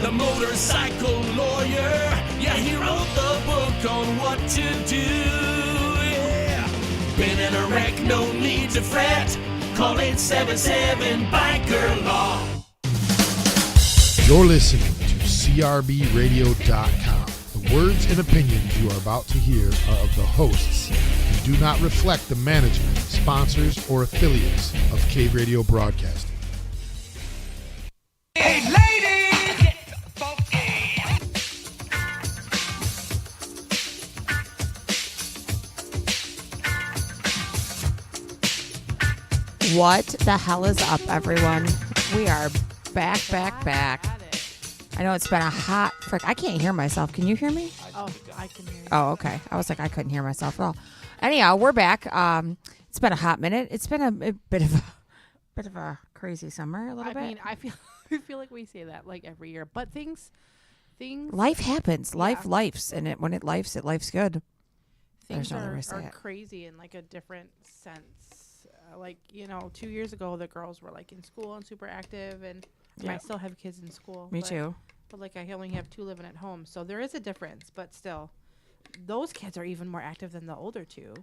the motorcycle lawyer. Yeah, he wrote the book on what to do. Yeah. Been in a wreck, no need to fret. Call 877-BIKER-LAW. You're listening to CRBRadio.com. The words and opinions you are about to hear are of the hosts and do not reflect the management, sponsors, or affiliates of Cave Radio Broadcasting. Hey, ladies! Get funky! What the hell is up, everyone? We are back. I know it's been a hot frick. I can't hear myself. Can you hear me? Oh, I can hear you. Oh, okay. I was like, I couldn't hear myself at all. Anyhow, we're back. It's been a hot minute. It's been a bit of a crazy summer. A little bit. I mean, I feel like we say that like every year, but things. Life happens. Yeah. Life's, and when it life's good. Things There's no other way to say are it. crazy in like a different sense. Like 2 years ago, the girls were like in school and super active, and Yeah. I still have kids in school. Me but, too. But like I only have 2 living at home, so there is a difference. But still, those kids are even more active than the older 2.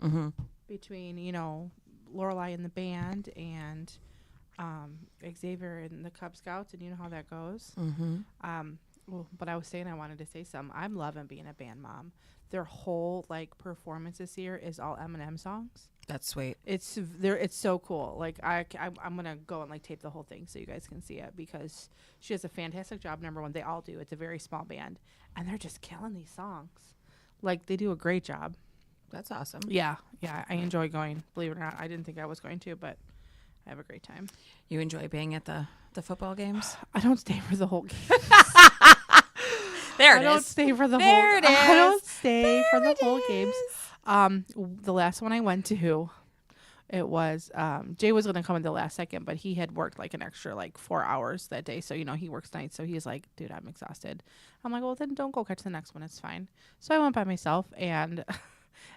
Mm-hmm. Between Lorelai in the band and Xavier in the Cub Scouts, and you know how that goes. Mm-hmm. But I was saying I wanted to say something. I'm loving being a band mom. Their whole like performance this year is all Eminem songs. That's sweet. It's so cool. Like I'm gonna go and like tape the whole thing so you guys can see it, because she does a fantastic job. Number one, they all do. It's a very small band, and they're just killing these songs. Like they do a great job. That's awesome. Yeah, I enjoy going. Believe it or not, I didn't think I was going to, but I have a great time. You enjoy being at the football games? I don't stay for the whole game. There I it don't is. stay for the There whole. it is. I don't stay for the There it whole games. is. The last one I went to, it was Jay was gonna come in the last second, but he had worked like an extra like 4 hours that day. So he works nights. So he's like, dude, I'm exhausted. I'm like, well then don't go catch the next one. It's fine. So I went by myself, and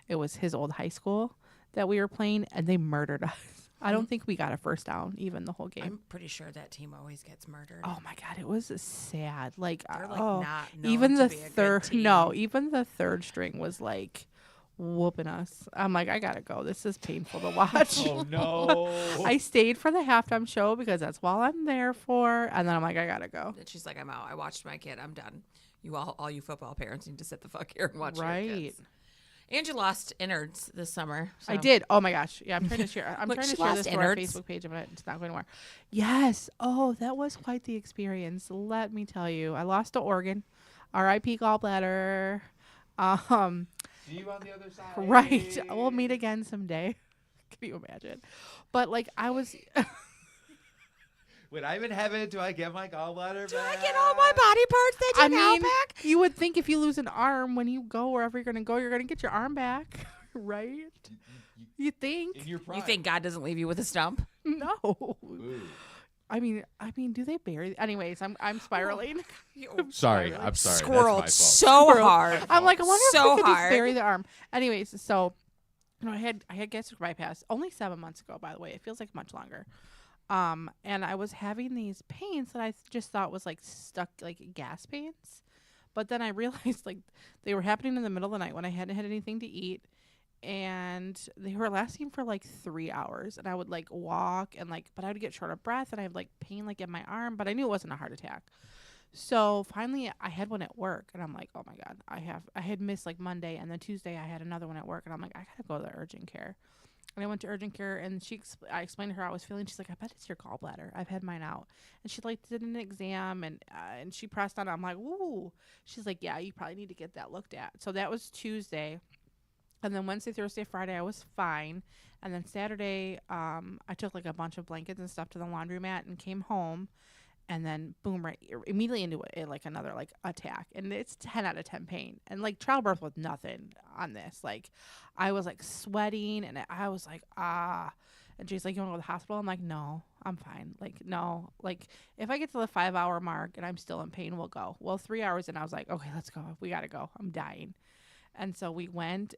it was his old high school that we were playing, and they murdered us. I don't think we got a first down even the whole game. I'm pretty sure that team always gets murdered. Oh my god, it was sad. Like, They're like oh, not known even to the be a good third, team. no, even the third string was like whooping us. I'm like, I gotta go. This is painful to watch. Oh no! I stayed for the halftime show because that's all I'm there for, and then I'm like, I gotta go. And she's like, I'm out. I watched my kid. I'm done. You all you football parents need to sit the fuck here and watch your Right. kids. And you lost innards this summer. I so- did. Oh my gosh. Yeah, I'm trying to share. I'm Look, trying she to share lost this to our innards. Facebook page, but it's not going anywhere. Yes. Oh, that was quite the experience. Let me tell you. I lost an organ. R.I.P. gallbladder. See you on the other side. Right. We'll meet again someday. Can you imagine? But like I was. When I'm in heaven, do I get my gallbladder Do back? I get all my body parts that I you now mean, back? you would think if you lose an arm when you go wherever you're gonna go, you're gonna get your arm back, right? You think? In your prime. You think God doesn't leave you with a stump? No. Ooh. I mean, do they bury? Anyways, I'm spiraling. Sorry, I'm sorry. Squirreled That's so Squirrel. hard. I'm like, I wonder So if I could just hard. bury the arm. Anyways, so I had gastric bypass only 7 months ago. By the way, it feels like much longer. And I was having these pains that I just thought was like stuck, like gas pains. But then I realized like they were happening in the middle of the night when I hadn't had anything to eat. And they were lasting for like 3 hours. And I would like walk and like, but I would get short of breath and I have like pain like in my arm, but I knew it wasn't a heart attack. So finally I had one at work and I'm like, oh my God, I had missed like Monday, and then Tuesday I had another one at work, and I'm like, I gotta go to the urgent care. And I went to urgent care, and I explained to her how I was feeling. She's like, I bet it's your gallbladder. I've had mine out. And she like did an exam, and she pressed on it. I'm like, ooh. She's like, yeah, you probably need to get that looked at. So that was Tuesday. And then Wednesday, Thursday, Friday, I was fine. And then Saturday, I took like a bunch of blankets and stuff to the laundromat and came home. And then boom, right immediately into it, like another like attack. And it's 10 out of 10 pain. And like childbirth was nothing on this. Like I was like sweating, and I was like, ah. And she's like, you want to go to the hospital? I'm like, no, I'm fine. Like, no. Like if I get to the 5-hour mark and I'm still in pain, we'll go. Well, 3 hours in, I was like, okay, let's go. We got to go. I'm dying. And so we went.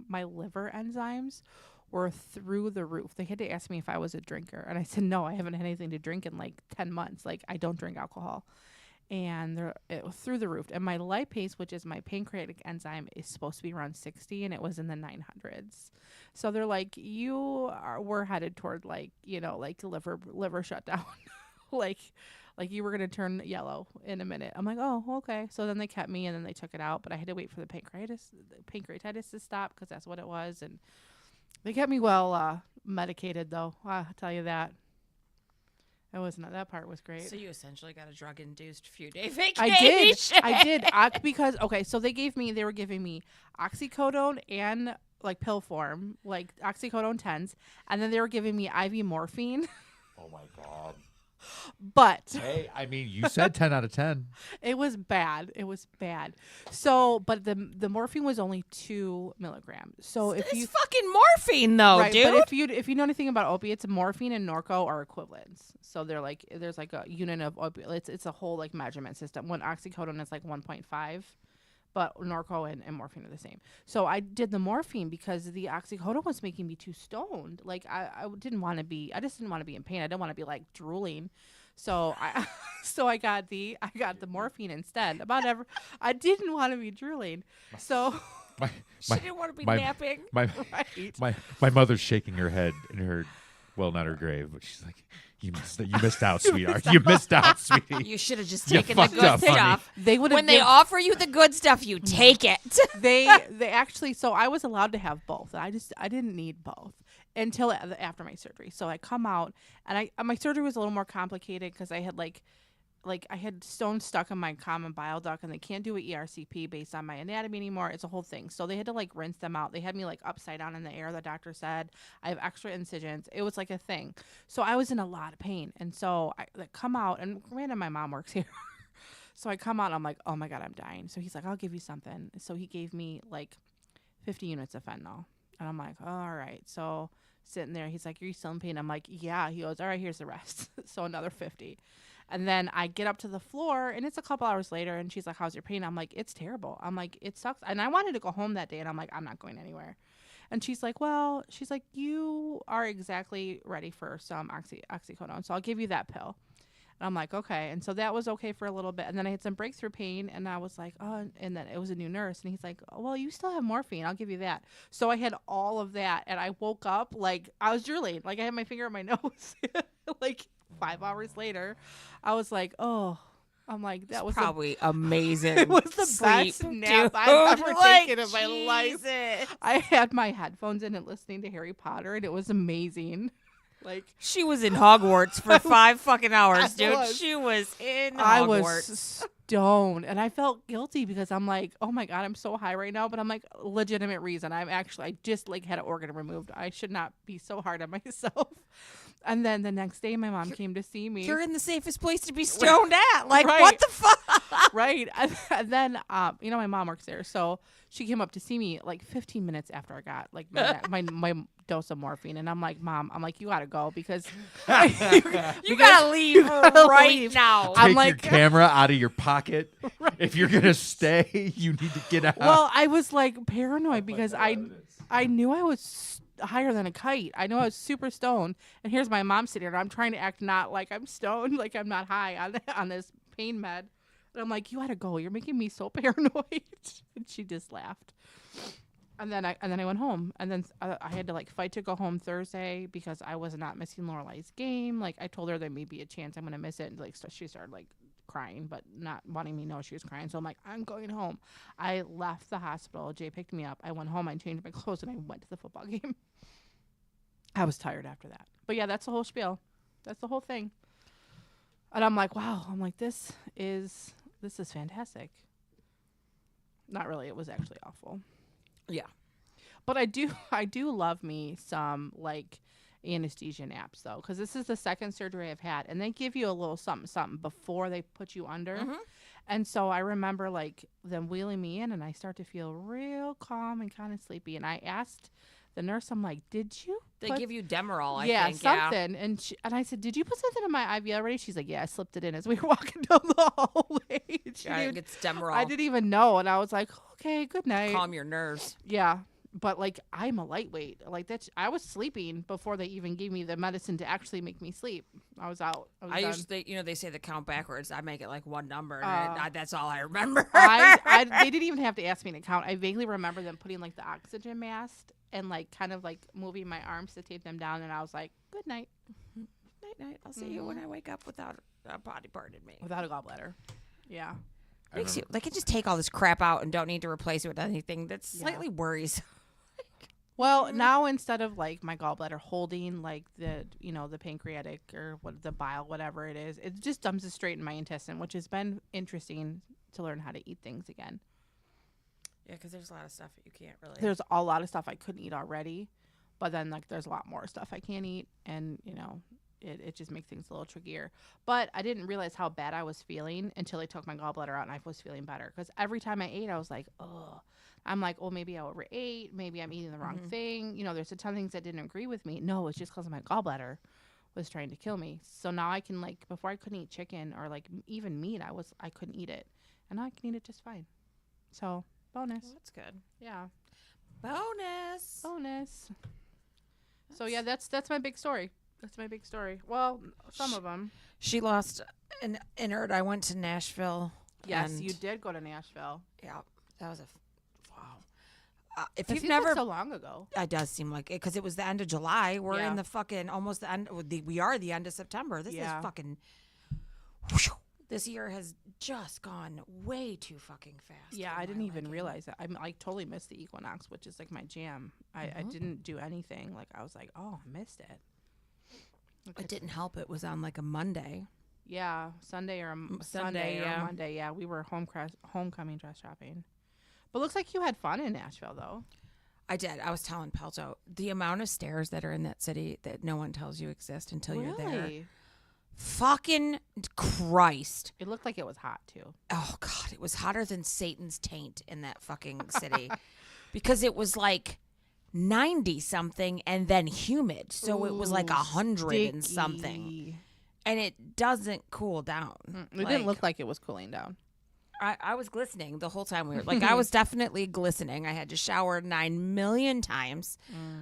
My liver enzymes were through the roof. They had to ask me if I was a drinker. And I said, no, I haven't had anything to drink in like 10 months. Like, I don't drink alcohol. and it was through the roof. And my lipase, which is my pancreatic enzyme, is supposed to be around 60, and it was in the 900s. So they're like, we're headed toward like, like liver shutdown, like you were gonna turn yellow in a minute. I'm like, oh, okay. So then they kept me, and then they took it out, but I had to wait for the pancreatitis to stop because that's what it was, and they kept me well medicated though. I'll tell you that. That part was great. So you essentially got a drug-induced few-day vacation. I did. Because, so they were giving me oxycodone and like pill form, like oxycodone 10s. And then they were giving me IV morphine. Oh my God. But hey, I mean, you said 10 out of 10. It was bad. So, but the morphine was only 2 milligrams. So if it's you fucking morphine though, right, dude. But if you know anything about opiates, morphine and Norco are equivalents. So they're like, there's like a unit of opiates. It's a whole like measurement system. When oxycodone is like 1.5. But Norco and morphine are the same. So I did the morphine because the oxycodone was making me too stoned. Like I didn't want to be. I just didn't want to be in pain. I didn't want to be like drooling. So I got the morphine instead. I didn't want to be drooling. So she didn't want to be napping. My mother's shaking her head in her, well, not her grave, but she's like, you missed out, sweetheart. You missed out, sweetie. You should have just You taken the fucked good up, honey. stuff. When they offer you the good stuff, you take it. they actually, so I was allowed to have both. I didn't need both until after my surgery. So I come out, and my surgery was a little more complicated because I had like I had stones stuck in my common bile duct, and they can't do an ERCP based on my anatomy anymore. It's a whole thing. So they had to like rinse them out. They had me like upside down in the air, the doctor said. I have extra incisions. It was like a thing. So I was in a lot of pain. And so I come out, and random, my mom works here. So I come out, and I'm like, oh my God, I'm dying. So he's like, I'll give you something. So he gave me like 50 units of fentanyl. And I'm like, oh, all right. So sitting there, he's like, are you still in pain? I'm like, yeah. He goes, all right, here's the rest. So another 50. And then I get up to the floor, and it's a couple hours later, and she's like, how's your pain? I'm like, it's terrible. I'm like, it sucks. And I wanted to go home that day, and I'm like, I'm not going anywhere. And she's like, you are exactly ready for some oxycodone, so I'll give you that pill. And I'm like, okay. And so that was okay for a little bit. And then I had some breakthrough pain, and I was like, oh, and then it was a new nurse. And he's like, oh, well, you still have morphine. I'll give you that. So I had all of that, and I woke up like I was drooling. Like I had my finger on my nose. Like 5 hours later, I was like, oh. I'm like, that was probably amazing. It was the best nap I've ever taken in my life. I had my headphones in and listening to Harry Potter, and it was amazing. Like she was in Hogwarts for 5 fucking hours, dude. She was in Hogwarts. I was stoned, and I felt guilty because I'm like, oh my God, I'm so high right now. But I'm like, legitimate reason. I just like had an organ removed. I should not be so hard on myself. And then the next day, my mom came to see me. You're in the safest place to be stoned at. Like, right. What the fuck? Right. And then, my mom works there. So she came up to see me like 15 minutes after I got like my dose of morphine. And I'm like, Mom, you got to go because you got to leave right now. Take your camera out of your pocket. Right. If you're going to stay, you need to get out. Well, I was like paranoid because I knew I was higher than a kite. I know I was super stoned, and here's my mom sitting there, and I'm trying to act not like I'm stoned, like I'm not high on this pain med. And I'm like, you gotta go. You're making me so paranoid. And she just laughed. And then I went home, and then I had to like fight to go home Thursday because I was not missing Lorelei's game. Like I told her there may be a chance I'm gonna miss it, and like so she started like crying, but not wanting me to know she was crying. So I'm like, I'm going home. I left the hospital. Jay picked me up. I went home. I changed my clothes, and I went to the football game. I was tired after that. But yeah, that's the whole spiel. That's the whole thing. And I'm like, wow. I'm like, this is fantastic. Not really. It was actually awful. Yeah. But I do love me some like anesthesia naps though, because this is the second surgery I've had, and they give you a little something before they put you under. Mm-hmm. And so I remember like them wheeling me in, and I start to feel real calm and kind of sleepy. And I asked the nurse, I'm like, did you give you Demerol, I think. Something. Yeah. And I said, did you put something in my IV already? She's like, yeah, I slipped it in as we were walking down the hallway. It's Demerol. I didn't even know. And I was like, okay, good night. Calm your nerves. Yeah. But like I'm a lightweight. Like that's I was sleeping before they even gave me the medicine to actually make me sleep. I was out. I was I done. usually, they say the count backwards. I make it like one number, and that's all I remember. They didn't even have to ask me to count. I vaguely remember them putting like the oxygen mask and like kind of like moving my arms to tape them down, and I was like, "Good night, Night. I'll see you when I wake up without a body part in me. without a gallbladder." Yeah, Makes you. They can just take all this crap out and don't need to replace it with anything that's slightly worrisome. Well, now instead of like my gallbladder holding like the the pancreatic or what the bile, whatever it just dumps it straight in my intestine, which has been interesting to learn how to eat things again. Yeah, because there's a lot of stuff that you can't really. There's a lot of stuff I couldn't eat already, but then like there's a lot more stuff I can't eat, and it just makes things a little trickier. But I didn't realize how bad I was feeling until they took my gallbladder out, and I was feeling better because every time I ate, I was like, ugh. I'm like, oh, maybe I overate. Maybe I'm eating the wrong thing. There's a ton of things that didn't agree with me. No, it's just because my gallbladder was trying to kill me. So now I can like, before I couldn't eat chicken or like even meat, I couldn't eat it, and now I can eat it just fine. So bonus. Well, that's good. Yeah, Bonus. So yeah, that's my big story. That's my big story. Well, some of them. She lost an innard. I went to Nashville. Yes, and you did go to Nashville. Yeah, that was wow. If It you've seems never, like so long ago. it does seem like it because it was the end of July. We're Yeah. in the fucking almost the end. We are the end of September. This Yeah. is fucking. This year has just gone way too fucking fast. Yeah, for I my didn't even liking. realize that. I totally missed the equinox, which is like my jam. I didn't do anything. Like I was like, oh, I missed it. It didn't help. It was on like a Monday. Yeah, Sunday or Sunday, yeah. or Monday. Yeah, we were homecoming dress shopping. But looks like you had fun in Nashville, though. I did. I was telling Pelto the amount of stairs that are in that city that no one tells you exist until you're there. Really? Fucking Christ. It looked like it was hot too. Oh, God. It was hotter than Satan's taint in that fucking city because it was like 90 something and then humid. So it was like 100 and something. And it doesn't cool down. It didn't look like it was cooling down. I was glistening the whole time we were like, I was definitely glistening. I had to shower 9 million times.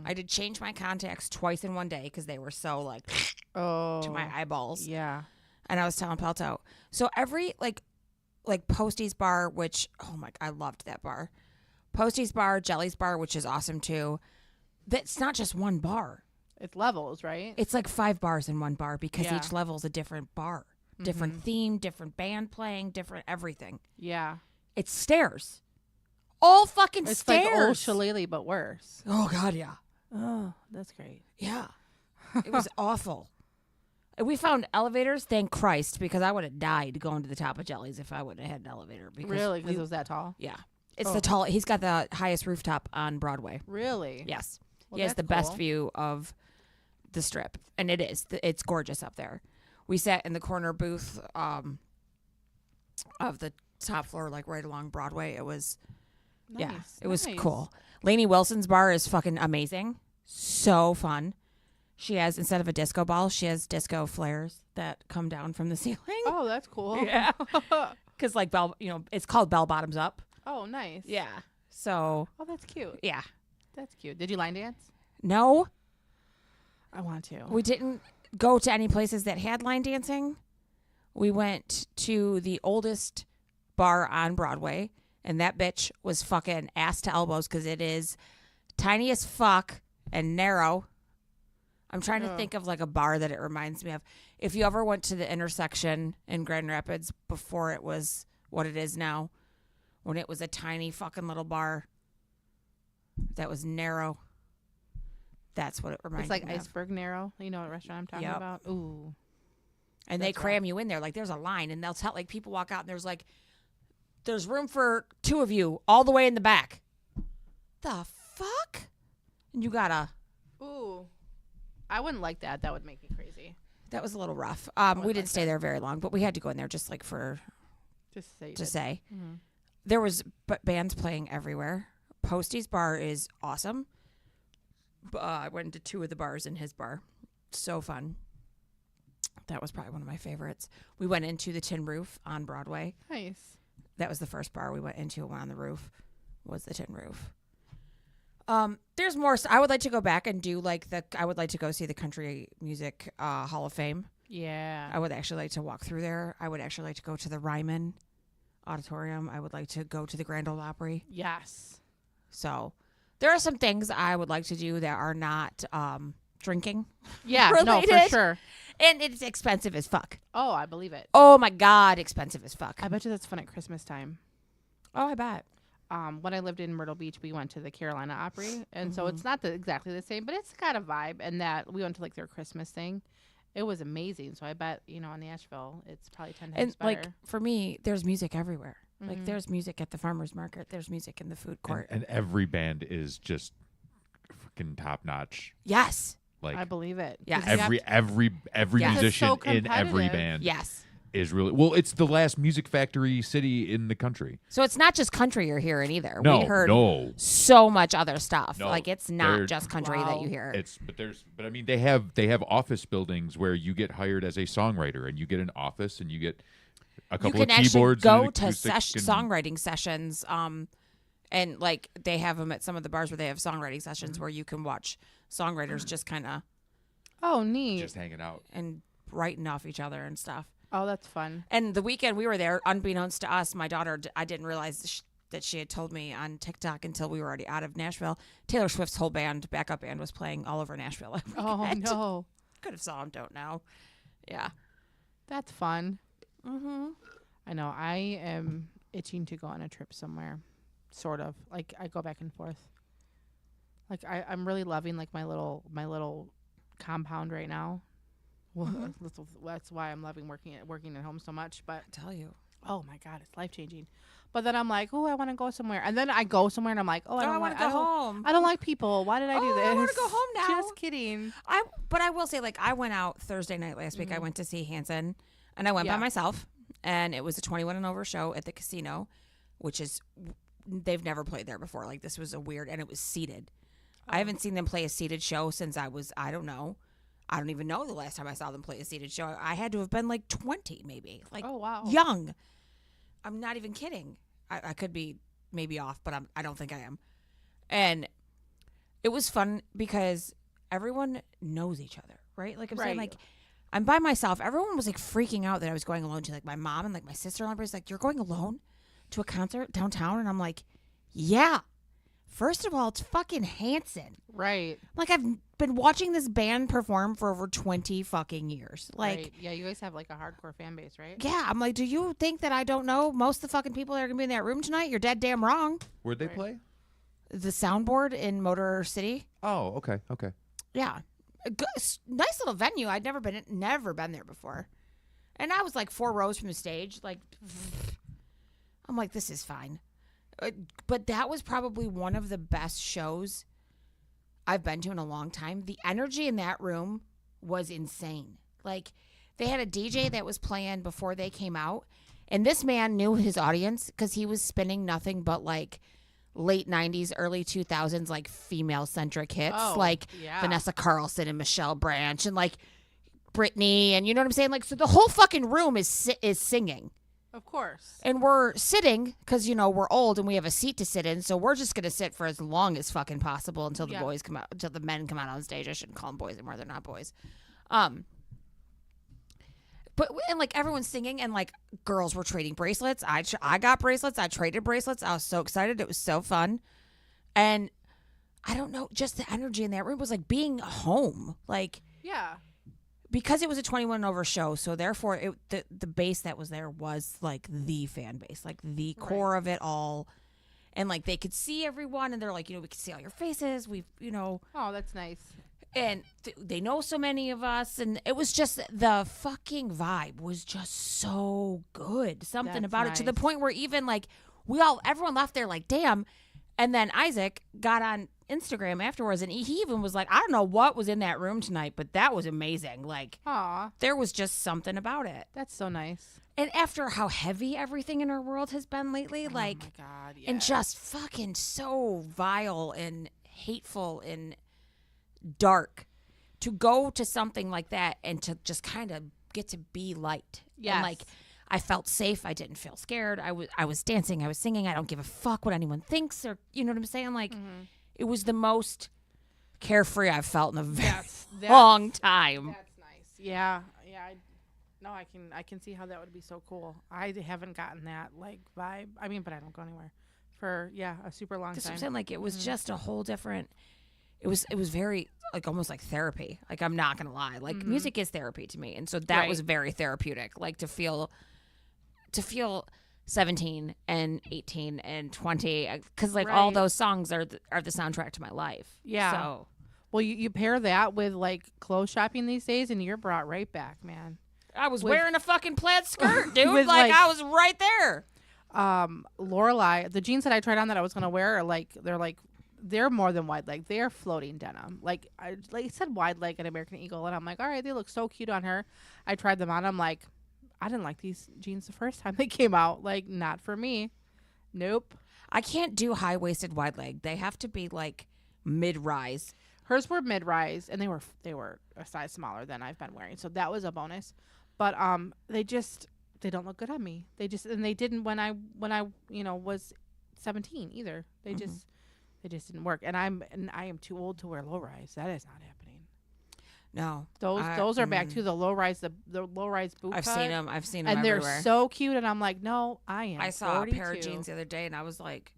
I did change my contacts twice in one day because they were so like to my eyeballs. Yeah. And I was telling Pelto, so every like Postie's bar, which I loved that bar. Postie's bar, Jelly's bar, which is awesome too. That's not just one bar. It's levels, right? It's like 5 bars in one bar because Yeah. each level is a different bar, different theme, different band playing, different everything. Yeah. It's stairs. All fucking It's stairs. like old shillelagh, but worse. Oh, God, yeah. Oh, that's great. Yeah. It was awful. And we found elevators, thank Christ, because I would have died going to the top of Jelly's if I wouldn't have had an elevator. Because Really? Because it was that tall? Yeah. It's the tall. He's got the highest rooftop on Broadway. Really? Yes. Well, he has that's the best cool. view of the Strip. And it is. It's gorgeous up there. We sat in the corner booth of the top floor, like right along Broadway. It was, yeah, Nice, it was nice. cool. Lainey Wilson's bar is fucking amazing. So fun. She has, instead of a disco ball, she has disco flares that come down from the ceiling. Oh, that's cool. Yeah. Because, like, it's called Bell Bottoms Up. Oh, nice. Yeah. So, Oh, that's cute. yeah. That's cute. Did you line dance? No, I want to. we didn't go to any places that had line dancing. We went to the oldest bar on Broadway, and that bitch was fucking ass to elbows because it is tiny as fuck and narrow. I'm trying to think of like a bar that it reminds me of. If you ever went to the intersection in Grand Rapids before it was what it is now, when it was a tiny fucking little bar that was narrow, that's what it reminds It's like me of. Iceberg Narrow. You know what restaurant I'm talking Yep. about? Ooh. And they That's cram you in there. Like, there's a line, and they'll tell, like, people walk out, and there's room for 2 of you all the way in the back. The fuck? And you gotta. Ooh. I wouldn't like that. That would make me crazy. That was a little rough. would We didn't like stay there very long, but we had to go in there just, like, to Just to say. you say. did. There was bands playing everywhere. Postie's bar is awesome. I went to 2 of the bars in his bar. So fun. That was probably one of my favorites. We went into the Tin Roof on Broadway. Nice. That was the first bar we went into on the roof, was the Tin Roof. There's more. I would like to go back and do I would like to go see the Country Music Hall of Fame. Yeah. I would actually like to walk through there. I would actually like to go to the Ryman Auditorium. I would like to go to the Grand Ole Opry. Yes. So there are some things I would like to do that are not drinking. Yeah, no, for related. sure. And it's expensive as fuck. Oh, I believe it. Oh my God, expensive as fuck. I bet you that's fun at Christmas time. Oh, I bet. When I lived in Myrtle Beach, we went to the Carolina Opry, and so it's not exactly the same, but it's got a vibe. And that we went to like their Christmas thing. It was amazing. So I bet in Nashville, it's probably 10 times And better. like for me, there's music everywhere. Like there's music at the farmers market. There's music in the food court. And every band is just freaking top notch. Yes. Like I believe it. Yes. 'Cause you every Yes. musician It's so in every competitive. band Yes. is really well. It's the last music factory city in the country. So it's not just country you're hearing either. No, we heard no. so much other stuff. No, Like it's they're- not just country that Wow. you hear. But I mean they have office buildings where you get hired as a songwriter and you get an office and you get a You couple can of actually keyboards go and to acoustic and- songwriting sessions. And like they have them at some of the bars where they have songwriting sessions where you can watch songwriters just kind of Oh, neat. just hanging out. and writing off each other and stuff. Oh, that's fun. And the weekend we were there, unbeknownst to us, my daughter, I didn't realize that she had told me on TikTok until we were already out of Nashville. Taylor Swift's whole band, backup band, was playing all over Nashville. that Oh, weekend. no. Could have saw him, don't know. Yeah. That's fun. Mm-hmm. I know. I am itching to go on a trip somewhere. Sort of. Like, I go back and forth. Like, I'm really loving, like, my little compound right now. Well, that's why I'm loving working at home so much. But I tell you. oh my God, it's life changing. But then I'm like, oh, I want to go somewhere, and then I go somewhere, and I'm like, oh, I don't want want to go home. I don't like people. Why did I do Oh, this? I wanna go home now. Just kidding. But I will say, like, I went out Thursday night last week. I went to see Hanson, and I went by Yeah. myself, and it was a 21 and over show at the casino, which is they've never played there before. Like, this was a weird, and it was seated. I haven't seen them play a seated show since I don't know. I don't even know the last time I saw them play a seated show. I had to have been like 20, maybe. Like, Oh, wow. young. I'm not even kidding. I could be maybe off, but I don't think I am. And it was fun because everyone knows each other, right? Like I'm saying, Right. like I'm by myself. Everyone was like freaking out that I was going alone. To like my mom and like my sister-in-law was like, "You're going alone to a concert downtown?" And I'm like, "Yeah." First of all, it's fucking Hanson. Right. Like I've been watching this band perform for over 20 fucking years. Like, right. Yeah, you guys have like a hardcore fan base, right? yeah, I'm like, do you think that I don't know most of the fucking people that are gonna be in that room tonight? You're dead damn wrong. Where'd they Right. play? The Soundboard in Motor City. Oh, okay. Yeah, nice little venue. I'd never been there before, and I was like 4 rows from the stage. Like, I'm like, this is fine. But that was probably one of the best shows I've been to in a long time. The energy in that room was insane. Like, they had a DJ that was playing before they came out, and this man knew his audience because he was spinning nothing but like late 90s, early 2000s, like female-centric hits, Oh, like yeah. Vanessa Carlson and Michelle Branch and like Britney, and you know what I'm saying? Like, so the whole fucking room is singing. Of course. And we're sitting because, you know, we're old and we have a seat to sit in. So we're just going to sit for as long as fucking possible until the Yeah. boys come out, until the men come out on stage. I shouldn't call them boys anymore. They're not boys. But, and like everyone's singing and like girls were trading bracelets. I got bracelets. I traded bracelets. I was so excited. It was so fun. And I don't know, just the energy in that room was like being home. Like, Yeah. because it was a 21 and over show, so therefore the base that was there was like the fan base, like the core of it all. And like they could see everyone, and they're like, you know, we can see all your faces. We've, you know, Oh, that's nice. and they know so many of us, and it was just the fucking vibe was just so good. Something That's about it to the nice. point where even like everyone left there like, damn. And then Isaac got on Instagram afterwards, and he even was like, I don't know what was in that room tonight, but that was amazing. Like, Aw, there was just something about it. that's so nice. And after how heavy everything in our world has been lately, like, Oh my God, yeah. and just fucking so vile and hateful and dark, to go to something like that and to just kind of get to be light. Yes. And like, I felt safe. I didn't feel scared. I was dancing. I was singing. I don't give a fuck what anyone thinks, or, you know what I'm saying? Like, It was the most carefree I've felt in a very That's long time. That's nice. Yeah. I can see how that would be so cool. I haven't gotten that like vibe. I mean, but I don't go anywhere for a super long Because time. I'm saying, like, it was just a whole different. It was very like almost like therapy. Like, I'm not gonna lie. Like, music is therapy to me, and so that was very therapeutic. Like, to feel 17 and 18 and 20, because like all those songs are the soundtrack to my life. Yeah. So Well, you pair that with like clothes shopping these days, and you're brought right back, man. I was wearing a fucking plaid skirt, dude. with, Like, like- I was right there. Lorelai, the jeans that I tried on that I was gonna wear are they're more than wide leg. They are floating denim. Like it said wide leg and American Eagle, and I'm like, all right, they look so cute on her. I tried them on. I'm like, I didn't like these jeans the first time they came out. Like, not for me. Nope. I can't do high waisted wide leg. They have to be like mid rise. Hers were mid rise, and they were a size smaller than I've been wearing, so that was a bonus. But they don't look good on me. They didn't when I was 17 either. They just didn't work. And I am too old to wear low rise. That is not happening. No, Those are back to the low rise the low rise boot I've cut. seen them. I've seen them And everywhere. they're so cute. And I'm like, no, I am. I saw 42. a pair of jeans the other day, and I was like,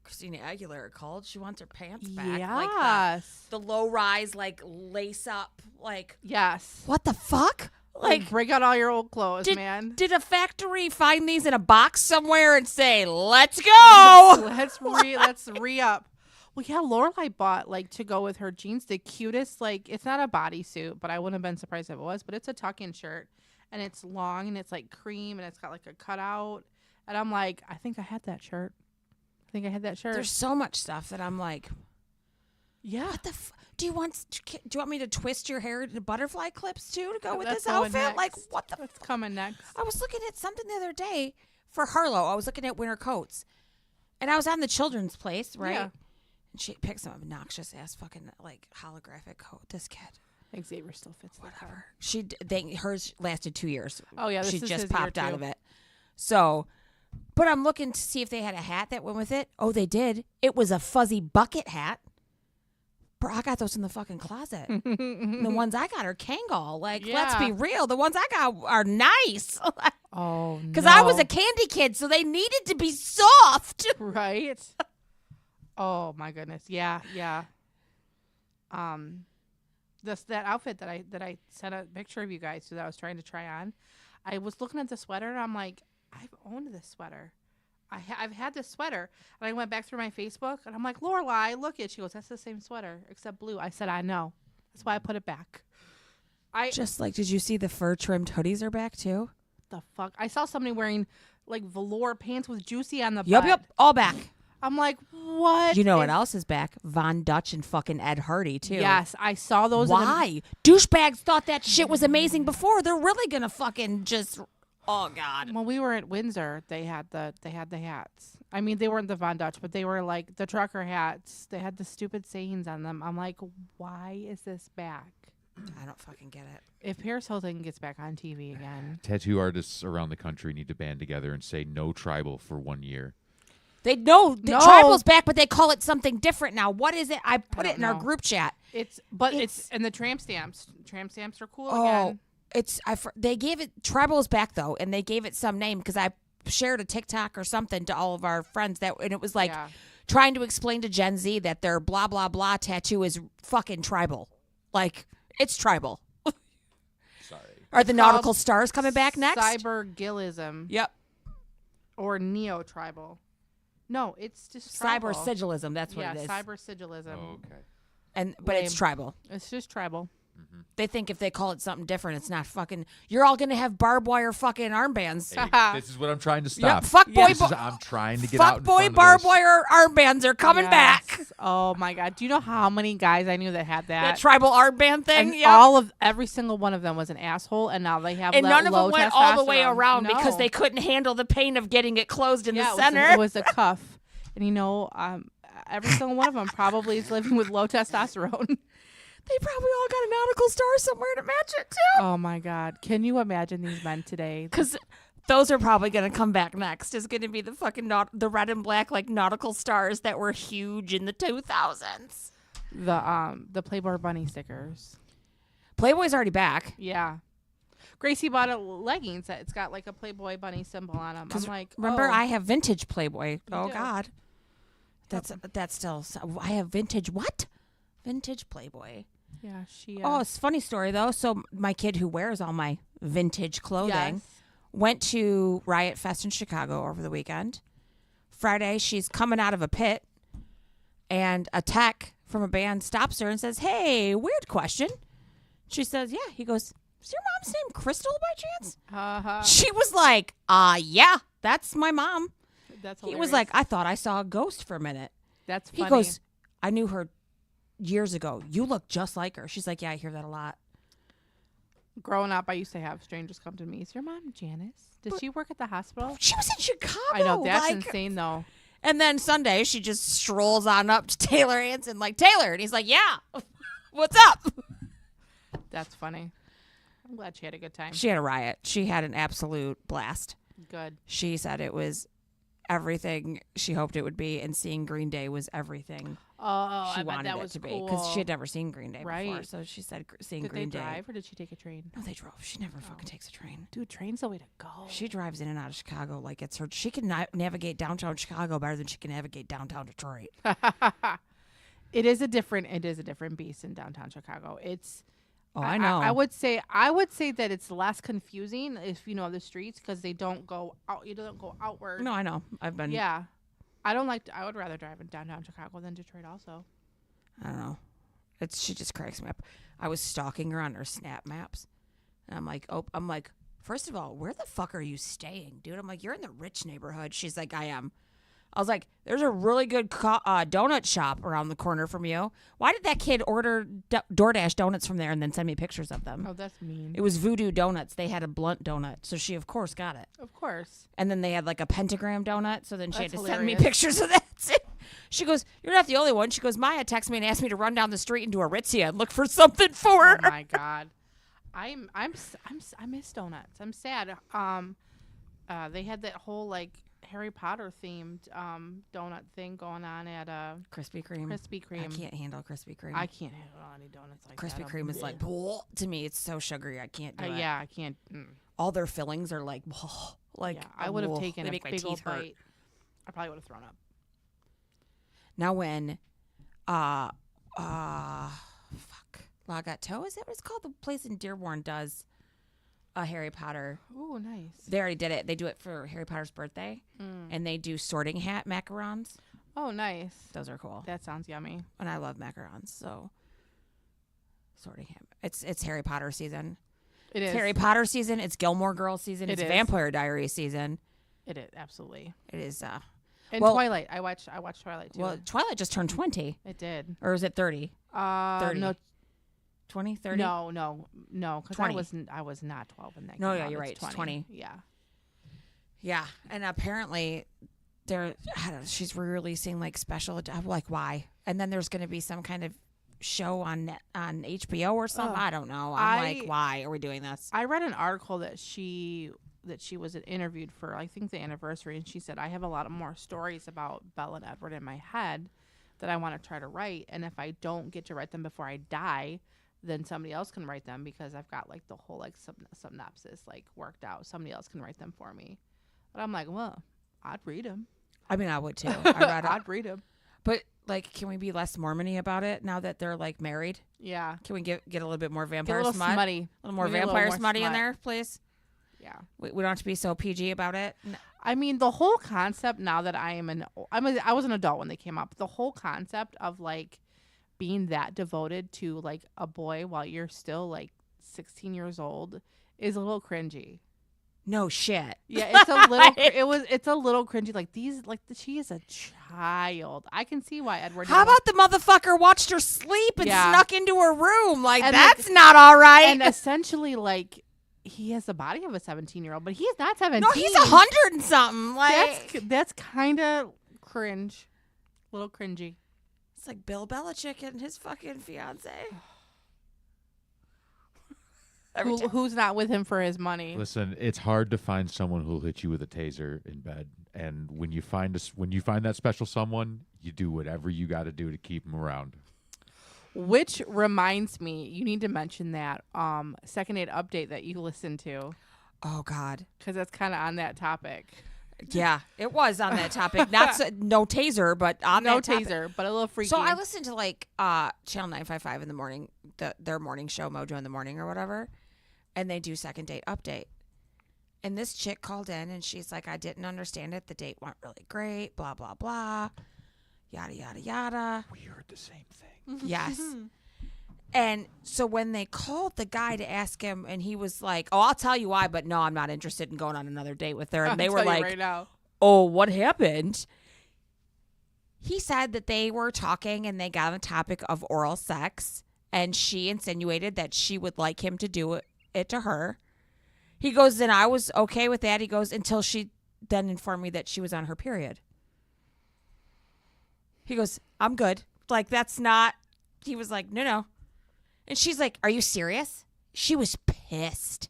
Christina Aguilera called. She wants her pants back. Yes. Like the low rise, like lace up, like Yes. what the fuck? Like, break out all your old clothes, man. Did a factory find these in a box somewhere and say, "Let's go"? Let's re-up. Well, yeah, Lorelai bought like to go with her jeans the cutest. Like, it's not a bodysuit, but I wouldn't have been surprised if it was. But it's a tuck-in shirt, and it's long and it's like cream and it's got like a cutout. And I'm like, I think I had that shirt. There's so much stuff that I'm like, Yeah. what the? Do you want me to twist your hair into butterfly clips too to go with That's this going outfit? next. Like, what the? That's coming next. I was looking at something the other day for Harlow. I was looking at winter coats, and I was on the children's place, right? Yeah. And she picked some obnoxious ass fucking like holographic coat. This kid, Xavier still fits the car. hers lasted 2 years. Oh, yeah, this she is just his year, popped out too. of it. So, but I'm looking to see if they had a hat that went with it. Oh, they did. It was a fuzzy bucket hat. Bro, I got those in the fucking closet. The ones I got are Kangol. Like, let's be Yeah. real. The ones I got are nice. Oh, Because I was a candy kid, so they needed to be soft. right. Oh my goodness. Yeah. That outfit that I sent a picture of you guys that I was trying to try on. I was looking at the sweater and I'm like, I've owned this sweater. I've had this sweater, and I went back through my Facebook and I'm like, Lorelai, look it. She goes, that's the same sweater except blue. I said, I know. That's why I put it back. Just like, did you see the fur trimmed hoodies are back too? The fuck? I saw somebody wearing like velour pants with juicy on the Yep, butt. all back. I'm like, what? You know what else is back? Von Dutch and fucking Ed Hardy too. Yes, I saw those. in the- Why? Douchebags thought that shit was amazing before. They're really gonna fucking just. Oh God. When we were at Windsor, they had the hats. I mean, they weren't the Von Dutch, but they were like the trucker hats. They had the stupid sayings on them. I'm like, why is this back? I don't fucking get it. If Paris Hilton gets back on TV again, Tattoo artists around the country need to band together and say no tribal for 1 year. They know the No. tribal's back, but they call it something different now. What is it? I put it don't in our know. group chat. it's and the tramp stamps. Tramp stamps are cool again. They gave it tribal is back though, and they gave it some name because I shared a TikTok or something to all of our friends and it was like Yeah. trying to explain to Gen Z that their blah blah blah tattoo is fucking tribal. Like, it's tribal. Sorry. Are the It's nautical called stars coming back next? Cyber-gillism Yep. or neo-tribal. No, it's just Cyber tribal. sigilism. That's what Yeah, it is. cyber-sigilism. Oh, okay. But it's Lame. tribal. It's just tribal. They think if they call it something different, it's not fucking. You're all gonna have barbed wire fucking armbands. Hey, this is what I'm trying to stop. Fuckboy I'm trying to get out in front Fuckboy of barbed this. wire armbands are coming back. Yes. Oh my god! Do you know how many guys I knew that had That that? tribal armband thing. And Yeah. every single one of them was an asshole, and now they have And none of low them went all the way testosterone. around because No. they couldn't handle the pain of getting it closed in Yeah, the center. It was a cuff, and every single one of them probably is living with low testosterone. They probably all got a nautical star somewhere to match it too. Oh my god! Can you imagine these men today? Because Those are probably going to come back next. Is going to be the fucking the red and black like nautical stars that were huge in the 2000s. The Playboy bunny stickers. Playboy's already back. Yeah. Gracie bought a leggings that it's got like a Playboy bunny symbol on them. I'm like, remember, oh. I have vintage Playboy. Oh do. God, that's still. I have vintage what? Vintage Playboy. Yeah, she. Oh, it's a funny story though. So my kid who wears all my vintage clothing went to Riot Fest in Chicago over the weekend. Friday, she's coming out of a pit, and a tech from a band stops her and says, "Hey, weird question." She says, "Yeah." He goes, "Is your mom's name Crystal by chance?" She was like, yeah, that's my mom." That's He hilarious. was like, "I thought I saw a ghost for a minute." That's funny. He goes, "I knew her years ago. You look just like her." She's like, "Yeah, I hear that a lot." Growing up, I used to have strangers come to me. Is your mom Janice? Does she work at the hospital? She was in Chicago. I know. That's like, insane, though. And then Sunday, she just strolls on up to Taylor Hanson, like, "Taylor." And he's like, "Yeah, what's up?" That's funny. I'm glad she had a good time. She had a riot. She had an absolute blast. Good. She said it was everything she hoped it would be, and seeing Green Day was everything Oh, she I bet wanted that it was to be. cool. Because she had never seen Green Day before. Right. So she said seeing Did Green they Day. drive or did she take a train? No, they drove. She never fucking takes a train. Dude, train's the way to go. She drives in and out of Chicago like it's her. She can navigate downtown Chicago better than she can navigate downtown Detroit. It is a different beast in downtown Chicago. It's. Oh, I know. I would say that it's less confusing if you know the streets because they don't go out. You don't go outward. No, I know. I've been. Yeah, I don't like. I would rather drive in downtown Chicago than Detroit. Also, I don't know. She just cracks me up. I was stalking her on her Snap Maps, and I'm like, first of all, where the fuck are you staying, dude? I'm like, you're in the rich neighborhood. She's like, I am. I was like, there's a really good donut shop around the corner from you. Why did that kid order DoorDash donuts from there and then send me pictures of them? oh, that's mean. It was Voodoo Donuts. They had a blunt donut, so she of course got it. Of course. And then they had like a pentagram donut, so then she That's had to send me hilarious. pictures of that. She goes, "You're not the only one." She goes, "Maya texted me and asked me to run down the street and do a Ritzia and look for something for her." Oh my god, I miss donuts. I'm sad. They had that whole like Harry Potter themed donut thing going on at Krispy Kreme. Krispy Kreme. I can't handle Krispy Kreme. I can't handle any donuts like Krispy that. Kreme is like, to me, it's so sugary. I can't do it. yeah, I can't. All their fillings are like, like Yeah, I would have taken they a make my big old teeth hurt. bite. I probably would have thrown up. Now when, fuck, Lagato, is that what it's called? The place in Dearborn does a Harry Potter. Ooh, nice. They already did it. They do it for Harry Potter's birthday, and they do sorting hat macarons. Oh, nice. Those are cool, That sounds yummy. and I love macarons. So sorting hat. It's Harry Potter season. It is. It's Harry Potter season. It's Gilmore Girls season. It It's is. Vampire Diaries season. It is absolutely. It is. And Well- Twilight. I watched Twilight too. Well, Twilight just turned 20, It did. or is it 30? 30. No, 20, 30? no, because 20. I was not 12 when that. No, came yeah, out. you're It's right. It's 20. Yeah. Yeah, and apparently she's re-releasing like special. I'm like, why? And then there's going to be some kind of show on HBO or something. I don't know. I'm like, why are we doing this? I read an article that she was interviewed for I think the anniversary, and she said I have a lot of more stories about Belle and Edward in my head that I want to try to write, and if I don't get to write them before I die, then somebody else can write them because I've got like the whole like synopsis like worked out. Somebody else can write them for me. But I'm like, well, I'd read them. I mean, I would too. I'd read them. But like, can we be less Mormon-y about it now that they're like married? Yeah. Can we get a little bit more Get a vampire little smut? smutty. A little more We need a little vampire more smutty in smut. there, please. Yeah. We don't have to be so PG about it. I mean, the whole concept now that I was an adult when they came up. The whole concept of like being that devoted to like a boy while you're still like 16 years old is a little cringy. No shit. Yeah, it's a little. It's a little cringy. Like she is a child. I can see why Edward. How about the motherfucker watched her sleep and Yeah. snuck into her room? Like, And that's not all right. And essentially, like he has the body of a 17-year-old, but he's not 17. No, he's 100 and something. Like, That's kind of cringe, little cringy. it's like Bill Belichick and his fucking fiance. Who's not with him for his money? Listen, it's hard to find someone who'll hit you with a taser in bed, and when you find that special someone, you do whatever you got to do to keep them around. Which reminds me, you need to mention that Second Aid update that you listened to, Oh God. because that's kind of on that topic. Yeah, it was on that topic. Not no taser, but on No that topic. taser, but a little freaky. So I listened to like Channel 955 in the morning, their morning show, Mojo in the Morning or whatever, and they do Second Date update. And this chick called in and she's like, I didn't understand it. The date went really great, blah, blah, blah, yada, yada, yada. We heard the same thing. Yes. And so when they called the guy to ask him, and he was like, oh, I'll tell you why, but no, I'm not interested in going on another date with her. And they I'll were tell you like, right now. oh, what happened? He said that they were talking and they got on the topic of oral sex, and she insinuated that she would like him to do it to her. He goes, and I was okay with that. He goes, until she then informed me that she was on her period. He goes, I'm good. Like, that's not, he was like, no. And she's like, are you serious? She was pissed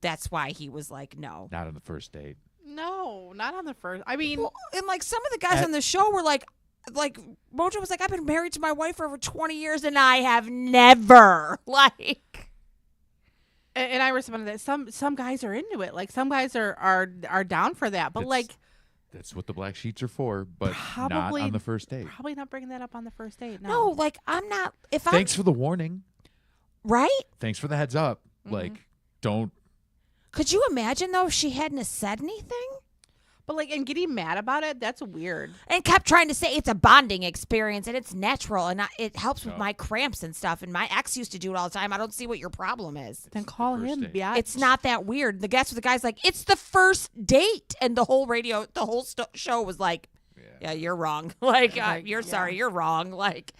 that's why he was like, no. Not on the first date. No, not on the first. I mean, Well, and like some of the guys on the show were like Mojo was like, I've been married to my wife for over 20 years and I have never like. and I responded that some guys are into it. Like some guys are down for that, but That's what the black sheets are for, but Probably- not on the first date. probably not bringing that up on the first date. No, like I'm not. If Thanks for the warning. right? Thanks for the heads up. Like, don't. Could you imagine though if she hadn't have said anything But like, and getting mad about it, that's weird. and kept trying to say it's a bonding experience and it's natural and it helps with No. my cramps and stuff, and my ex used to do it all the time. I don't see what your problem is. Then call first him. date. Yeah, It's not that weird. The guest with the guy's like, it's the first date, and the whole show was like, yeah, you're wrong. Like, Like, you're yeah. sorry, you're wrong. Like,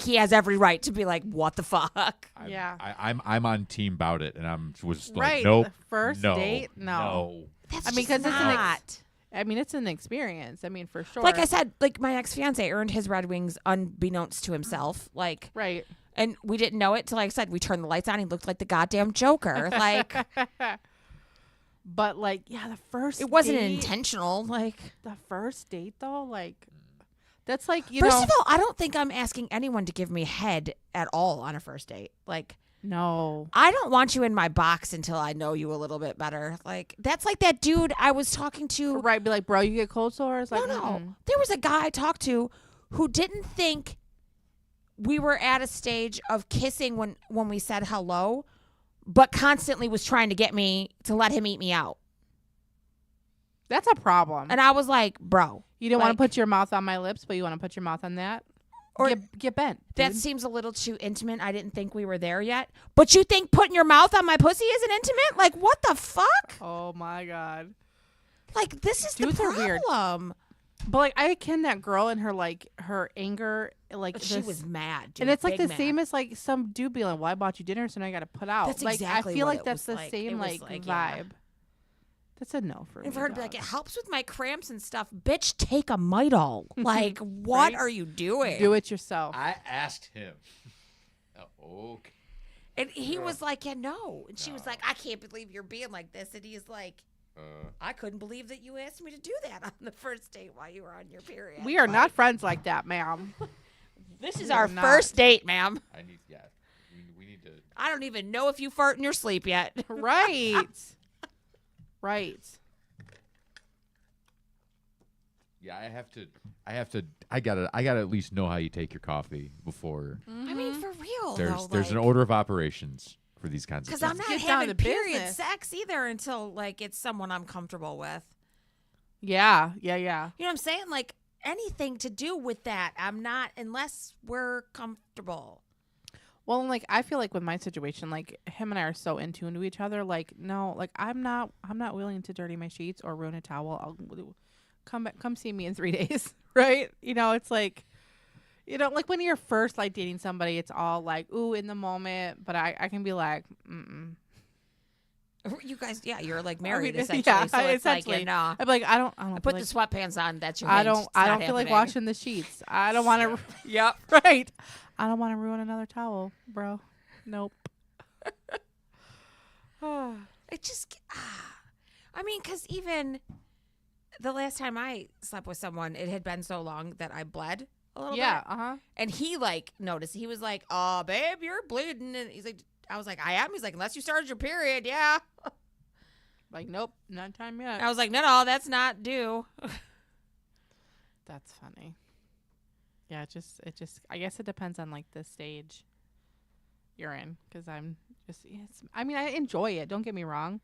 he has every right to be like, what the fuck? Yeah. I'm on team about it, and was like, Right, nope. the first no, date? No. That's I mean, just 'cause it's an not. I mean, it's an experience. I mean, for sure. Like I said, like my ex fiance earned his Red Wings unbeknownst to himself. Like, right. and we didn't know it till, like I said, we turned the lights on. He looked like the goddamn Joker. Like, But like, yeah, the first. it wasn't date, intentional. Like, The first date though, like, that's like you first know. of all, I don't think I'm asking anyone to give me head at all on a first date. Like, No. I don't want you in my box until I know you a little bit better. Like, that's like that dude I was talking to. Right. Be like, bro, you get cold sores. Like, No. mm-mm. There was a guy I talked to who didn't think we were at a stage of kissing when we said hello, but constantly was trying to get me to let him eat me out. That's a problem. And I was like, bro, You don't want like- to put your mouth on my lips, but you want to put your mouth on that. Or- get bent. that dude. seems a little too intimate. I didn't think we were there yet. But you think putting your mouth on my pussy isn't intimate? Like, what the fuck? Oh my god. Like, this is Dudes the are weird. problem. But like, I ken that girl and her anger. Like She this- was mad, dude. and it's like big the mad. same as like some dude being like, "Well, I bought you dinner, so now I got to put out." That's like exactly I feel what like it that's was the like. same It was like like, vibe. yeah. That's a no for me. And for her to be like, dog. it helps with my cramps and stuff. Bitch, take a Midol. Like, what Right? are you doing? Do it yourself. I asked him. Oh, okay. And he was like, yeah, no. And she was like, I can't believe you're being like this. And he's like, I couldn't believe that you asked me to do that on the first date while you were on your period. We are Like, not friends like that, ma'am. This is we our are not. first date, ma'am. We need to. I don't even know if you fart in your sleep yet. Right. Right. Yeah, I gotta at least know how you take your coffee before. I mean, for real, There's an order of operations for these kinds of Because things. I'm not Get down having to period business. sex either until, like, it's someone I'm comfortable with. Yeah. Yeah. You know what I'm saying? Like, anything to do with that, I'm not, unless we're comfortable. Well, and, like I feel like with my situation, like him and I are so in tune to each other. Like no, like I'm not willing to dirty my sheets or ruin a towel. I'll come see me in 3 days, right? You know, it's like, you know, like when you're first like dating somebody, it's all like ooh in the moment. But I can be like, You guys, yeah, you're like married mean, essentially. yeah, so it's essentially. like, nah. I'm like I don't Put feel the like, sweatpants on. That's your. I hint. don't It's I not don't feel like happening. washing the sheets. I don't want to. Yep. Right. I don't want to ruin another towel, bro. Nope. It just, I mean, because even the last time I slept with someone, it had been so long that I bled a little bit. Uh-huh. And he like noticed. He was like, "Oh, babe, you're bleeding." And he's like, "I was like, I am." He's like, "Unless you started your period, yeah." Like, nope, not time yet. I was like, "No, that's not due." That's funny. Yeah, it just. I guess it depends on like the stage you're in, because I'm just. I mean, I enjoy it. Don't get me wrong,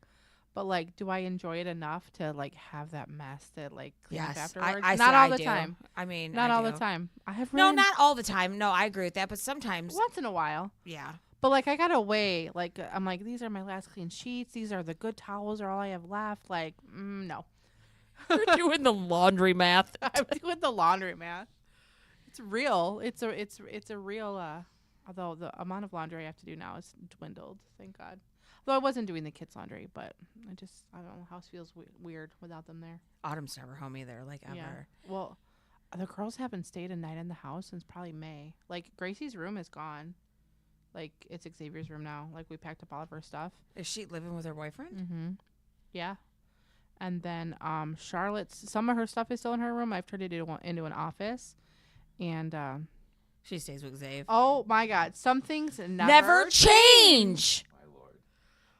but like, do I enjoy it enough to like have that mess to like clean up afterwards? I Not say all I the do. time. I mean, Not I all do. the time. I have No, really not all the time. No, I agree with that. But sometimes, once in a while. yeah. But like, I gotta weigh. Like, I'm like, these are my last clean sheets. These are the good towels. Are all I have left. Like, no. You're doing the laundry math. I'm doing the laundry, man. It's real. It's a real. Although the amount of laundry I have to do now is dwindled. Thank God. Though I wasn't doing the kids' laundry, but I don't know. House feels weird without them there. Autumn's never home either, like ever. Yeah. Well, the girls haven't stayed a night in the house since probably May. Like, Gracie's room is gone. Like, it's Xavier's room now. Like, we packed up all of her stuff. Is she living with her boyfriend? Mm-hmm. Yeah. And then Charlotte's, some of her stuff is still in her room. I've turned it into an office. And She stays with Xav. oh my God, some things Never change. My lord.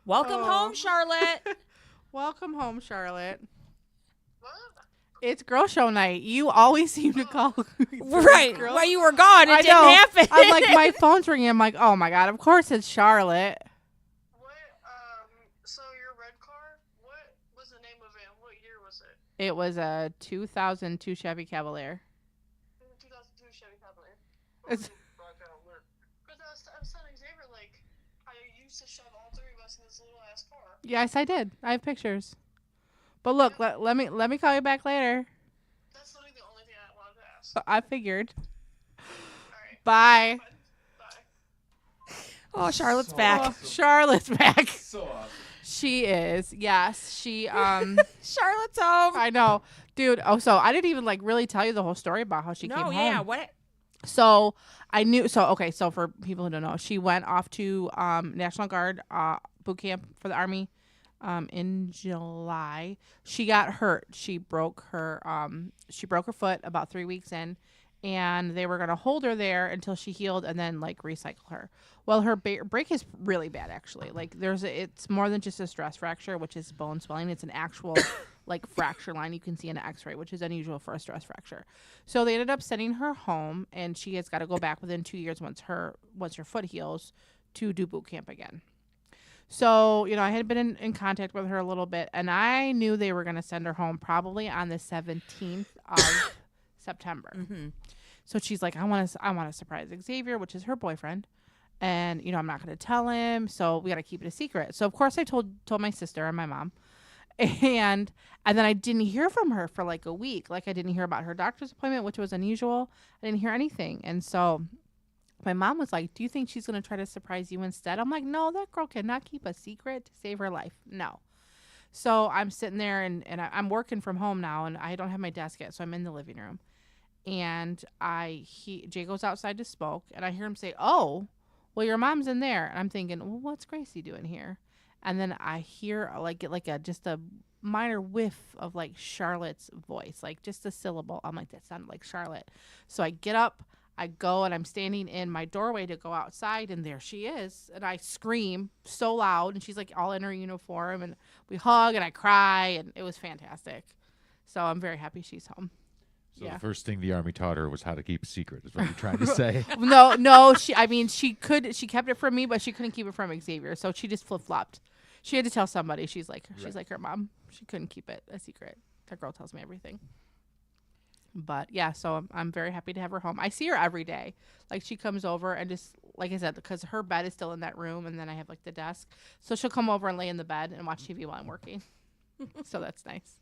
Welcome Oh. home, Charlotte. Welcome home, Charlotte. It's girl show night. You always seem to call. Right. Girl- While you were gone, it I didn't know. happen. I'm like, my phone's ringing. I'm like, oh my God, of course it's Charlotte. What, so your red car, what was the name of it? What year was it? It was a 2002 Chevy Cavalier. 2002 Chevy Cavalier. It's- Because I was telling Xavier, like, I used to shove all three of us in this little ass car. Yes, I did. I have pictures. But look, let me call you back later. That's literally the only thing I wanted to ask. I figured. Alright. Bye. Bye. Oh, Charlotte's back. Oh, Charlotte's back. So awesome. She is. Yes, she Charlotte's home. I know. Dude, oh, so I didn't even like really tell you the whole story about how she came No, home. yeah. What? So I knew. So okay. So for people who don't know, she went off to National Guard boot camp for the Army in July. She got hurt. She broke her foot about 3 weeks in, and they were gonna hold her there until she healed and then like recycle her. Well, her break is really bad actually. Like it's more than just a stress fracture, which is bone swelling. It's an actual like fracture line you can see in an X-ray, which is unusual for a stress fracture. So they ended up sending her home, and she has got to go back within 2 years once her foot heals to do boot camp again. So, you know, I had been in contact with her a little bit, and I knew they were going to send her home probably on the 17th of September. Mm-hmm. So she's like, I want to surprise Xavier, which is her boyfriend. And, you know, I'm not going to tell him. So we got to keep it a secret. So, of course, I told my sister and my mom. And then I didn't hear from her for like a week. Like, I didn't hear about her doctor's appointment, which was unusual. I didn't hear anything. And so my mom was like, do you think she's going to try to surprise you instead? I'm like, no, that girl cannot keep a secret to save her life. No. So I'm sitting there and I'm working from home now, and I don't have my desk yet. So I'm in the living room, and Jay goes outside to smoke, and I hear him say, oh, well, your mom's in there. And I'm thinking, well, what's Gracie doing here? And then I hear just a minor whiff of like Charlotte's voice, like just a syllable. I'm like, that sounded like Charlotte. So I get up, I go, and I'm standing in my doorway to go outside, and there she is. And I scream so loud, and she's like all in her uniform, and we hug and I cry, and it was fantastic. So I'm very happy she's home. So Yeah. the first thing the Army taught her was how to keep a secret, is what you're trying to say. No, she kept it from me, but she couldn't keep it from Xavier. So she just flip-flopped. She had to tell somebody. She's like her mom. She couldn't keep it a secret. That girl tells me everything. But yeah, so I'm very happy to have her home. I see her every day. Like, she comes over and just, like I said, because her bed is still in that room, and then I have like the desk. So she'll come over and lay in the bed and watch TV while I'm working. So that's nice.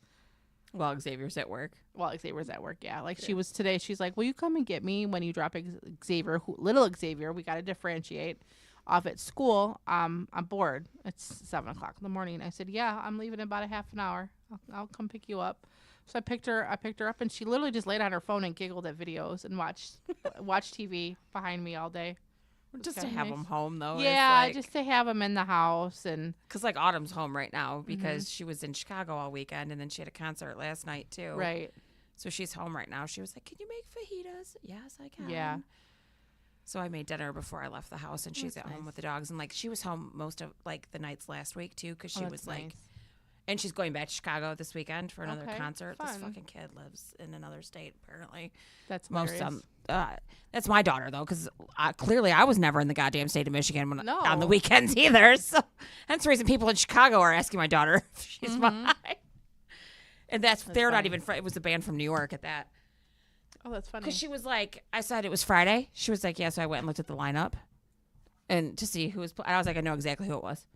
Well, Xavier's at work. Well, Xavier's at work, yeah. Like, she was today, she's like, will you come and get me when you drop Xavier, little Xavier? We got to differentiate off at school. I'm bored. It's 7 o'clock in the morning. I said, yeah, I'm leaving in about a half an hour. I'll come pick you up. So I picked her up, and she literally just laid on her phone and giggled at videos and watched TV behind me all day. Just to kinda have nice. them home, though. Yeah, just to have them in the house. And because like Autumn's home right now because she was in Chicago all weekend and then she had a concert last night too. right. So she's home right now. She was like, "Can you make fajitas?" Yes, I can. Yeah. So I made dinner before I left the house, and she's That's at home nice. with the dogs. And like she was home most of like the nights last week too, because she Oh, was that's like, nice. and she's going back to Chicago this weekend for another Okay, concert. This fun. fucking kid lives in another state apparently. That's Most hilarious. that's my daughter though, because clearly I was never in the goddamn state of Michigan when, No. on the weekends either. So that's the reason people in Chicago are asking my daughter if she's mine. And they're not funny. even. It was a band from New York at that. Oh, that's funny. Because she was like, I said it was Friday. She was like, yeah. So I went and looked at the lineup, and to see who was. And I was like, I know exactly who it was.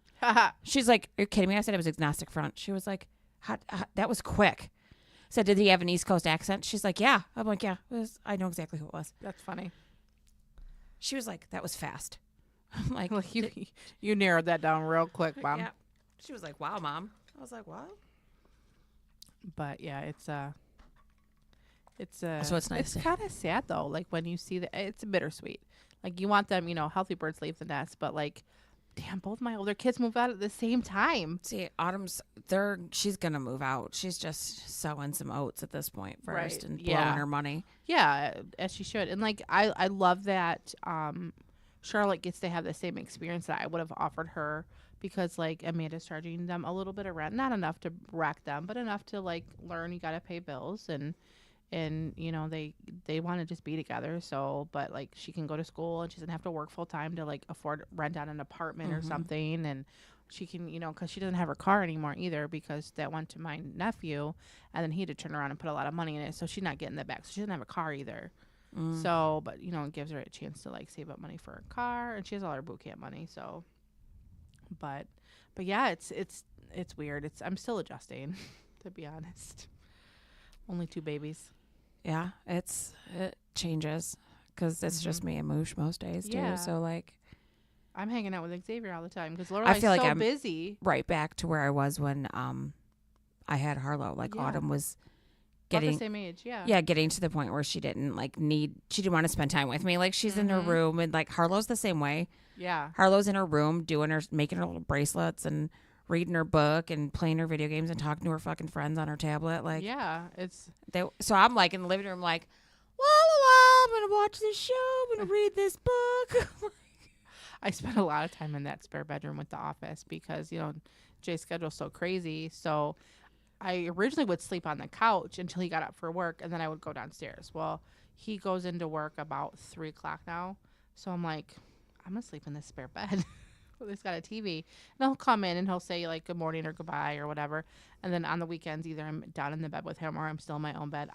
She's like, are you kidding me? I said it was Agnostic Front. She was like, how, that was quick. I said, did he have an East Coast accent? She's like, yeah. I'm like, yeah. I know exactly who it was. That's funny. She was like, that was fast. I'm like, Well, you narrowed that down real quick, Mom. yeah. She was like, wow, Mom. I was like, what? But yeah, it's So it's nice It's to- kind of sad though. Like when you see that, it's bittersweet. Like you want them, healthy birds leave the nest, but like, damn, both my older kids moved out at the same time. See, she's gonna move out. She's just sowing some oats at this point first Right, and yeah. blowing her money. Yeah, as she should. And like I love that Charlotte gets to have the same experience that I would have offered her, because like Amanda's charging them a little bit of rent, not enough to wreck them, but enough to like learn you got to pay bills, and they want to just be together. So, but like she can go to school and she doesn't have to work full time to like afford rent on an apartment or something, and she can, because she doesn't have her car anymore either, because that went to my nephew, and then he had to turn around and put a lot of money in it, so she's not getting that back. So she doesn't have a car either. So, but it gives her a chance to like save up money for a car, and she has all her boot camp money. So, but yeah, it's weird. I'm still adjusting, to be honest. Only 2 babies. Yeah, it changes because it's just me and Moosh most days too. Yeah. So like, I'm hanging out with Xavier all the time because I Lorelai's feel like so I'm busy. right back to where I was when I had Harlow. Like Yeah. Autumn was About getting the same age, yeah. yeah, getting to the point where she didn't want to spend time with me. Like she's in her room, and like Harlow's the same way. Yeah. Harlow's in her room making her little bracelets and reading her book and playing her video games and talking to her fucking friends on her tablet. Like Yeah. It's so I'm like in the living room, like, la la la, I'm gonna watch this show, I'm gonna read this book. I spent a lot of time in that spare bedroom with the office because, Jay's schedule's so crazy. So I originally would sleep on the couch until he got up for work, and then I would go downstairs. Well, he goes into work about 3:00 now. So I'm like, I'm going to sleep in this spare bed. It's got a TV. And he'll come in and he'll say like good morning or goodbye or whatever. And then on the weekends, either I'm down in the bed with him or I'm still in my own bed.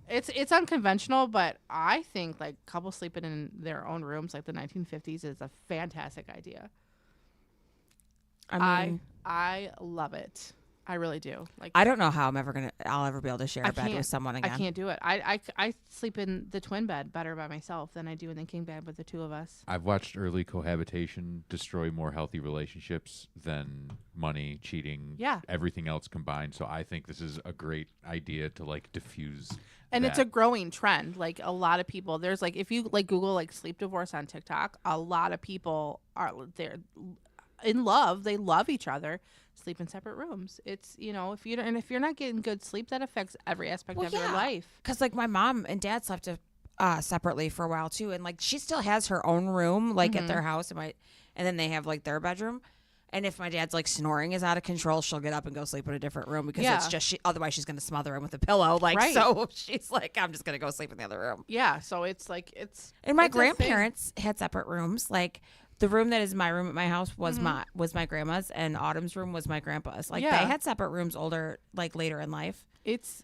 It's unconventional, but I think like couples sleeping in their own rooms like the 1950s is a fantastic idea. I mean, I love it. I really do. Like I don't know how I'll ever be able to share a I bed can't. with someone again. I can't do it. I sleep in the twin bed better by myself than I do in the king bed with the 2 of us. I've watched early cohabitation destroy more healthy relationships than money, cheating, Yeah. everything else combined. So I think this is a great idea to like diffuse. And it's a that. growing trend. Like a lot of people, there's like if you like Google like sleep divorce on TikTok, a lot of people are they're in love. They love each other. Sleep in separate rooms. It's if you're not getting good sleep, that affects every aspect of your life. Because like my mom and dad slept separately for a while too, and like she still has her own room like at their house, and then they have like their bedroom. And if my dad's like snoring is out of control, she'll get up and go sleep in a different room because it's just otherwise she's gonna smother him with a pillow. Like Right. so she's like, I'm just gonna go sleep in the other room. Yeah. So it's like it's. And my it's a thing. grandparents had separate rooms. Like the room that is my room at my house was my grandma's, and Autumn's room was my grandpa's. Like Yeah. they had separate rooms later in life. It's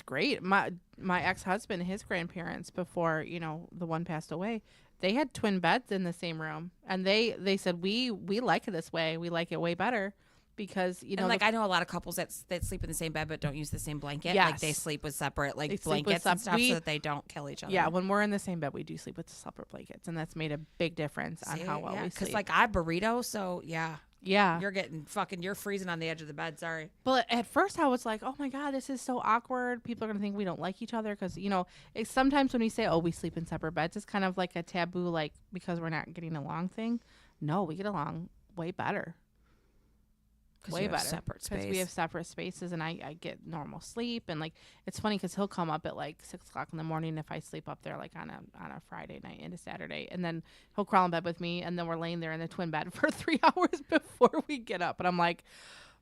great. My ex-husband, his grandparents before, the one passed away, they had twin beds in the same room. And they said we like it this way. We like it way better because, And like I know a lot of couples that sleep in the same bed but don't use the same blanket. Like they Yes. sleep with separate They like sleep with blankets and sep- stuff we- so that they don't kill each other. yeah, when we're in the same bed, we do sleep with separate blankets, and that's made a big difference on how well we sleep. Because like I burrito, so yeah, Yeah. You're freezing on the edge of the bed. Sorry. But at first I was like, oh my God, this is so awkward. People are going to think we don't like each other. Because, it's sometimes when we say, oh, we sleep in separate beds, it's kind of like a taboo, like because we're not getting along thing. No, we get along way better. Way better. Separate space. Because we have separate spaces and I get normal sleep. And like, it's funny because he'll come up at like 6 o'clock in the morning if I sleep up there like on a Friday night into Saturday. And then he'll crawl in bed with me. And then we're laying there in the twin bed for 3 hours before we get up. But I'm like,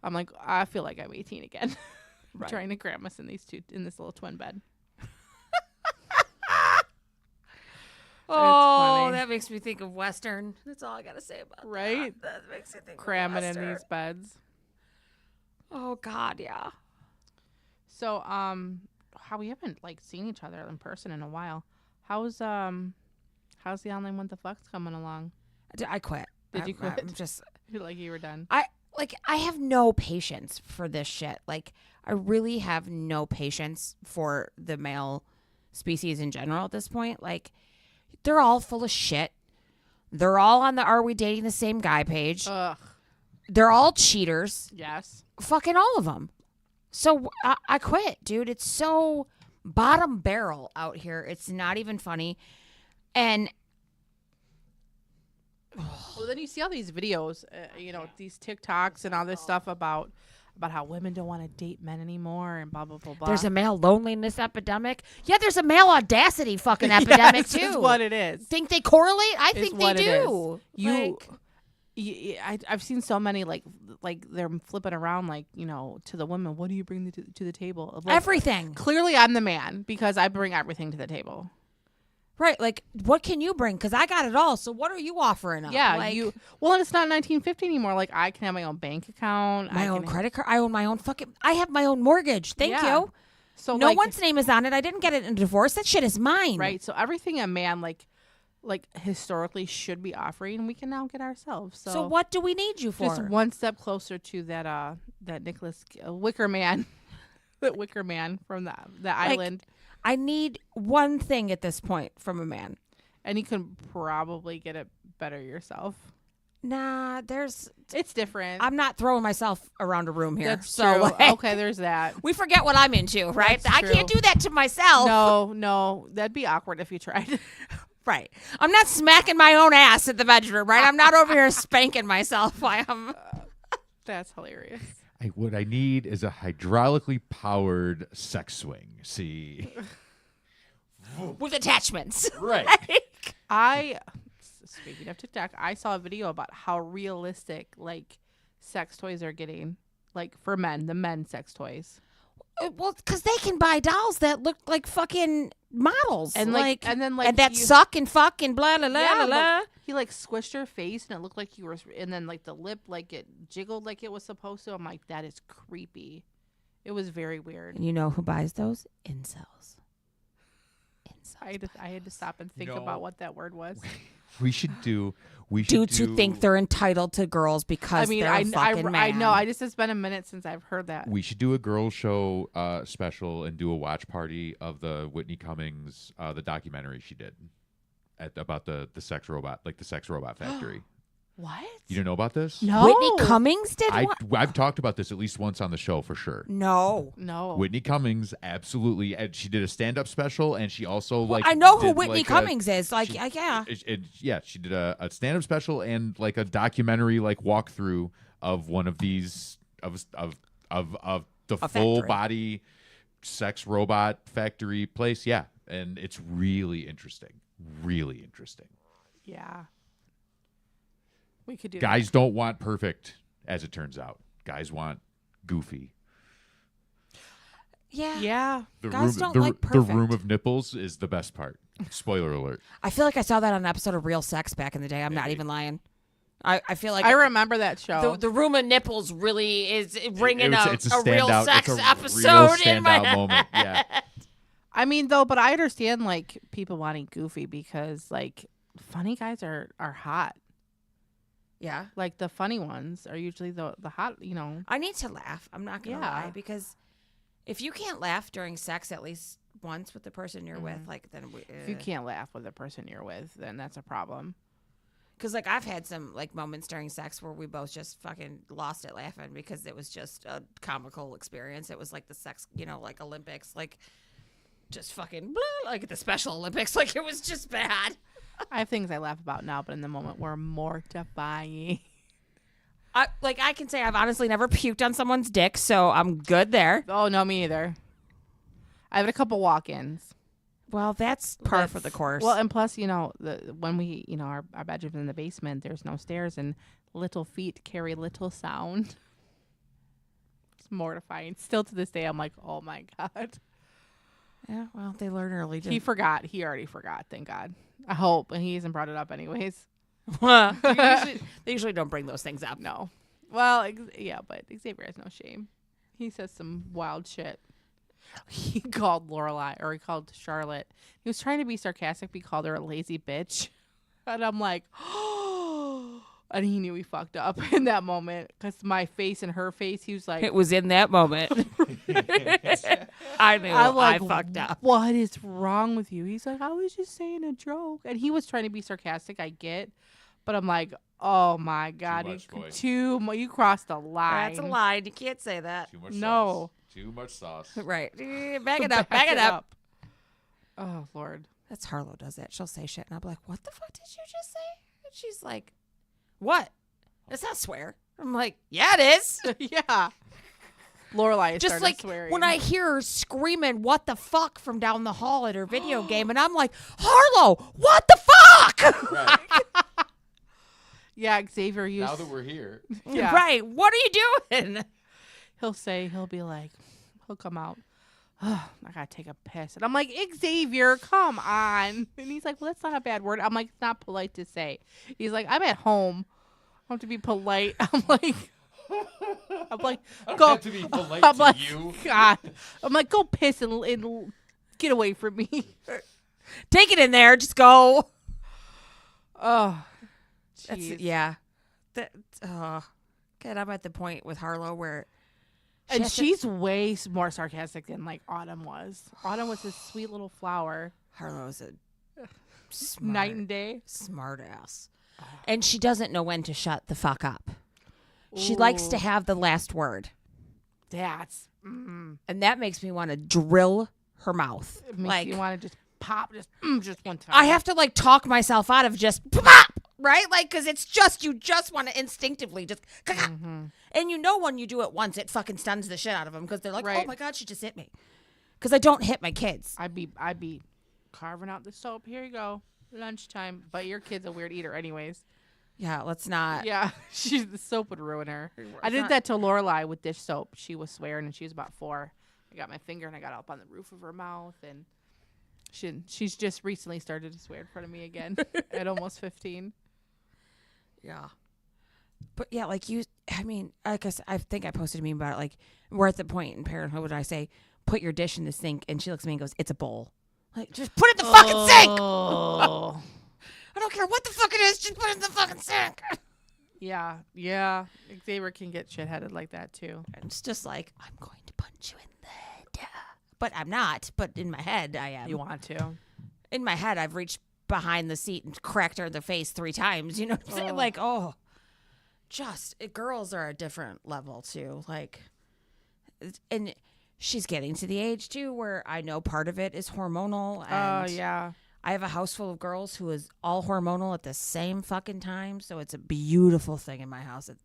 I feel like I'm 18 again. Right. Trying to cram us in this little twin bed. Oh, funny. that makes me think of Western. That's all I got to say about Right? that. That makes me think Cramming of in Western. these beds. Oh, God, yeah. So, how we haven't like seen each other in person in a while. How's the online What the Fuck's coming along? I quit. Did you quit? I'm just... You're like you were done. I have no patience for this shit. Like, I really have no patience for the male species in general at this point. Like, they're all full of shit. They're all on the Are We Dating the Same Guy page. Ugh. They're all cheaters. Yes. Fucking all of them. So I quit, dude. It's so bottom barrel out here. It's not even funny. And Well, then you see all these videos, these TikToks and all this stuff about how women don't want to date men anymore and blah, blah, blah, blah. there's a male loneliness epidemic. Yeah, there's a male audacity fucking epidemic, Yes, too. is what it is. Think they correlate? I Is think they what it is. do. I've seen so many like they're flipping around to the women. What do you bring to the table? Like, Everything. Clearly, I'm the man because I bring everything to the table. Right. Like, what can you bring? Because I got it all. So what are you offering up? Yeah, Like, Well, and it's not 1950 anymore. Like I can have my own bank account, my own credit card. I own my own I have my own mortgage. Thank you. So No one's name is on it. I didn't get it in a divorce. That shit is mine. right. So everything a man like historically should be offering, we can now get ourselves. So what do we need you for? Just one step closer to that Nicholas Wicker Man, that Wicker Man from the island. I need one thing at this point from a man. And you can probably get it better yourself. Nah, It's different. I'm not throwing myself around a room here. That's so true. like, Okay, there's that. we forget what I'm into, right? That's I can't true. do that to myself. No, that'd be awkward if you tried. Right. I'm not smacking my own ass at the bedroom, right? I'm not over here spanking myself while I'm... That's hilarious. What I need is a hydraulically powered sex swing. See? with attachments. Right. Speaking of TikTok, I saw a video about how realistic sex toys are getting, for men, the men sex toys. Well, because they can buy dolls that look like fucking models, And and that suck and fuck and blah blah blah Yeah, blah. he squished her face and it looked like you were, and then the lip it jiggled like it was supposed to. I'm like, that is creepy. It was very weird. And you know who buys those? Incels. I had to stop and think No. about what that word was. We should do. Dudes who think they're entitled to girls because they're a fucking man. I know. It's been a minute since I've heard that. We should do a girl show special and do a watch party of the Whitney Cummings, the documentary she did about the sex robot, the sex robot factory. What? You didn't know about this? No. Whitney Cummings did what? I've talked about this at least once on the show for sure. No. Whitney Cummings, absolutely. And she did a stand-up special, and she also I know who did, Whitney Cummings is. Yeah. She did a stand-up special and a documentary walkthrough of one of these of the full factory. body sex robot factory place. Yeah, and it's really interesting. Really interesting. Yeah. We could do Guys don't want perfect, as it turns out. Guys want goofy. Yeah. that. Yeah. The Guys room, don't like the room perfect. of nipples is the best part. Spoiler alert. I feel like I saw that on an episode of Real Sex back in the day. I'm not even lying. I feel like I remember that show. the room of nipples really is bringing It's a real standout- sex it's a episode real in my standout head. moment. Yeah. I mean, though, but I understand people wanting goofy because funny guys are hot. Yeah. The funny ones are usually the hot. I need to laugh. I'm not going to Yeah. lie, because if you can't laugh during sex at least once with the person you're with, then If you can't laugh with the person you're with, then that's a problem. Because, like, I've had some, like, moments during sex where we both just fucking lost it laughing because it was just a comical experience. It was like the sex, like Olympics, like, just fucking, like at the Special Olympics. Like, it was just bad. I have things I laugh about now, but in the moment were mortifying. I can say I've honestly never puked on someone's dick, so I'm good there. Oh, no, me either. I have a couple walk-ins. Well, that's par for the course. Well, and plus, when we, our bedroom's in the basement, there's no stairs, and little feet carry little sound. It's mortifying. Still to this day, I'm like, oh my God. Yeah, well, they learn early. He forgot. He already forgot, thank God. I hope. And he hasn't brought it up anyways. They usually don't bring those things up. No. Well, yeah, but Xavier has no shame. He says some wild shit. He called Lorelai, or he called Charlotte. He was trying to be sarcastic, but he called her a lazy bitch. And I'm like, oh. And he knew he fucked up in that moment. Because my face and her face, he was like. It was in that moment. I knew I fucked up. What is wrong with you? He's like, I was just saying a joke. And he was trying to be sarcastic, I get. But I'm like, oh my God. You crossed a line. That's a line. You can't say that. Too much No. sauce. Too much sauce. Right. Back it up. Back it up. Oh, Lord. That's Harlow does that. She'll say shit, and I'll be like, what the fuck did you just say? And she's like, what? That's not swear. I'm like, yeah, it is. Yeah. Lorelai is just like swearing. when I hear her screaming, what the fuck, from down the hall at her video game, and I'm like, Harlow, what the fuck? Right. Yeah, Xavier used. Now that we're here. Yeah. Right. What are you doing? He'll be like, he'll come out. Oh, I gotta take a piss. And I'm like, Xavier, come on. And he's like, well, that's not a bad word. I'm like, it's not polite to say. He's like, I'm at home. I have to be polite. I'm like, I go. have to be polite I'm to like, you. God. I'm like, go piss and get away from me. Take it in there. Just go. Oh, That's, jeez. yeah. God, I'm at the point with Harlow where. And she's way more sarcastic than like Autumn was. Autumn was this sweet little flower. Harlow's a Night and day. smart ass. And she doesn't know when to shut the fuck up. She likes to have the last word. That's. And that makes me want to drill her mouth. It makes like, you want to just pop just one time. I have to like talk myself out of just pop, right? Like, because it's just, you just want to instinctively just, and when you do it once, it fucking stuns the shit out of them because they're like, Right. oh my God, she just hit me. Because I don't hit my kids. I'd be carving out the soap. Here you go. Lunchtime. But your kid's a weird eater anyways. Yeah, let's not. Yeah. The soap would ruin her. I did not- that to Lorelai with dish soap. She was swearing and she was about 4. I got my finger and I got up on the roof of her mouth and she's just recently started to swear in front of me again at almost 15. Yeah. But yeah, like I think I posted a meme about it. Like, we're at the point in parenthood when I say, put your dish in the sink, and she looks at me and goes, it's a bowl. Like, just put it in the fucking sink! Oh. I don't care what the fuck it is, just put it in the fucking sink! Yeah. Yeah. Xavier can get shitheaded like that too. And it's just like, I'm going to punch you in the head. But I'm not. But in my head, I am. You want to. In my head, I've reached behind the seat and cracked her in the face 3 times. You know what I'm saying? Like, girls are a different level too. Like, and she's getting to the age too where I know part of it is hormonal. And Yeah. I have a house full of girls who is all hormonal at the same fucking time. So it's a beautiful thing in my house at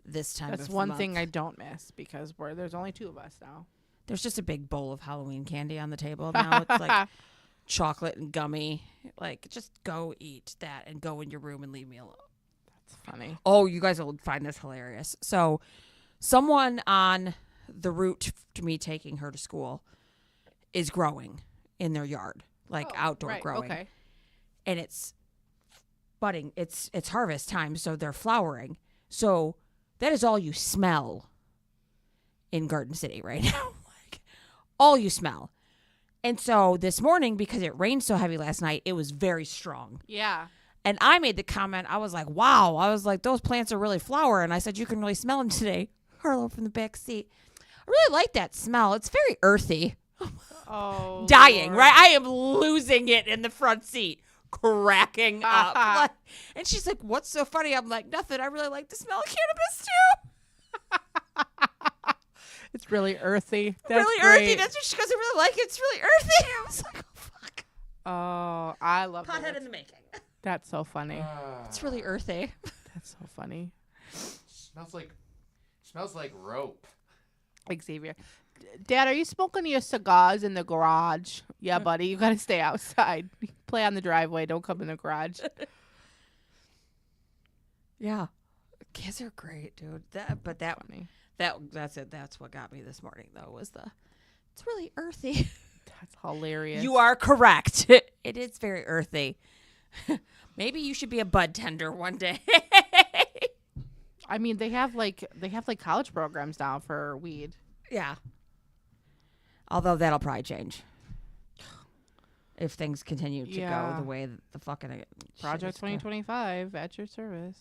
this time. That's of the one month. thing I don't miss because there's only 2 of us now. There's just a big bowl of Halloween candy on the table now. It's like chocolate and gummy. Like, just go eat that and go in your room and leave me alone. That's funny. Oh, you guys will find this hilarious. So, someone on the route to me taking her to school is growing in their yard, like outdoor growing. Okay. And it's budding. It's harvest time, so they're flowering. So, that is all you smell in Garden City right now. Like, all you smell. And so this morning, because it rained so heavy last night, it was very strong. Yeah. And I made the comment, I was like, wow. I was like, those plants are really flowering. And I said, you can really smell them today. Harlow from the back seat. I really like that smell. It's very earthy. Oh. Dying, Lord. right? I am losing it in the front seat. cracking up. Like, and she's like, "What's so funny?" I'm like, "Nothing. I really like the smell of cannabis too. It's really earthy. That's really great. earthy." That's what she goes. "I really like it. It's really earthy." I was like, "Oh fuck." Oh, I love Pothead that. in the making. That's so funny. It's really earthy. That's so funny. Smells like rope. Xavier. Dad, are you smoking your cigars in the garage? Yeah, buddy. You got to stay outside. Play on the driveway. Don't come in the garage. Yeah, kids are great, dude. That's it. That's what got me this morning, though. Was it's really earthy. That's hilarious. You are correct. It is very earthy. Maybe you should be a bud tender one day. I mean, they have like college programs now for weed. Yeah. Although that'll probably change if things continue to go the way that the fucking Project 2025 at your service.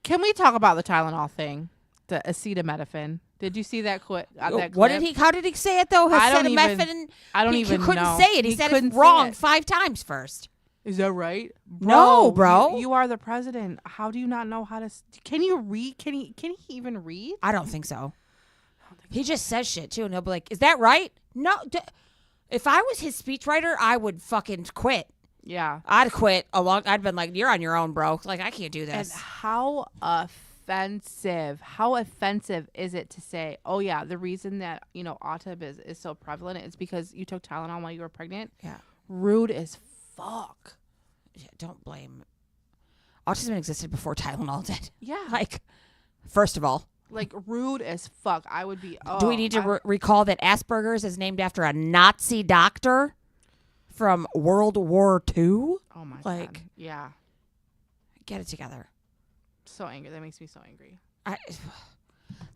Can we talk about the Tylenol thing? The acetaminophen. Did you see that that clip? What did he? How did he say it though? I don't He even couldn't know. say it. He said couldn't it say wrong it. 5 times first. Is that right? No, bro. You are the president. How do you not know how to? Can you read? Can he even read? I don't think so. He just says shit too, and he'll be like, "Is that right?" No. If I was his speechwriter, I would fucking quit. Yeah. I'd quit I'd been like, "You're on your own, bro. Like, I can't do And this." how offensive is it to say, "Oh yeah, the reason that autism is so prevalent is because you took Tylenol while you were pregnant." Yeah. Rude as fuck. Yeah, don't blame. Autism existed before Tylenol did. Yeah. Like, first of all, Like rude as fuck. I would be. do we need to recall that Asperger's is named after a Nazi doctor from World War II? Oh my like, god. Yeah. Get it together. So angry. That makes me so angry.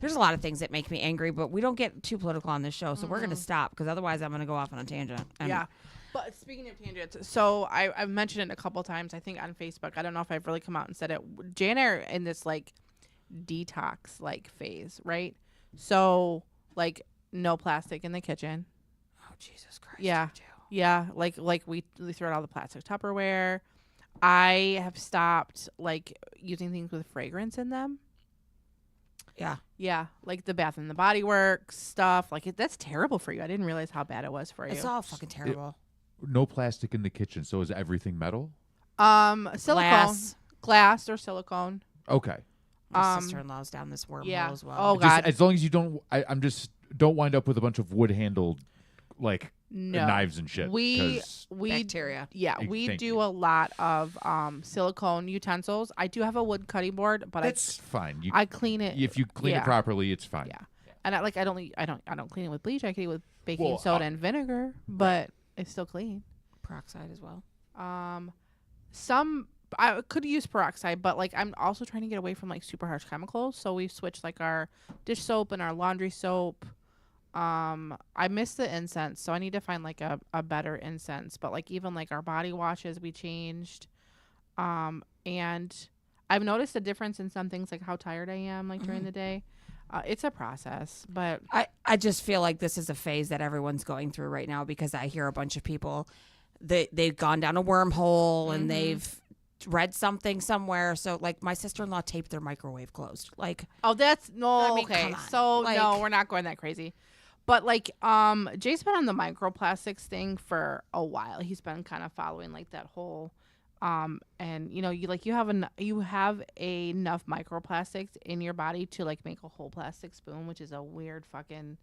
There's a lot of things that make me angry, but we don't get too political on this show, so we're going to stop because otherwise I'm going to go off on a tangent. Yeah. But speaking of tangents, so I've mentioned it a couple times, I think on Facebook. I don't know if I've really come out and said it. Jan and I are in this like detox like phase, right? So like no plastic in the kitchen. Oh, Jesus Christ. Yeah. you do. Yeah. Like we throw out all the plastic Tupperware. I have stopped like using things with fragrance in them. Yeah. Yeah, like the Bath and the Body Works stuff. Like that's terrible for you. I didn't realize how bad it was for you. It's all fucking terrible. No plastic in the kitchen. So is everything metal? Silicone, glass or silicone. Okay. My sister-in-law's down this wormhole as well. Oh Just, god. as long as you don't, I'm just don't wind up with a bunch of wood-handled like No. knives and shit. We 'cause Bacteria. Yeah, Thank we do you. a lot of silicone utensils. I do have a wood cutting board, but that's fine. I clean it. If you clean yeah. it properly, it's fine. Yeah. And I don't clean it with bleach. I clean it with baking Well, soda and vinegar, but it's still clean. Peroxide as well. Some I could use peroxide, but like I'm also trying to get away from like super harsh chemicals. So we've switched like our dish soap and our laundry soap. I miss the incense, so I need to find like a better incense. But like even like our body washes we changed. And I've noticed a difference in some things like how tired I am like during the day. It's a process, but I just feel like this is a phase that everyone's going through right now because I hear a bunch of people they've gone down a wormhole and they've read something somewhere. So like my sister-in-law taped their microwave closed. Like, oh, that's no I mean, okay. come on. So Like- no, we're not going that crazy. But like Jay's been on the microplastics thing for a while. He's been kind of following like that whole and you have enough microplastics in your body to like make a whole plastic spoon, which is a weird fucking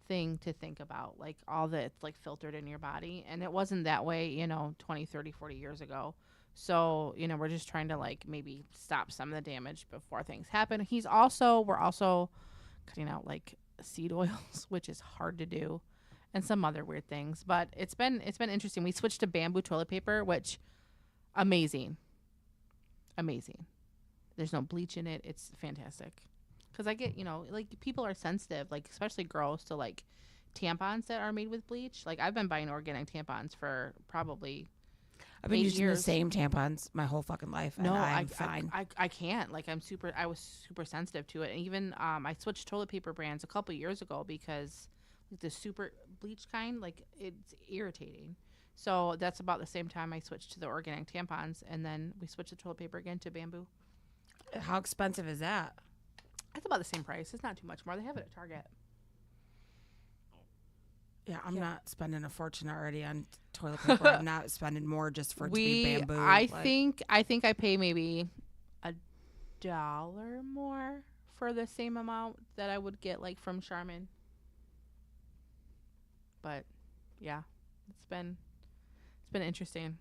thing to think about, like all that it's like filtered in your body, and it wasn't that way 20, 30, 40 years ago. So we're just trying to like maybe stop some of the damage before things happen. We're also cutting out like seed oils, which is hard to do, and some other weird things, but it's been interesting. We switched to bamboo toilet paper, which amazing. There's no bleach in it. It's fantastic. Because I get, like people are sensitive, like especially girls, to like tampons that are made with bleach. Like I've been buying organic tampons for probably I've been 8 using years. the same tampons my whole fucking life, and I'm fine. I can't. Like I was super sensitive to it. And even I switched toilet paper brands a couple years ago because like, the super bleach kind, like it's irritating. So that's about the same time I switched to the organic tampons, and then we switched the toilet paper again to bamboo. How expensive is that? It's about the same price. It's not too much more. They have it at Target. Yeah, I'm not spending a fortune already on toilet paper. I'm not spending more just for it to be bamboo. I think I pay maybe $1 more for the same amount that I would get like from Charmin. But yeah, it's been interesting.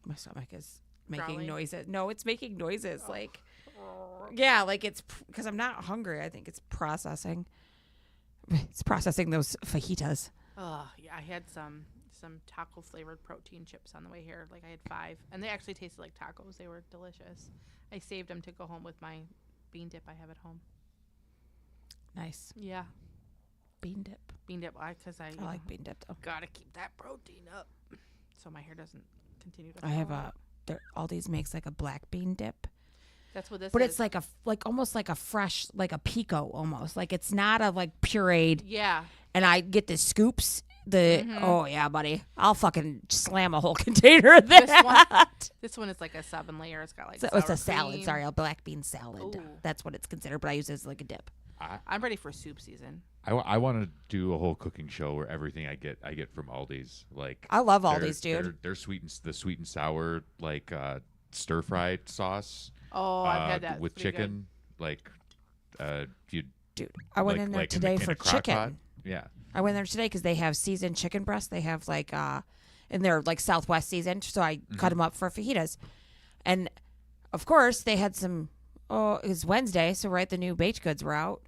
My stomach is making Growling? noises. No, it's making noises like yeah, like it's because I'm not hungry. I think it's processing. It's processing those fajitas. Oh yeah, I had some taco flavored protein chips on the way here. Like I had 5, and they actually tasted like tacos. They were delicious. I saved them to go home with my bean dip I have at home. Nice Yeah, bean dip. bean dip. Because I like bean dip though. gotta keep that protein up, so my hair doesn't continue to. I have fall a. out. Aldi's makes like a black bean dip, That's what this. but is. it's like almost like a fresh, like a pico almost. Like it's not a like pureed. Yeah. And I get the scoops. Oh yeah, buddy, I'll fucking slam a whole container of that. This one is like a 7-layer. It's got like. So it's sour a salad. cream. Sorry, a black bean salad. Ooh. That's what it's considered, but I use it as like a dip. I'm ready for soup season. I want to do a whole cooking show where everything I get from Aldi's. Like I love their- Aldi's, dude. Their the sweet and sour like stir fried sauce. Oh, I've had that. with It's pretty chicken. Like you Dude, I went like, in there like today in for a crock chicken. pot. Yeah. I went there today because they have seasoned chicken breasts. They have like and they're like Southwest seasoned, so I cut them up for fajitas. And of course, they had some. Oh, it was Wednesday, so right, the new baked goods were out.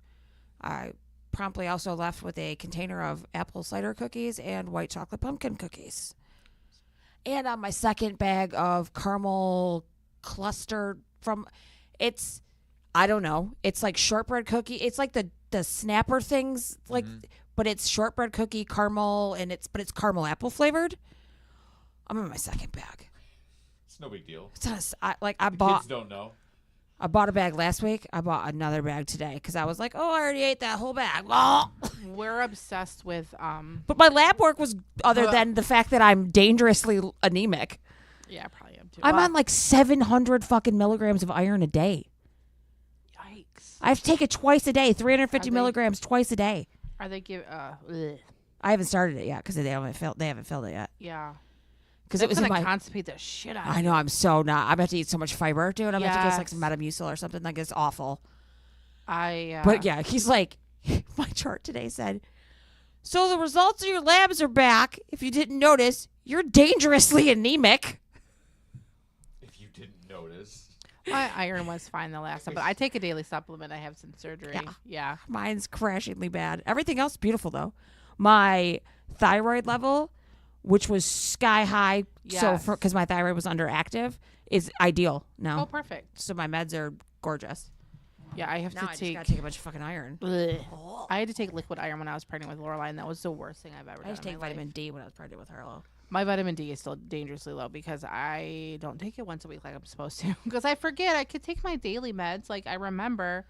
I promptly also left with a container of apple cider cookies and white chocolate pumpkin cookies. And on my second bag of caramel cluster from, it's, I don't know, it's like shortbread cookie. It's like the snapper things, like, but it's shortbread cookie caramel, and it's caramel apple flavored. I'm in my second bag. It's no big deal. It's not I bought. Kids don't know. I bought a bag last week. I bought another bag today because I was like, oh, I already ate that whole bag. Oh. We're obsessed with But my lab work was other than the fact that I'm dangerously anemic. Yeah, I probably am too. I'm on like 700 fucking milligrams of iron a day. Yikes. I have to take it twice a day, 350 Are they- milligrams twice a day. Are they give? I haven't started it yet because they haven't filled it yet. Yeah. Because it was in gonna my. constipate the shit out. I know, I'm so not. I'm about to eat so much fiber, dude. I'm about to get like some Yes. Metamucil or something. Like it's awful. I. But yeah, he's like, my chart today said, so the results of your labs are back. If you didn't notice, you're dangerously anemic. If you didn't notice. My iron was fine the last time, but I take a daily supplement. I have since surgery. Yeah. Mine's crashingly bad. Everything else beautiful though. My thyroid level, which was sky high, Yes. because my thyroid was underactive, is ideal now. Oh, perfect. So my meds are gorgeous. Yeah, I have Now to I just take. gotta take a bunch of fucking iron. I had to take liquid iron when I was pregnant with Lorelai, and that was the worst thing I've ever done. I used to in take my vitamin life. D when I was pregnant with Harlow. My vitamin D is still dangerously low because I don't take it once a week like I'm supposed to. Because I forget I could take my daily meds. Like I remember,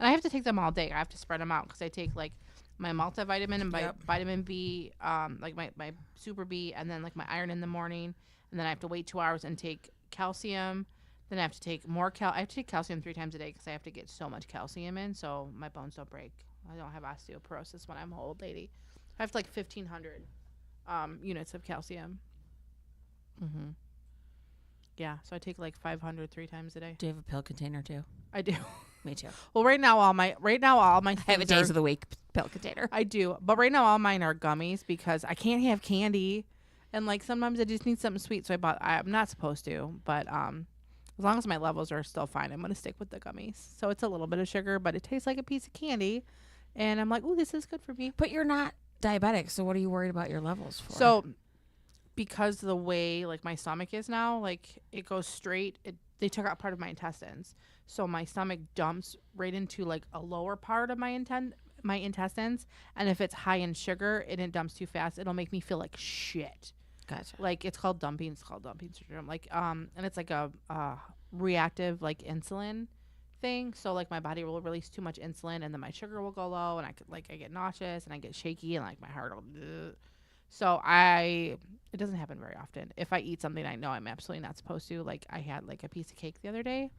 and I have to take them all day. I have to spread them out because I take like my multivitamin and my Yep. vitamin B, like my super B, and then like my iron in the morning, and then I have to wait 2 hours and take calcium. Then I have to take more I have to take calcium 3 times a day because I have to get so much calcium in so my bones don't break. I don't have osteoporosis when I'm an old lady. I have like 1,500 units of calcium. Mm-hmm. Yeah, so I take like 500 3 times a day. Do you have a pill container too? I do. Me too. Well, right now all my I have a things days are- of the week pill container. I do, but right now all mine are gummies because I can't have candy, and like sometimes I just need something sweet. So I'm not supposed to, but as long as my levels are still fine, I'm gonna stick with the gummies. So it's a little bit of sugar, but it tastes like a piece of candy, and I'm like, ooh, this is good for me. But you're not diabetic, so what are you worried about your levels for? So because the way like my stomach is now, like it goes straight. They took out part of my intestines, so my stomach dumps right into like a lower part of my intestines, and if it's high in sugar and it dumps too fast, it'll make me feel like shit. gotcha. Like it's called dumping syndrome. Like and it's like a reactive like insulin thing. So like my body will release too much insulin, and then my sugar will go low, and I get nauseous and I get shaky, and like my heart will. So it doesn't happen very often. If I eat something I know I'm absolutely not supposed to, like I had like a piece of cake the other day,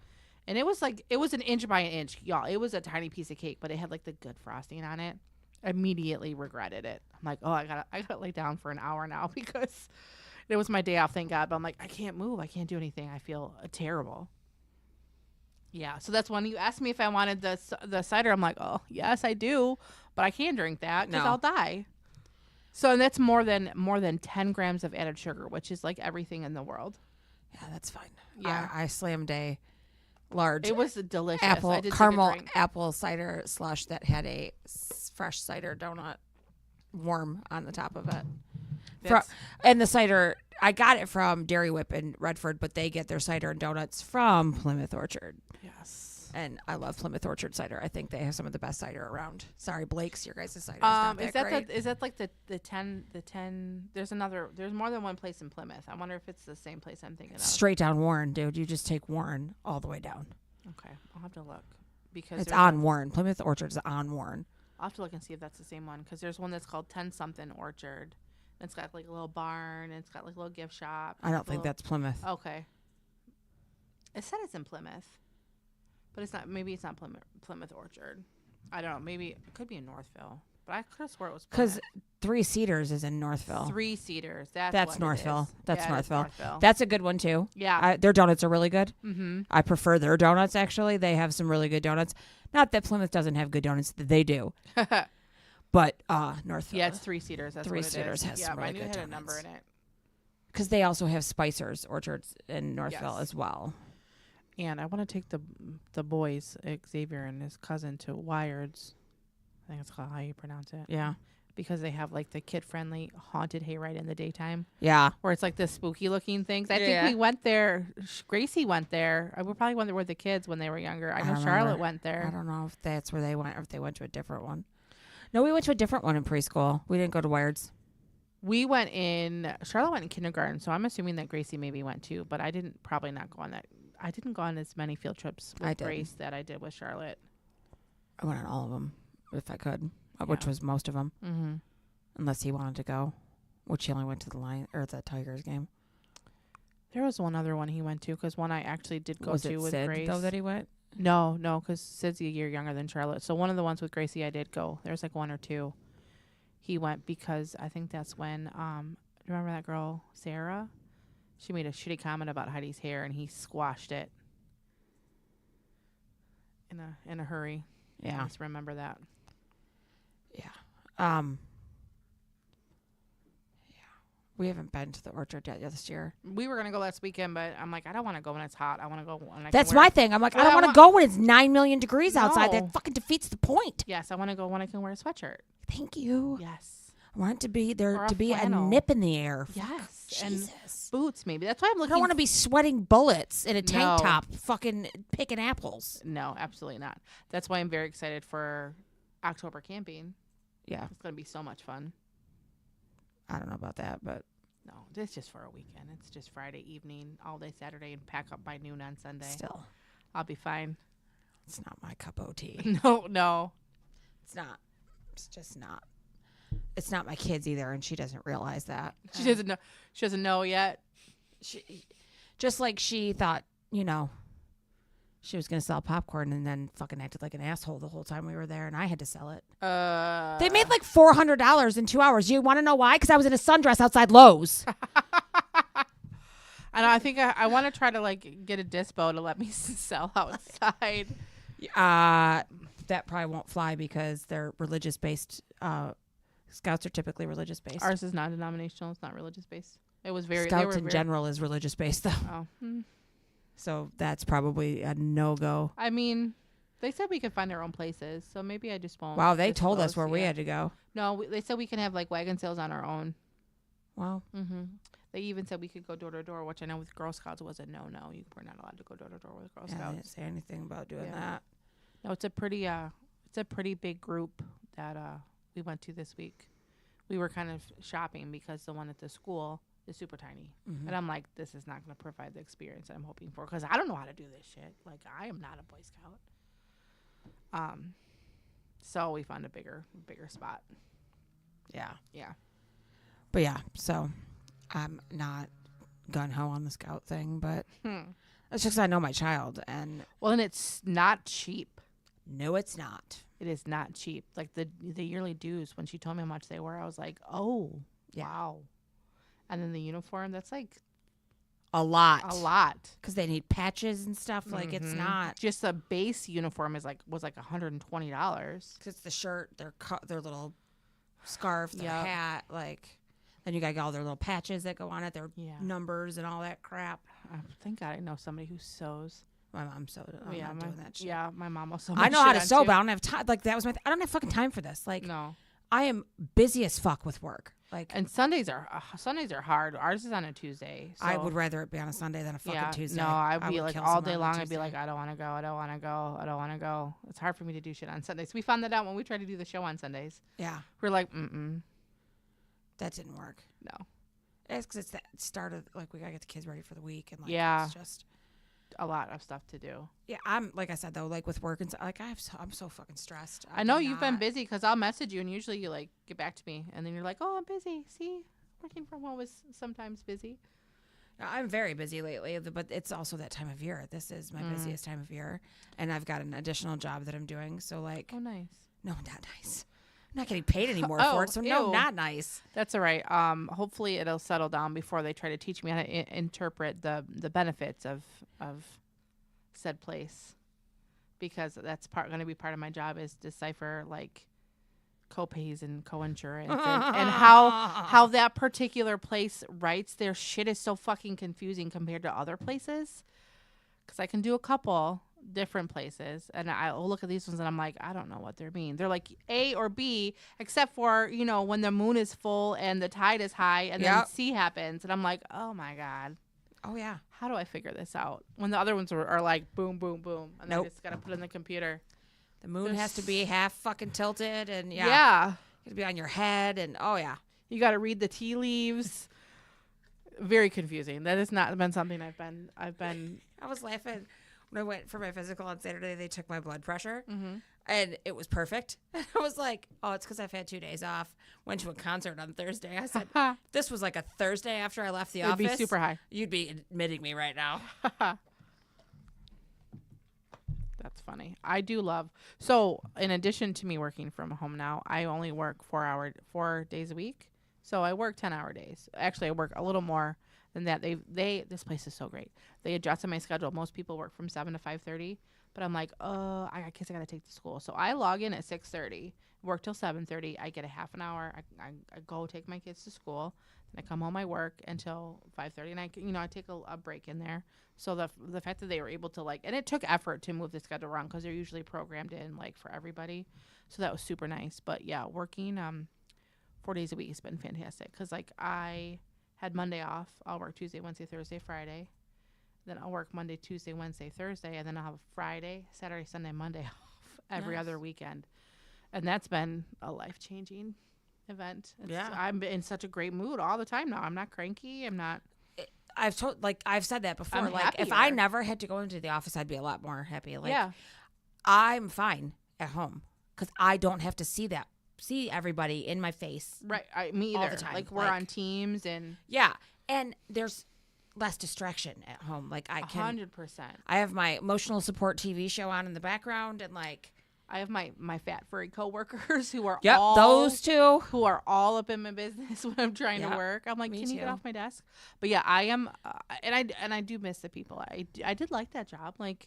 and it was an inch by an inch, y'all. It was a tiny piece of cake, but it had like the good frosting on it. Immediately regretted it. I'm like, oh, I gotta lay down for an hour now because it was my day off, thank God. But I'm like, I can't move. I can't do anything. I feel terrible. Yeah, so that's when you asked me if I wanted the cider. I'm like, oh, yes, I do, but I can't drink that because No. I'll die. So and that's more than 10 grams of added sugar, which is like everything in the world. Yeah, that's fine. Yeah. I slammed a large It was delicious. I apple did take a caramel drink. apple cider slush that had a fresh cider donut warm on the top of it. That's- And the cider, I got it from Dairy Whip in Redford, but they get their cider and donuts from Plymouth Orchard. Yes. And I love Plymouth Orchard cider. I think they have some of the best cider around. Sorry, Blake's, your guys' cider is not that great. Is that like the 10? There's more than one place in Plymouth. I wonder if it's the same place I'm thinking of. Straight down Warren, dude. You just take Warren all the way down. Okay, I'll have to look because It's there's on Warren. Plymouth Orchard is on Warren. I'll have to look and see if that's the same one because there's one that's called 10 something Orchard. And it's got like a little barn and it's got like a little gift shop. I don't think that's Plymouth. Okay. It said it's in Plymouth, but it's not. Maybe it's not Plymouth Orchard. I don't know. Maybe it could be in Northville, but I could have swore it was Because Plymouth. Three Cedars is in Northville. 3 Cedars. That's what it Northville. is. That's Yeah, it is Northville. That's a good one too. Yeah. Their donuts are really good. Mm-hmm. I prefer their donuts actually. They have some really good donuts. Not that Plymouth doesn't have good donuts. They do. But Northville. Yeah, it's 3 Cedars. That's 3 what it Cedars is. has yeah, some really I knew good it had a number donuts. in it. Because they also have Spicer's orchards in Northville Yes. as well. And I want to take the boys, Xavier and his cousin, to Wired's. I think that's called how you pronounce it. Yeah. Because they have like the kid-friendly haunted hayride in the daytime, Yeah. where it's like the spooky-looking things. I think Yeah. we went there. Gracie went there. We probably went there with the kids when they were younger. I know don't Charlotte remember. went there. I don't know if that's where they went or if they went to a different one. No, we went to a different one in preschool. We didn't go to Wired's. We went in. Charlotte went in kindergarten, so I'm assuming that Gracie maybe went too. But I didn't probably not go on that. I didn't go on as many field trips with I did. Grace that I did with Charlotte. I went on all of them if I could, which Yeah. was most of them, Mm-hmm. unless he wanted to go, which he only went to the Lion or the Tigers game. There was one other one he went to because one I actually did go Was to it with Sid Grace. though that he went? No, because Sid's a year younger than Charlotte. So one of the ones with Gracie I did go. There's like one or two. He went because I think that's when remember that girl Sarah? She made a shitty comment about Heidi's hair and he squashed it in a hurry. Yeah. I just remember that. Yeah. We haven't been to the orchard yet this year. We were gonna go last weekend, but I'm like, I don't want to go when it's hot. I want to go when I That's can wear my thing. I'm like, Well, I I don't want want- to go when it's 9 million degrees outside. No. That fucking defeats the point. Yes, I want to go when I can wear a sweatshirt. Thank you. Yes. I want it to be there Or a to be flannel. a nip in the air. Yes. Jesus. And boots maybe. That's why I'm I looking. don't want to be sweating bullets in a tank No. top, fucking picking apples. No, absolutely not. That's why I'm very excited for October camping. Yeah, It's going to be so much fun. I don't know about that, but No, it's just for a weekend. It's just Friday evening, all day Saturday, and pack up by noon on Sunday. still, I'll be fine. it's not my cup of tea. No. It's not. It's just not. It's not my kids either, and she doesn't realize that. She doesn't know. She doesn't know yet. She, just like she thought, she was going to sell popcorn and then fucking acted like an asshole the whole time we were there, and I had to sell it. They made like $400 in 2 hours. You want to know why? Because I was in a sundress outside Lowe's. And I think I want to try to like get a dispo to let me sell outside. That probably won't fly because they're religious based. Scouts are typically religious based. Ours is non-denominational. It's not religious based. It was very. they Scouts were in very, general is religious based though, Oh. Hmm. so that's probably a no go. I mean, they said we could find our own places, so maybe I just won't. Wow, they told us disclose where we yet. had to go. No, they said we can have like wagon sales on our own. Wow. Mm-hmm. They even said we could go door to door, which I know with Girl Scouts was a no. We're not allowed to go door to door with Girl Yeah, they Scouts. didn't say anything about doing Yeah. that. No, it's a pretty big group that we went to this week. We were kind of shopping because the one at the school is super tiny, Mhm. and I'm like, this is not going to provide the experience that I'm hoping for because I don't know how to do this shit. Like, I am not a Boy Scout. So we found a bigger spot. Yeah. Yeah. But yeah, so I'm not gun-ho on the scout thing, but it's just 'cause I know my child, and Well, and it's not cheap. no, it's not. It is not cheap. Like the yearly dues, when she told me how much they were, I was like, oh, Yeah. wow. And then the uniform, that's like A lot. a lot. Because they need patches and stuff. Like, it's not. Just the base uniform was like $120. Because it's the shirt, their little scarf, their Yep. hat, like... Then you got all their little patches that go on it, their Yeah. numbers and all that crap. Thank God I know somebody who sews. My mom sewed it. I'm not doing that shit. Yeah, my mom also. I know how to sew, but I don't have time. Like, that was I don't have fucking time for this. Like, No. I am busy as fuck with work. Like, And Sundays are hard. Ours is on a Tuesday. So I would rather it be on a Sunday than a fucking Tuesday. No, I'd be would like kill all someone day on a long. I'd be Tuesday. like, I don't want to go. I don't want to go. I don't want to go. It's hard for me to do shit on Sundays. We found that out when we tried to do the show on Sundays. Yeah, We're like, mm-mm. that didn't work. No. It's because it's that start of, like, we got to get the kids ready for the week. And, like, Yeah. it's just... A lot of stuff to do. Yeah, I'm, like I said, though, like, with work and stuff, like, I'm so fucking stressed. I know you've been busy because I'll message you and usually you like get back to me and then you're like, oh, I'm busy. See, working from home is sometimes busy. I'm very busy lately, but it's also that time of year. This is my busiest time of year. And I've got an additional job that I'm doing. So, like, Oh, nice. no, not nice. I'm not getting paid anymore Oh, for it. So, no, ew. not nice. That's all right. Hopefully it'll settle down before they try to teach me how to interpret the benefits of said place, because that's going to be part of my job is decipher like copays and coinsurance and how that particular place writes their shit is so fucking confusing compared to other places. Because I can do a couple different places and I'll look at these ones and I'm like, I don't know what they mean. They're like A or B, except for, you know, when the moon is full and the tide is high and then C happens. And I'm like, oh my God. Oh, yeah. How do I figure this out? When the other ones are like boom, boom, boom. And Nope. I just got to put it in the computer. The moon has to be half fucking tilted. And, yeah. Yeah. It'll be on your head. And, oh, yeah. You got to read the tea leaves. Very confusing. That has not been something I've been. I was laughing when I went for my physical on Saturday. They took my blood pressure, and it was perfect. And I was like, "Oh, it's because I've had 2 days off. Went to a concert on Thursday." I said, "This was like a Thursday after I left the It'd office. be super high. You'd be admitting me right now." That's funny. I do love. So, in addition to me working from home now, I only work 4 days a week. So I work 10-hour days. Actually, I work a little more than that. This place is so great. They adjusted my schedule. Most people work from 7 to 5:30, but I'm like, I got kids I got to take to school. So I log in at 6:30, work till 7:30. I get a half an hour. I go take my kids to school. Then I come home. I work until 5:30, and I take a break in there. So the fact that they were able to and it took effort to move the schedule around because they're usually programmed in for everybody. So that was super nice. But yeah, working 4 days a week has been fantastic because I had Monday off. I'll work Tuesday, Wednesday, Thursday, Friday. Then I'll work Monday, Tuesday, Wednesday, Thursday, and then I'll have Friday, Saturday, Sunday, Monday off every other weekend. And that's been a life-changing event. I'm in such a great mood all the time now. I'm not cranky. I'm not. I've said that before. I'm if I never had to go into the office, I'd be a lot more happy. Yeah. I'm fine at home because I don't have to see everybody in my face. Right. Me all either. the time. We're on Teams and. Yeah. And there's less distraction at home. I can 100%. I have my emotional support TV show on in the background and I have my fat furry coworkers who are those two who are all up in my business when I'm trying to work. I'm like, me can you get too. off my desk? But yeah, I am, and I do miss the people. I did like that job, and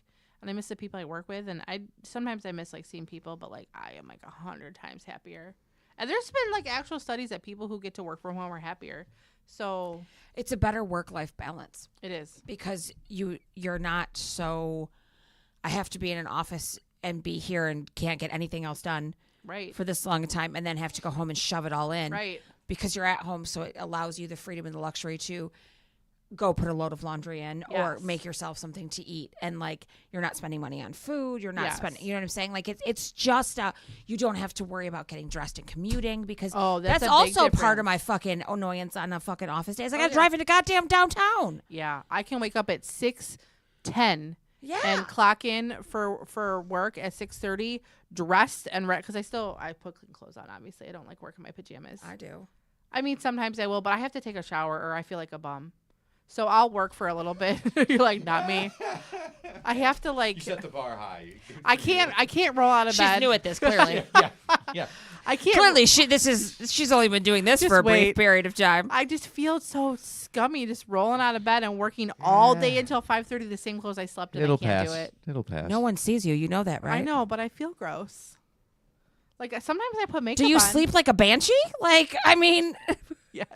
I miss the people I work with, and sometimes I miss seeing people, but I am 100 times happier. And there's been actual studies that people who get to work from home are happier. So it's a better work-life balance. It is because you're not so. I have to be in an office and be here and can't get anything else done for this long a time and then have to go home and shove it all in. Right. Because you're at home, so it allows you the freedom and the luxury to go put a load of laundry in or make yourself something to eat. And you're not spending money on food. You're not spending, you know what I'm saying? It's just, you don't have to worry about getting dressed and commuting because that's also part of my fucking annoyance on a fucking office day. I got to drive into goddamn downtown. Yeah. I can wake up at 6:10. Yeah. And clock in for work at 6:30, dressed and ready. Because I put clean clothes on, obviously. I don't like work in my pajamas. I do. I mean, sometimes I will, but I have to take a shower or I feel like a bum. So I'll work for a little bit. You're like, not me. I have to like. You set the bar high. I can't roll out of bed. She's new at this, clearly. Yeah. I can't. Clearly, she's only been doing this Just for a brief wait. period of time. I just feel so scummy just rolling out of bed and working all day until 5:30 the same clothes I slept in. It'll I can't pass. do it. It'll pass. No one sees you. You know that, right? I know, but I feel gross. Like sometimes I put makeup Do you on. sleep like a banshee? Like, I mean, Yes.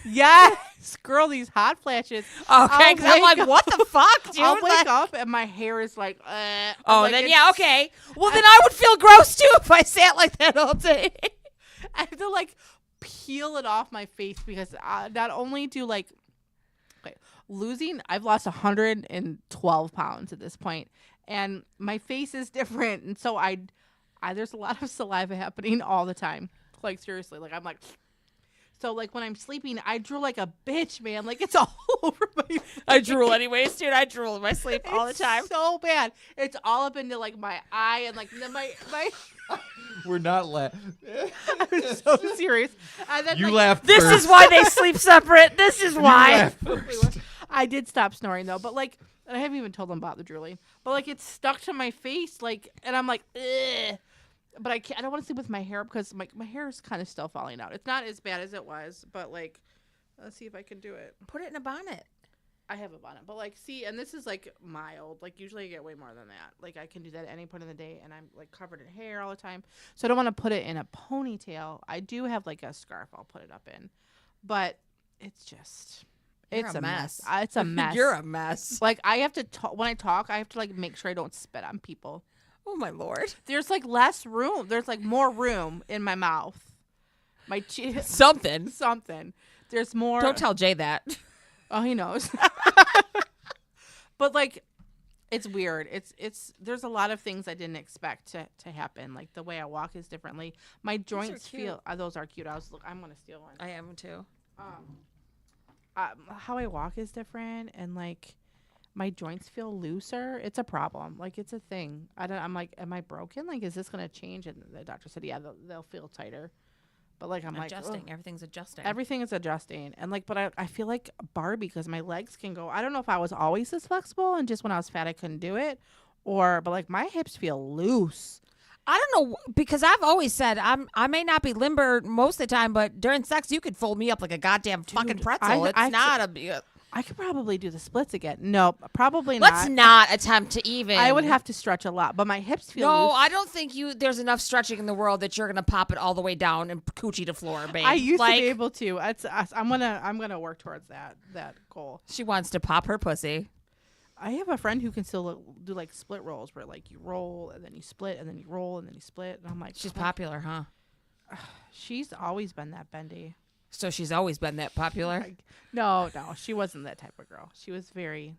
Yes. Girl, these hot flashes. okay, because I'm like, wake what the fuck, dude? I'll wake Like- up and my hair is like, I'm oh, like, then it's- yeah, okay. Well, then I would feel gross too if I sat like that all day. I have to like peel it off my face because not only do like losing, I've lost 112 pounds at this point, and my face is different, and so I there's a lot of saliva happening all the time. Like seriously, like I'm like. So like when I'm sleeping, I drool like a bitch, man. Like it's all over my face. I drool anyways, dude. I drool in my sleep all the It's time. so bad. It's all up into like my eye and like my. We're not laughing. I'm so serious. And then, You like, laugh This first. is why they sleep separate. This is You why. laugh first. I did stop snoring though, but like I haven't even told them about the drooling. But like it's stuck to my face, like, and I'm like, ugh. But I can't. I don't want to sleep with my hair up because my hair is kind of still falling out. It's not as bad as it was, but like, let's see if I can do it. Put it in a bonnet. I have a bonnet, but like, see, and this is like mild. Like usually I get way more than that. Like I can do that at any point in the day, and I'm like covered in hair all the time. So I don't want to put it in a ponytail. I do have like a scarf I'll put it up in, but it's just, it's You're a a mess. mess. It's a mess. You're a mess. Like I have to when I talk, I have to like make sure I don't spit on people. Oh my lord. There's like less room. There's like more room in my mouth. My Something. something. There's more. Don't tell Jay that. Oh, he knows. But like, it's weird. It's. There's a lot of things I didn't expect to happen. Like the way I walk is differently. My joints cute. feel. Those are cute. I'm gonna steal one. I am too. How I walk is different, and like. My joints feel looser. It's a problem. Like it's a thing. I'm like, am I broken? Like, is this gonna change? And the doctor said, yeah, they'll feel tighter. But like, I'm Adjusting. like, Everything's adjusting. everything is adjusting. And like, but I feel like Barbie because my legs can go. I don't know if I was always this flexible and just when I was fat I couldn't do it, but like my hips feel loose. I don't know because I've always said I may not be limber most of the time, but during sex you could fold me up like a goddamn fucking pretzel. It's not a. I could probably do the splits again. No, probably Let's not. not attempt to even. I would have to stretch a lot, but my hips feel No, loose. I don't think there's enough stretching in the world that you're gonna pop it all the way down and coochie to floor, babe. I used like, to be able to. I'm gonna work towards that goal. She wants to pop her pussy. I have a friend who can still do like split rolls where like you roll and then you split and then you roll and then you split. And I'm like, She's oh, popular, huh? she's always been that bendy. So she's always been that popular. Like, no, she wasn't that type of girl. She was very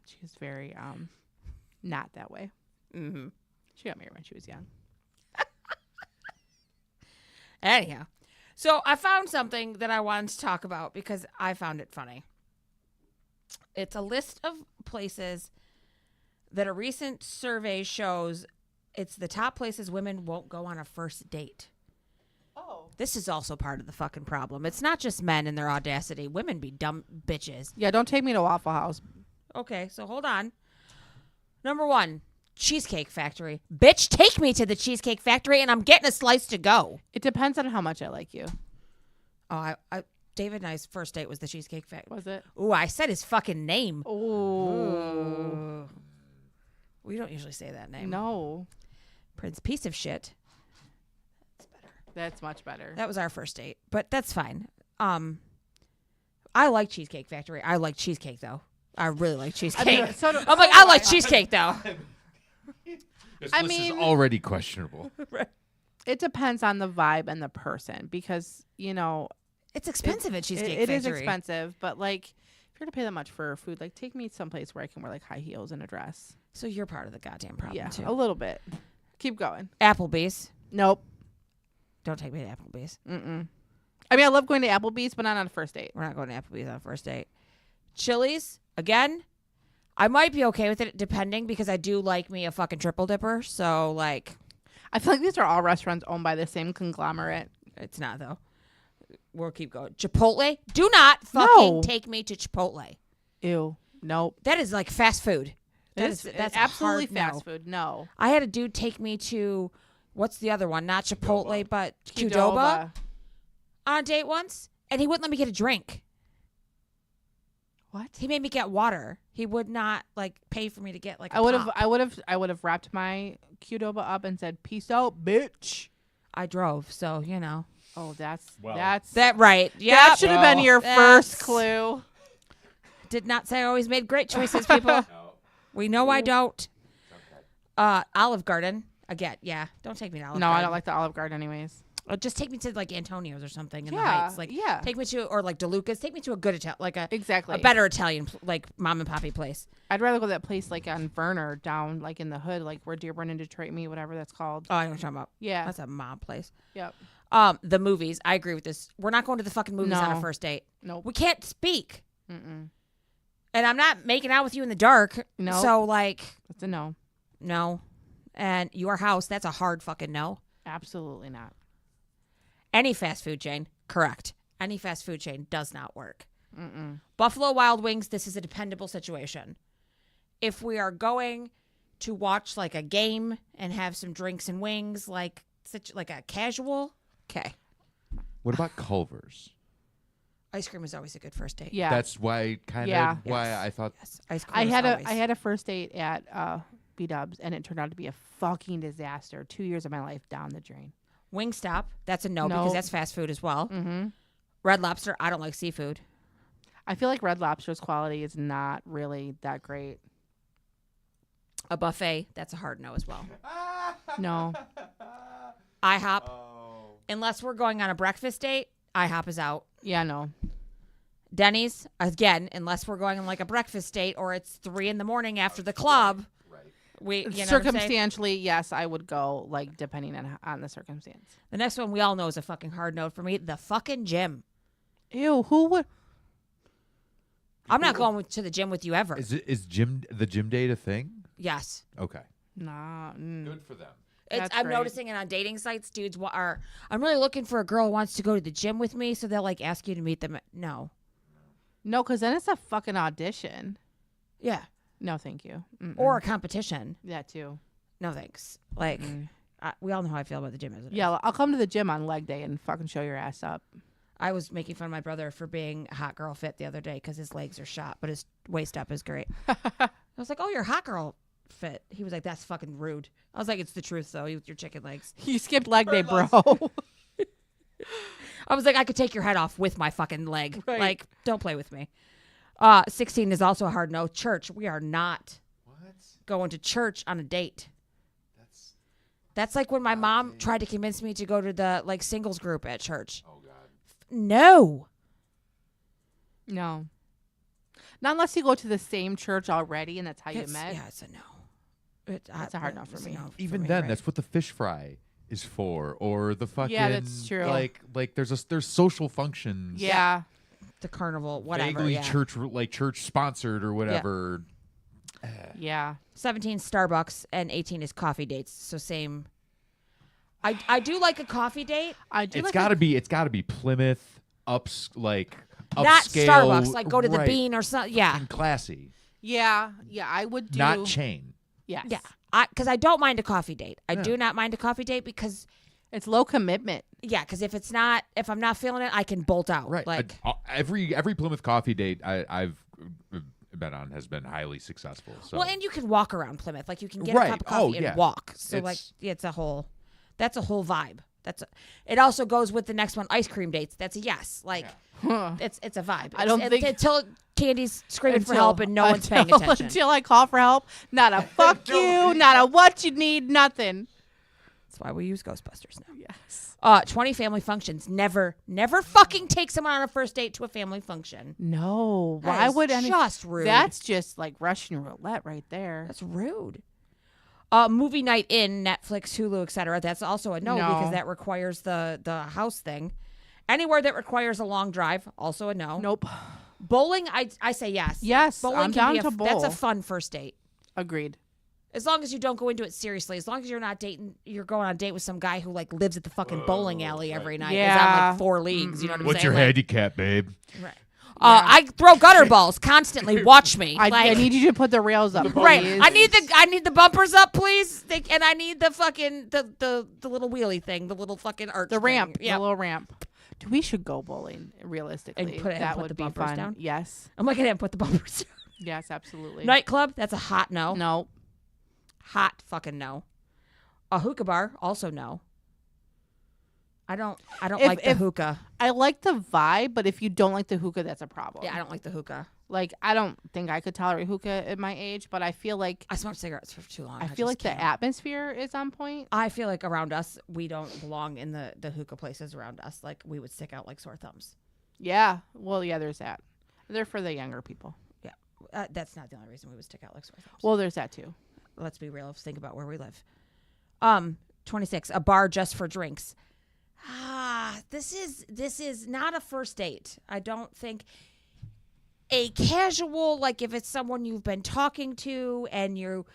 not that way. Mm-hmm. She got married when she was young. Anyhow, so I found something that I wanted to talk about because I found it funny. It's a list of places that a recent survey shows it's the top places women won't go on a first date. Oh. This is also part of the fucking problem. It's not just men and their audacity. Women be dumb bitches. Yeah, don't take me to Waffle House. Okay, so hold on. Number 1, Cheesecake Factory. Bitch, take me to the Cheesecake Factory and I'm getting a slice to go. It depends on how much I like you. Oh, David and I's first date was the Cheesecake Factory. Was it? Ooh, I said his fucking name. Oh. We don't usually say that name. No. Prince piece of shit. That's much better. That was our first date, but that's fine. I like Cheesecake Factory. I like cheesecake though. I really like cheesecake. so do- I'm like, so I do like I. cheesecake though. This I list is mean- already questionable. It depends on the vibe and the person because, It's expensive at Cheesecake it Factory. is expensive, but like if you're going to pay that much for food, like take me someplace where I can wear like high heels and a dress. So you're part of the goddamn problem Yeah, too. a little bit. Keep going. Applebee's. Nope. Don't take me to Applebee's. Mm-mm. I mean, I love going to Applebee's, but not on a first date. We're not going to Applebee's on a first date. Chili's, again, I might be okay with it depending because I do like me a fucking triple dipper. So, like, I feel like these are all restaurants owned by the same conglomerate. it's not though. We'll keep going. Chipotle. Do not fucking No. take me to Chipotle. Ew. Nope. That is like fast food. That's absolutely a hard fast no. food. No. I had a dude take me to what's the other one? Not Chipotle, but Qdoba on a date once, and he wouldn't let me get a drink. What? He made me get water. He would not like pay for me to get like. I would have wrapped my Qdoba up and said, "Peace out, bitch." I drove, so you know. Oh, that's That right. Yeah. that should have been your first That's- clue. Did not say I always made great choices, people. We know I don't. Olive Garden again. Yeah, don't take me to Olive No, Garden. I don't like the Olive Garden anyways. Or just take me to like Antonio's or something in the Yeah, Heights. Like, yeah. Take me to or like DeLuca's. Take me to a good Exactly. a better Italian like mom and poppy place. I'd rather go to that place like on Verner down like in the hood, like where Dearborn and Detroit meet, whatever that's called. Oh, I know what you're talking about. Yeah. That's a mob place. Yep. The movies. I agree with this. We're not going to the fucking movies on a No. first date. Nope. We can't speak. Mm-mm. And I'm not making out with you in the dark. No. So like, That's a no. no. And your house, that's a hard fucking no. Absolutely not. Any fast food chain, correct. Any fast food chain does not work. Mm-mm. Buffalo Wild Wings, this is a dependable situation. If we are going to watch like a game and have some drinks and wings, like a casual, okay. What about Culver's? Ice cream is always a good first date. Yeah. That's why Yeah. why Yes. I thought Yes, ice cream. I is had always. I had a first date at B-Dubs and it turned out to be a fucking disaster. 2 years of my life down the drain. Wingstop. That's a no No. because that's fast food as well. Mm-hmm. Red Lobster. I don't like seafood. I feel like Red Lobster's quality is not really that great. A buffet. That's a hard no as well. No. IHOP. Unless we're going on a breakfast date, IHOP is out. Yeah, no. Denny's, again, unless we're going on like a breakfast date or it's 3 a.m. after the club. We, you know what I'm saying? Circumstantially, yes, I would go, like, depending on the circumstance. The next one we all know is a fucking hard no for me. The fucking gym. Ew, who would? I'm not going to the gym with you ever. is the gym date a thing? Yes. Okay. Nah. Good for them. It's, That's I'm great. noticing it on dating sites. Dudes are, I'm really looking for a girl who wants to go to the gym with me, so they'll like ask you to meet them. No. No, because then it's a fucking audition. Yeah. No, thank you. Mm-mm. Or a competition. that too. No thanks. Like, we all know how I feel about the gym, isn't it? Yeah, I'll come to the gym on leg day and fucking show your ass up. I was making fun of my brother for being hot girl fit the other day because his legs are shot, but his waist up is great. I was like, oh, you're hot girl fit. He was like, that's fucking rude. I was like, it's the truth, though, with your chicken legs. You skipped leg day, bro. I was like, I could take your head off with my fucking leg. Right. Like, don't play with me. 16 is also a hard no. Church. We are not going to church on a date. That's like when my mom tried to convince me to go to the like singles group at church. Oh God. No. No. Not unless you go to the same church already and that's how you met. Yeah, it's a no. That's a hard no for it's a me. no for Even me, then, right? that's what the fish fry is for, or the fucking that's true. Like there's social functions. Yeah. the carnival, whatever. Vaguely Yeah. church sponsored or whatever. Yeah. 17 Starbucks and 18 is coffee dates. So same. I do like a coffee date. I do It's like gotta be Plymouth upscale. Not Starbucks. Like go to the right, Bean or something. Yeah. and classy, Yeah. Yeah, I would do. not chain. Yes. Yeah. Because I don't mind a coffee date. I do not mind a coffee date because, It's low commitment. yeah, because if I'm not feeling it, I can bolt out. Right. Like, Every Plymouth coffee date I've been on has been highly successful. So well, and you can walk around Plymouth. Like you can get Right. a cup of Oh, coffee yeah. and walk. So like, that's a whole vibe. It also goes with the next one, ice cream dates. That's a yes. Like it's a vibe. I don't think- until Candy's screaming for help and no one's paying attention. Until I call for help. Not a fuck you, not a what you need, nothing. That's why we use Ghostbusters now. Yes. 20 family functions. Never fucking take someone on a first date to a family function. No. That Why is would any just rude. That's just like Russian roulette right there. That's rude. Movie night in, Netflix, Hulu, etc. That's also a no because that requires the house thing. Anywhere that requires a long drive, also a no. Nope. Bowling, I say yes. Yes, Bowling I'm can down be to That's a bowl. fun first date. Agreed. As long as you don't go into it seriously. As long as you're not dating, you're going on a date with some guy who like lives at the fucking bowling alley every night. Yeah. Is on like 4 leagues. You know what I'm What's saying? your Like, handicap, babe? right. I throw gutter balls constantly. Watch me. I need you to put the rails up, Right. please. I need the bumpers up, please. And I need the fucking the little wheelie thing, the little fucking arch. the ramp, Yeah. the little ramp. We should go bowling realistically. And put that the would be bumpers fun. down? Yes, I'm looking at put the bumpers. yes, absolutely. Nightclub. That's a hot no. No, Hot fucking no. A hookah bar. Also no. I don't like the hookah. I like the vibe, but if you don't like the hookah, that's a problem. Yeah, I don't like the hookah. Like, I don't think I could tolerate hookah at my age, but I feel like I smoked cigarettes for too long. I feel like just can't. the atmosphere is on point. I feel like around us, we don't belong in the hookah places around us. Like, we would stick out like sore thumbs. Yeah. Well, yeah, there's that. They're for the younger people. Yeah. That's not the only reason we would stick out like sore thumbs. Well, there's that too. Let's be real. Let's think about where we live. 26. A bar just for drinks. This is not a first date. I don't think. A casual, like if it's someone you've been talking to and you're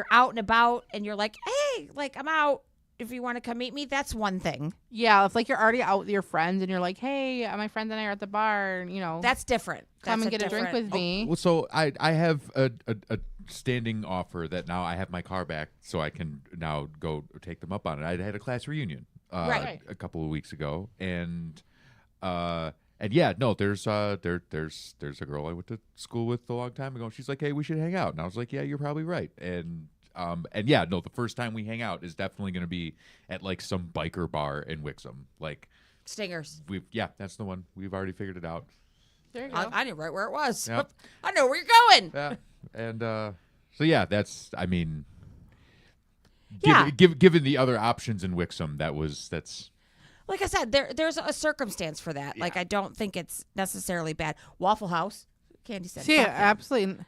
out and about and you're like, hey, like I'm out. If you want to come meet me, that's one thing. Yeah, if like you're already out with your friends and you're like, hey, my friends and I are at the bar, and, you know, That's different. come That's and get a drink with me. Well, so I have a standing offer that now I have my car back, so I can now go take them up on it. I had a class reunion Right. a couple of weeks ago, and yeah, no, there's a girl I went to school with a long time ago. And she's like, hey, we should hang out, and I was like, yeah, you're probably right, and yeah, no, the first time we hang out is definitely going to be at like some biker bar in Wixom. Like Stingers. that's the one. We've already figured it out. There you go. I knew right where it was. Yep. I know where you're going. Yeah, and so yeah, that's I mean, Yeah. given the other options in Wixom, that's Like I said, there's a circumstance for that. Like I don't think it's necessarily bad. Waffle House. Candy said. See, fuck yeah. absolutely.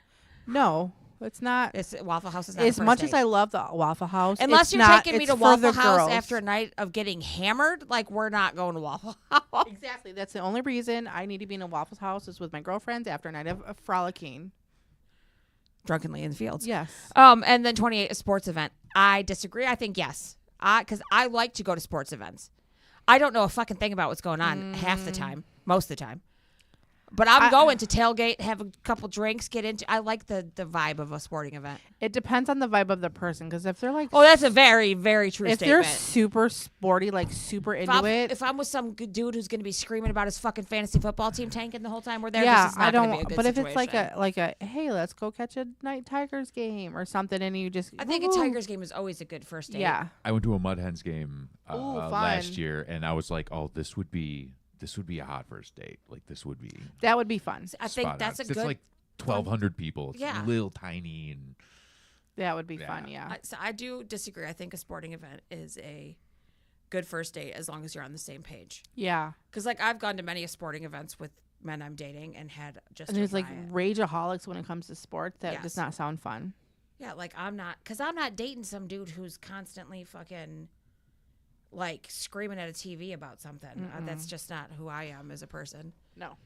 No, it's not. It's Waffle House is not As a first much date. as I love the Waffle House, Unless it's you're not, taking me it's to for the Waffle House girls. after a night of getting hammered, like we're not going to Waffle House. Exactly. That's the only reason I need to be in a Waffle House is with my girlfriends after a night of frolicking. Drunkenly in the fields. Yes. And then 28, a sports event. I disagree. I think yes. Because I like to go to sports events. I don't know a fucking thing about what's going on half the time, most of the time. But I'm going to tailgate, have a couple drinks, get into. I like the vibe of a sporting event. It depends on the vibe of the person, because if they're like, Oh, that's a very, very true if statement. they're super sporty, like super into it, If I'm with some good dude who's going to be screaming about his fucking fantasy football team tanking the whole time we're there, yeah, this is not I gonna don't. be a good But if situation. it's like a hey, let's go catch a night Tigers game or something, and you just I think a woo-hoo. Tigers game is always a good first date. Yeah. I went to a Mud Hens game Ooh, last fun. year, and I was like, oh, this would be a hot first date. Like this would be. That would be fun. I think spot that's on. a good. It's like 1,200 people. It's Yeah. little tiny and. That would be Yeah. fun. Yeah. So I do disagree. I think a sporting event is a good first date as long as you're on the same page. Yeah. Because like I've gone to many sporting events with men I'm dating and had just And a there's like riot. rageaholics when it comes to sports. That Yes. does not sound fun. Yeah, like I'm not dating some dude who's constantly fucking like screaming at a TV about something. That's just not who I am as a person. No.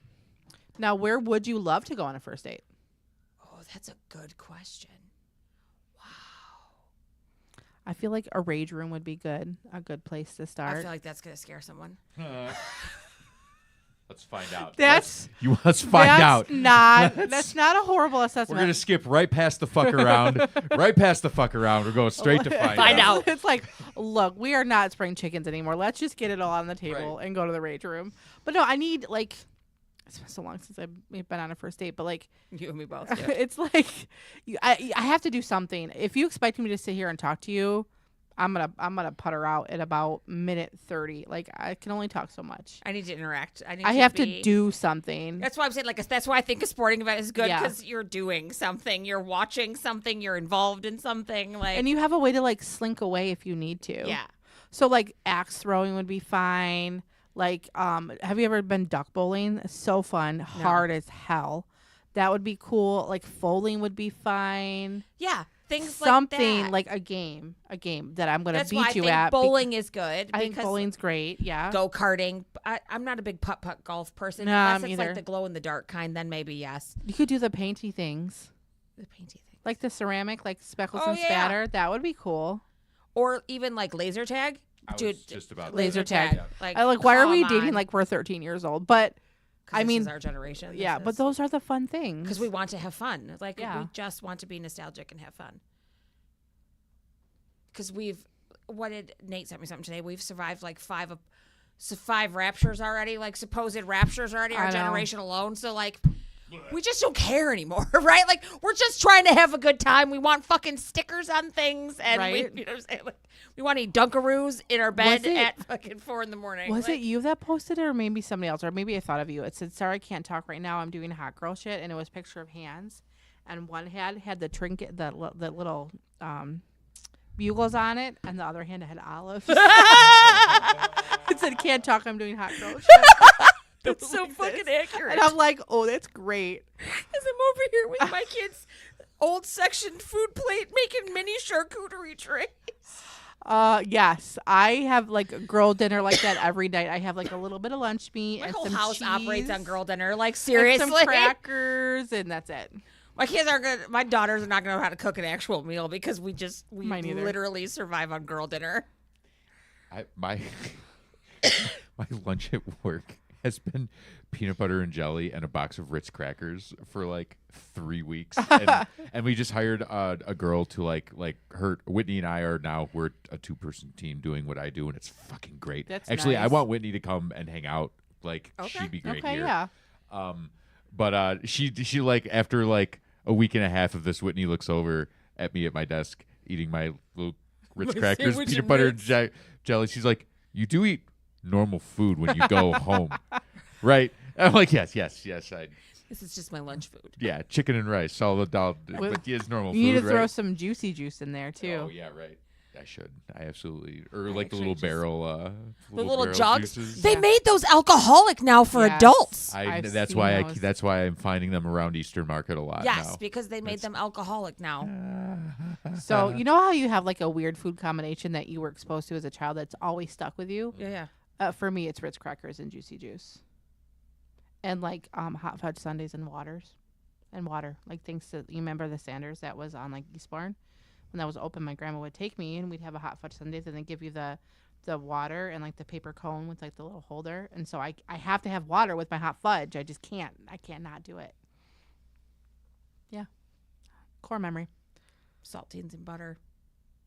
Now, where would you love to go on a first date? Oh, that's a good question. I feel like a rage room would be good. A good place to I start. feel like that's gonna scare someone. Let's find out. That's Let's find out. That's not a horrible assessment. We're gonna skip right past the fuck around. Right past the fuck around. We're going straight to find out. It's like, look, we are not spring chickens anymore. Let's just get it all on the table Right. and go to the rage room. But no, I need like, it's been so long since I've been on a first date, but like, You and me both. Yeah. it's like, I have to do something. If you expect me to sit here and talk to you, I'm gonna putter out at about minute 30. Like, I can only talk so much. I need to interact. I have to do something. That's why I'm saying that's why I think a sporting event is good Yeah. because you're doing something, you're watching something, you're involved in something. Like And you have a way to like slink away if you need to. yeah. So like axe throwing would be fine. Like, have you ever been duck bowling? It's so fun. Hard as hell. That would be cool. Like bowling would be fine. Yeah. Things Something like that. like a game that I'm gonna That's why beat I you think at. bowling is good. I think because bowling's great. Yeah. go karting. I'm not a big putt golf person. No, Unless me it's either. like the glow in the dark kind, then maybe yes. You could do the painty things. The painty thing. Like the ceramic, like speckles Oh, and yeah. spatter. That would be cool. Or even like laser tag. I was Dude, just about laser to say tag. that. Like, I like. Why are we come dating on. like we're 13 years old? But 'Cause I this mean, is our generation. yeah. But those are the fun things. because we want to have fun. Like Yeah. we just want to be nostalgic and have fun. Because what did Nate sent me something today? We've survived like five raptures already, like supposed raptures already. I Our know. generation alone. So like, we just don't care anymore, right? Like we're just trying to have a good time. We want fucking stickers on things, and Right. you know what I'm saying? Like, we want to eat Dunkaroos in our bed it- at fucking 4 a.m. Was it you that posted it, or maybe somebody else, or maybe I thought of you? It said, "Sorry, I can't talk right now. I'm doing hot girl shit," and it was a picture of hands, and one hand had the trinket, the little bugles on it, and the other hand had olives. It said, "Can't talk. I'm doing hot girl shit." That's so fucking accurate. And I'm like, "Oh, that's great." As I'm over here with my kids' old section food plate making mini charcuterie trays. Yes, I have like a girl dinner like that every night. I have like a little bit of lunch meat My and whole some house cheese, operates on girl dinner. Like and seriously, some crackers, and that's it. my kids aren't gonna. My daughters are not gonna know how to cook an actual meal because we Mine neither. literally survive on girl dinner. My my lunch at work has been peanut butter and jelly and a box of Ritz crackers for like 3 weeks, and we just hired a girl to like her. Whitney and I we're a 2-person team doing what I do, and it's fucking great. That's Actually, I nice. want Whitney to come and hang out. Like Okay. she'd be great Okay, here. yeah. But she like after like a week and a half of this, Whitney looks over at me at my desk eating my little Ritz My crackers, sandwich peanut and butter Ritz. and jelly. She's like, "You do eat normal food when you go home, right?" And I'm like, yes. This is just my lunch food. Yeah, chicken and rice, solid dal, Well, but it's normal You food, need to throw right? some juicy juice in there too. Oh yeah, right. I should. I absolutely. Or I like the actually little just- barrel. The little barrel jugs. juices. They Yeah. made those alcoholic now for Yes. adults. I've That's seen why those. that's why I'm finding them around Eastern Market a lot Yes, now. because they made them alcoholic now. So you know how you have like a weird food combination that you were exposed to as a child that's always stuck with you? Yeah. For me, it's Ritz crackers and juicy juice, and like hot fudge sundaes and water, like things that you remember the Sanders that was on like Eastbourne when that was open. My grandma would take me and we'd have a hot fudge sundaes and then give you the water and like the paper cone with like the little holder. And so I have to have water with my hot fudge. I just can't. I can't not do it. Yeah, core memory. Saltines and butter.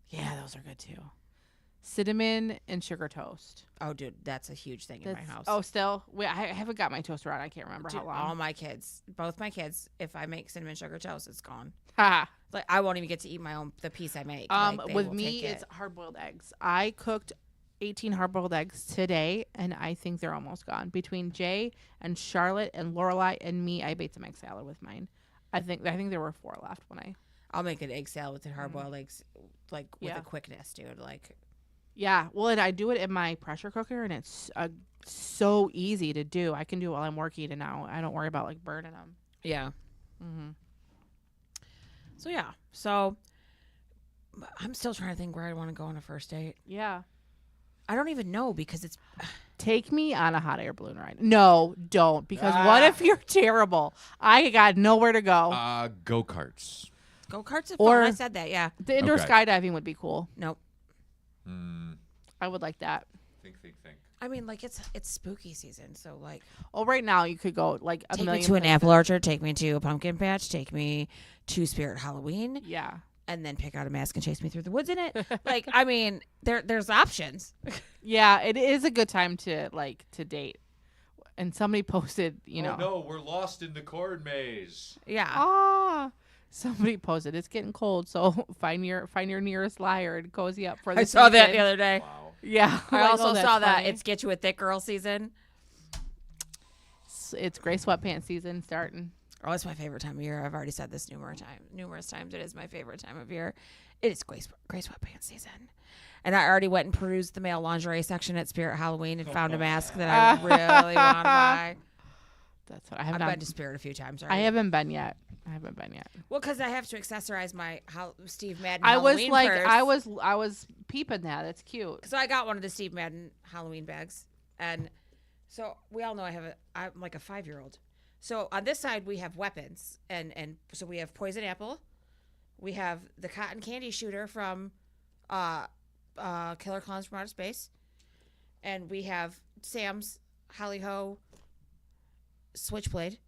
Yeah, those are good too. Cinnamon and sugar toast. Oh, dude, that's a huge thing in my house. Oh, still? Wait, I haven't got my toaster out. I can't remember Dude, how all long. my kids, both my kids, if I make cinnamon sugar toast, it's gone. Ha. Like I won't even get to eat the piece I make. Like, they With will me, take it's it. hard-boiled eggs. I cooked 18 hard-boiled eggs today, and I think they're almost gone. Between Jay and Charlotte and Lorelai and me, I baked some egg salad with mine. I think there were 4 left when I. I'll make an egg salad with the hard-boiled eggs, like with Yeah. a quickness, dude. Like Yeah, well, and I do it in my pressure cooker, and it's so easy to do. I can do it while I'm working, and now I don't worry about like burning them. yeah. Mm-hmm. So yeah. So I'm still trying to think where I want to go on a first date. Yeah. I don't even know because it's Take me on a hot air balloon ride. No, don't. Because what if you're terrible? I got nowhere to go. Go karts. go-karts. Are Or- fun. I said that. Yeah. The indoor okay. skydiving would be cool. Nope. I would like that. Think. I mean, like it's spooky season, so like Well, right now you could go like a take me million to an places. apple orchard, take me to a pumpkin patch, take me to Spirit Halloween, Yeah. and then pick out a mask and chase me through the woods in it. Like, I mean, there's options. Yeah, it is a good time to date. And somebody posted, Oh no, we're lost in the corn maze. Yeah. Somebody posted it's getting cold, so find your nearest liar and cozy up for the I saw that season. the other day. Wow. Yeah. I like, also oh, that's saw that funny. it's get you a thick girl season. It's gray sweatpants season starting. Oh, it's my favorite time of year. I've already said this numerous times. It is my favorite time of year. It is gray sweatpants season. And I already went and perused the male lingerie section at Spirit Halloween and found a mask that I really want to buy. That's what I have I've not. been to Spirit a few times I already. haven't been yet. Well, because I have to accessorize my Steve Madden I was Halloween like, purse. I was peeping that. That's cute. So I got one of the Steve Madden Halloween bags, and so we all know I'm like a 5-year-old. So on this side we have weapons, and so we have poison apple, We have the cotton candy shooter from Killer Clowns from Outer Space. And we have Sam's Holly Ho Switchblade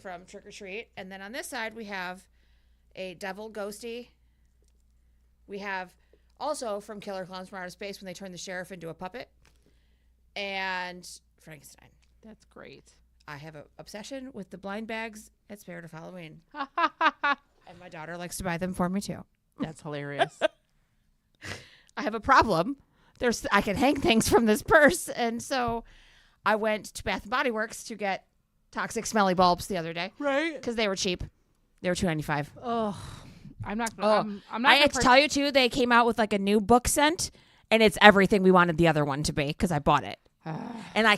from Trick or Treat. And then on this side, we have a Devil Ghosty. We have also from Killer Clowns from Outer Space when they turn the sheriff into a puppet. And Frankenstein. That's great. I have an obsession with the blind bags at Spirit of Halloween. And my daughter likes to buy them for me, too. That's hilarious. I have a problem. I can hang things from this purse. And so I went to Bath & Body Works to get toxic smelly bulbs the other day. Right. Because they were cheap. They were $2.95. Oh, I'm not. I'm not. I had to tell you, too, they came out with like a new book scent. And it's everything we wanted the other one to be because I bought it. And I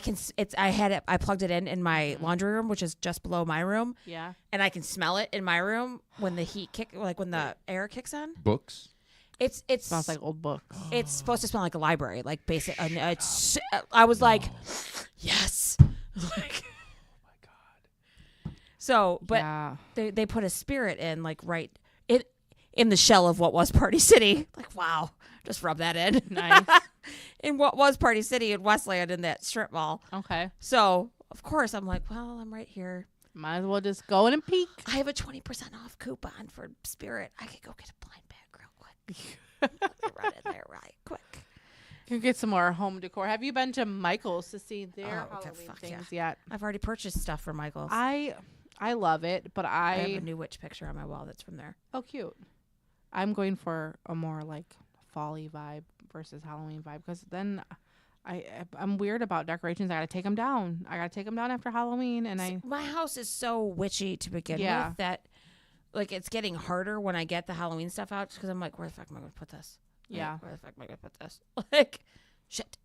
plugged it in my laundry room, which is just below my room. Yeah. And I can smell it in my room when the when the air kicks on. Books. It Smells like old books. It's supposed to smell like a library, like basic. I was like, yes. Like, Oh my god. so, but Yeah. they put a spirit in like right in the shell of what was Party City. Like, wow, just rub that in. Nice. In what was Party City in Westland in that strip mall. Okay. So, of course, I'm like, well, I'm right here. Might as well just go in and peek. I have a 20% off coupon for Spirit. I could go get a blind bag real quick. Let me run in there right quick. You can get some more home decor. Have you been to Michael's to see their Oh, okay, Halloween fuck things yeah. yet? I've already purchased stuff for Michael's. I love it, but I have a new witch picture on my wall that's from there. oh cute. I'm going for a more like fall-y vibe versus Halloween vibe because then I'm weird about decorations. I gotta take them down. After Halloween, and My house is so witchy to begin Yeah. with that, like, it's getting harder when I get the Halloween stuff out because I'm like, where the fuck am I going to put this? Like, Yeah. where the fuck am I going to put this? Like, shit.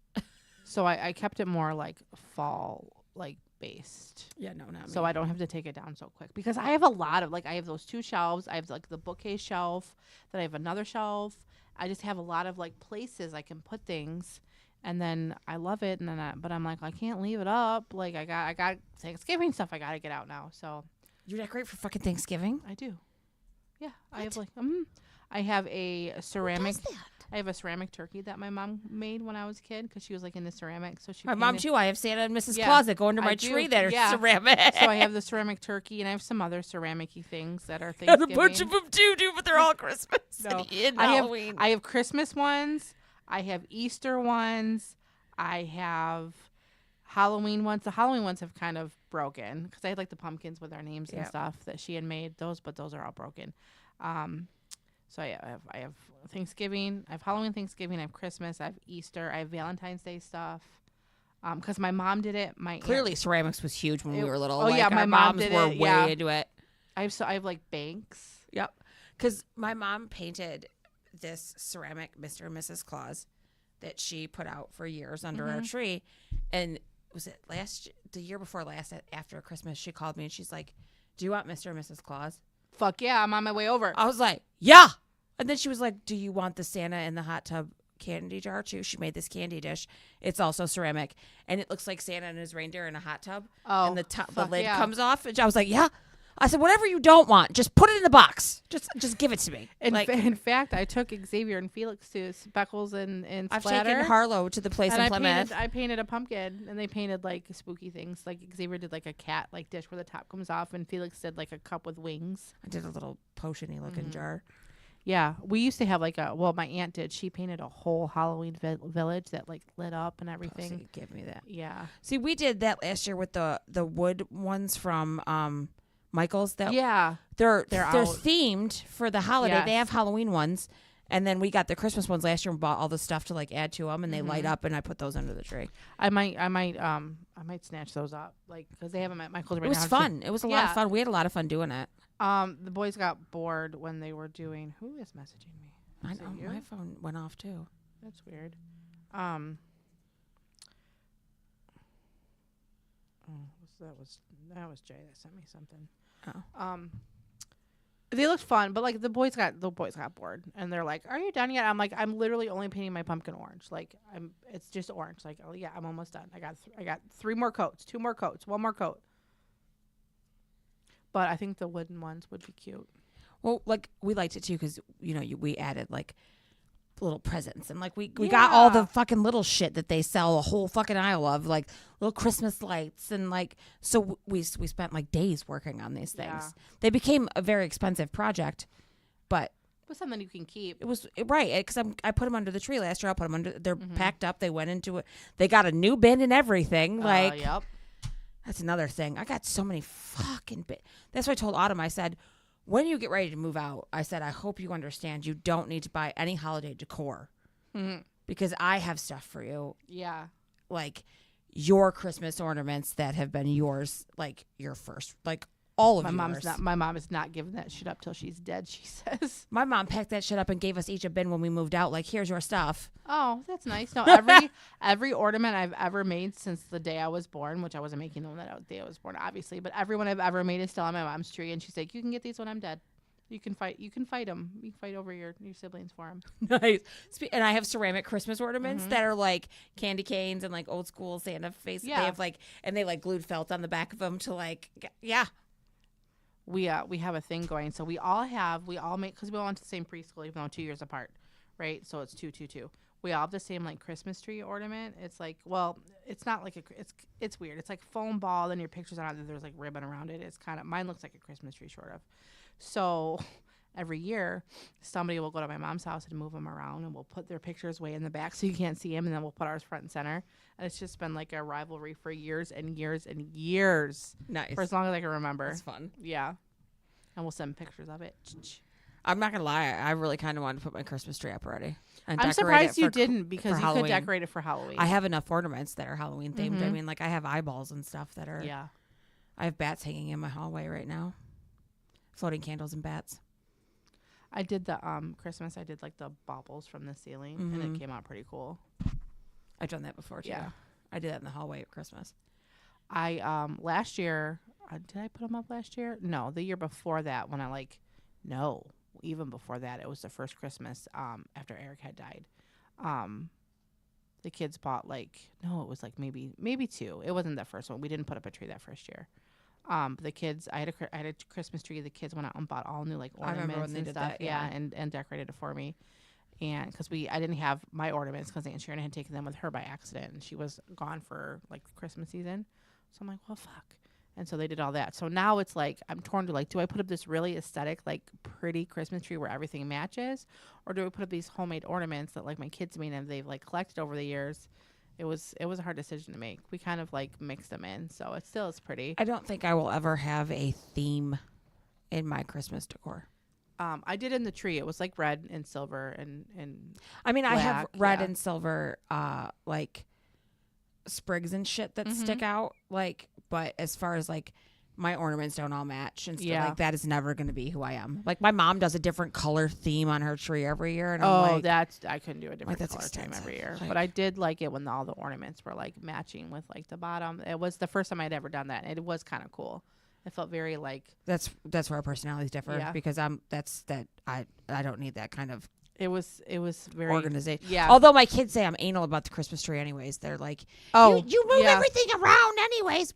so I kept it more like fall like based. Yeah, no, not So I don't have to take it down so quick because I have a lot of I have those two shelves. I have like the bookcase shelf, then I have another shelf. I just have a lot of like places I can put things, and then I love it. And then but I'm like I can't leave it up. Like I got Thanksgiving stuff I gotta get out now. So You decorate for fucking Thanksgiving? I do. Yeah, I have like I have a ceramic. I have a ceramic turkey that my mom made when I was a kid because she was like into ceramic. So she My mom, painted- too. I have Santa and Mrs. Yeah, Claus that go under I my do. tree that are Yeah. ceramic. So I have the ceramic turkey, and I have some other ceramic-y things that are and Thanksgiving. a bunch of them too, dude, but they're all Christmas No. and I Halloween. have Christmas ones. I have Easter ones. I have Halloween ones. The Halloween ones have kind of broken because I had like the pumpkins with our names and Yep. stuff that she had made. But those are all broken. So I have Thanksgiving. I have Halloween, Thanksgiving. I have Christmas. I have Easter. I have Valentine's Day stuff. Because my mom did it. My Clearly, aunt, ceramics was huge when we It- were little. oh, yeah, Like, my our mom moms did were it, way yeah. into it. I have like banks. Yep. Because my mom painted this ceramic Mr. and Mrs. Claus that she put out for years under our tree. And was it the year before last, after Christmas, she called me and she's like, do you want Mr. and Mrs. Claus? Fuck yeah, I'm on my way over. I was like, yeah. And then she was like, do you want the Santa in the hot tub candy jar too? She made this candy dish. It's also ceramic. And it looks like Santa and his reindeer in a hot tub. Oh, and the fuck lid yeah. comes off. And I was like, yeah. I said, whatever you don't want, just put it in the box. Just give it to me. In fact, I took Xavier and Felix to Speckles and I've Splatter. taken Harlow to the place and in Plymouth. I painted a pumpkin, and they painted like spooky things. Like Xavier did like a cat like dish where the top comes off, and Felix did like a cup with wings. I did a little potion-y looking jar. Yeah, we used to have like my aunt did. She painted a whole Halloween village that like lit up and everything. So you give me that. Yeah. See, we did that last year with the wood ones from Michael's. That Yeah. they're They're out. themed for the holiday. Yes. They have Halloween ones, and then we got the Christmas ones last year and bought all the stuff to like add to them, and they light up. And I put those under the tree. I might snatch those up, like because they have them at Michael's right It now. was fun. It was a lot of Yeah. fun. We had a lot of fun doing it. The boys got bored when they were doing. Who is messaging me? I Is it know you? my phone went off too. That's weird. That was Jay that sent me something. Oh. They looked fun, but like the boys got bored, and they're like, "Are you done yet?" I'm like, "I'm literally only painting my pumpkin orange. Like, it's just orange. Like, oh yeah, I'm almost done. I got 3 more coats, 2 more coats, 1 more coat." But I think the wooden ones would be cute. Well, like we liked it too because we added like little presents and like we got all the fucking little shit that they sell a whole fucking aisle of, like little Christmas lights, and like so we spent like days working on these things. Yeah. They became a very expensive project, but It was something you can keep. it was right because I put them under the tree last year. I put them under. They're packed up. They went into it. They got a new bin and everything. Like Yep. that's another thing. I got so many fucking That's why I told Autumn. I said, when you get ready to move out, I said, I hope you understand you don't need to buy any holiday decor because I have stuff for you. Yeah. Like your Christmas ornaments that have been yours, like your first, like all of yours. My mom is not giving that shit up till she's dead, she says. My mom packed that shit up and gave us each a bin when we moved out. Like, here's your stuff. Oh, that's nice. No, every ornament I've ever made since the day I was born, which I wasn't making them that day I was born, obviously, but every one I've ever made is still on my mom's tree, and she's like, you can get these when I'm dead. You can fight them. You can fight over your siblings for them. Nice. And I have ceramic Christmas ornaments that are like candy canes and like old school Santa faces. Yeah. They have like, and they like glued felt on the back of them to like, yeah. We have a thing going, so we all make, because we all went to the same preschool, even though 2 years apart, right? So it's 2 We all have the same like Christmas tree ornament. It's like, well, it's not like it's weird. It's like foam ball, then your pictures on it. There's like ribbon around it. It's kind of, mine looks like a Christmas tree, sort of. So every year, somebody will go to my mom's house and move them around, and we'll put their pictures way in the back so you can't see them, and then we'll put ours front and center. And it's just been like a rivalry for years and years and years. Nice. For as long as I can remember. That's fun. Yeah. And we'll send pictures of it. I'm not going to lie. I really kind of wanted to put my Christmas tree up already. And I'm decorate surprised it you for didn't, because you Halloween. could decorate it for Halloween. I have enough ornaments that are Halloween themed. I mean, like I have eyeballs and stuff that are. Yeah. I have bats hanging in my hallway right now. Floating candles and bats. I did the Christmas. I did like the baubles from the ceiling, and it came out pretty cool. I've done that before too. Yeah. I did that in the hallway at Christmas. I last year, did I put them up last year? No, the year before that, when even before that, it was the first Christmas after Eric had died. The kids bought it was like maybe 2. It wasn't the first one. We didn't put up a tree that first year. The kids, I had a Christmas tree. The kids went out and bought all new like I remember ornaments when they and did stuff. that, yeah. And decorated it for me. And because I didn't have my ornaments because Aunt Sharon had taken them with her by accident, and she was gone for like Christmas season. So I'm like, well, fuck. And so they did all that. So now it's like I'm torn to like, do I put up this really aesthetic, like pretty Christmas tree where everything matches, or do I put up these homemade ornaments that like my kids made and they've like collected over the years? It was a hard decision to make. We kind of like mixed them in, so it still is pretty. I don't think I will ever have a theme in my Christmas decor. I did in the tree. It was like red and silver and I mean, I have black, red yeah. and silver, like sprigs and shit that stick out. Like, but as far as like my ornaments don't all match and stuff, Yeah. like that is never going to be who I am. Like my mom does a different color theme on her tree every year, and I'm like, I couldn't do a different that's color theme extensive. every year. Like- But I did like it when all the ornaments were like matching with like the bottom. It was the first time I'd ever done that, and it was kind of cool. It felt very like that's where our personalities differ Yeah. because I don't need that kind of it was very organization. Yeah. Although my kids say I'm anal about the Christmas tree anyways. They're like, you move yeah. everything around anyways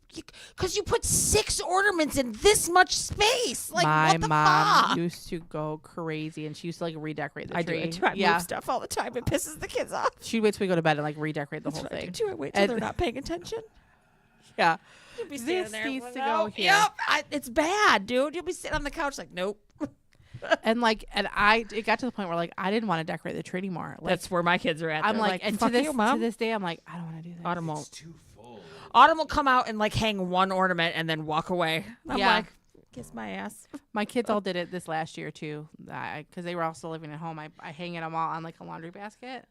because you put 6 ornaments in this much space. Like, my what the mom fuck? used to go crazy, and she used to like redecorate the I do tree. it too. I yeah. move stuff all the time. It pisses the kids off. She'd wait till we go to bed and like redecorate the That's whole what I thing. do too. I wait till And- they're not paying attention. Yeah. You'll be This standing there. needs like, to go "Nope, here." Yep, it's bad, dude. You'll be sitting on the couch like, nope. And it got to the point where like I didn't want to decorate the tree anymore. Like, That's where my kids are at. I'm They're like, and fuck to you, Mom. this day, I'm like, I don't want to do that. Autumn won't. It's too full. Autumn will come out and like hang one ornament and then walk away. I'm Yeah. like, kiss my ass. My kids all did it this last year too, because they were also living at home. I hang them all on like a laundry basket,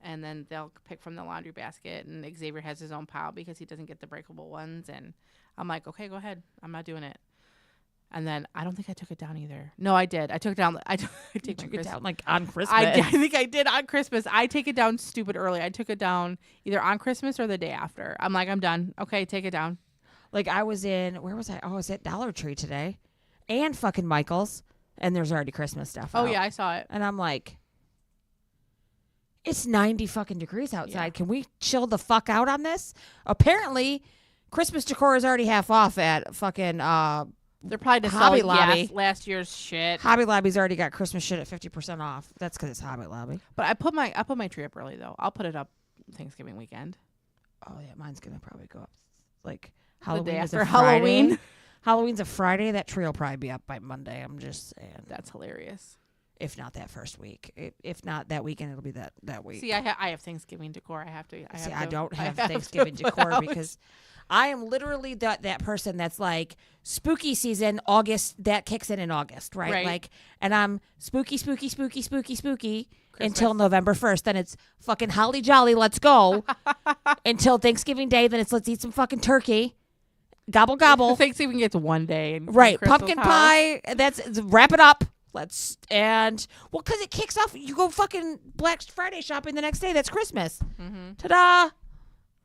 and then they'll pick from the laundry basket. And Xavier has his own pile because he doesn't get the breakable ones. And I'm like, okay, go ahead. I'm not doing it. And then I don't think I took it down either. No, I did. I took it down. I take Took my it Christmas. down like on Christmas. I think I did on Christmas. I take it down stupid early. I took it down either on Christmas or the day after. I'm like, I'm done. Okay, take it down. Like I was in, where was I? Oh, I was at Dollar Tree today and fucking Michael's, and there's already Christmas stuff Oh out. yeah, I saw it. And I'm like, it's 90 fucking degrees outside. Yeah. Can we chill the fuck out on this? Apparently, Christmas decor is already half off at fucking They're probably to Hobby sell Lobby. last year's shit. Hobby Lobby's already got Christmas shit at 50% off. That's because it's Hobby Lobby. But I put my tree up early though. I'll put it up Thanksgiving weekend. Oh yeah, mine's gonna probably go up like The Halloween day is after a Friday. Halloween. Halloween's a Friday. That tree will probably be up by Monday. I'm just saying. That's hilarious. If not that first week, if not that weekend, it'll be that week. See, I have Thanksgiving decor. I have to. I don't have to Thanksgiving put decor out. because I am literally that person that's like spooky season, August, that kicks in August, right? Right. Like, and I'm spooky until Christmas. November 1st. Then it's fucking holly jolly, let's go. Until Thanksgiving Day, then it's let's eat some fucking turkey. Gobble, gobble. Thanksgiving gets one day. In Right. Crystal's Pumpkin house. pie. That's wrap it up. Because it kicks off. You go fucking Black Friday shopping the next day. That's Christmas. Mm-hmm. Ta-da!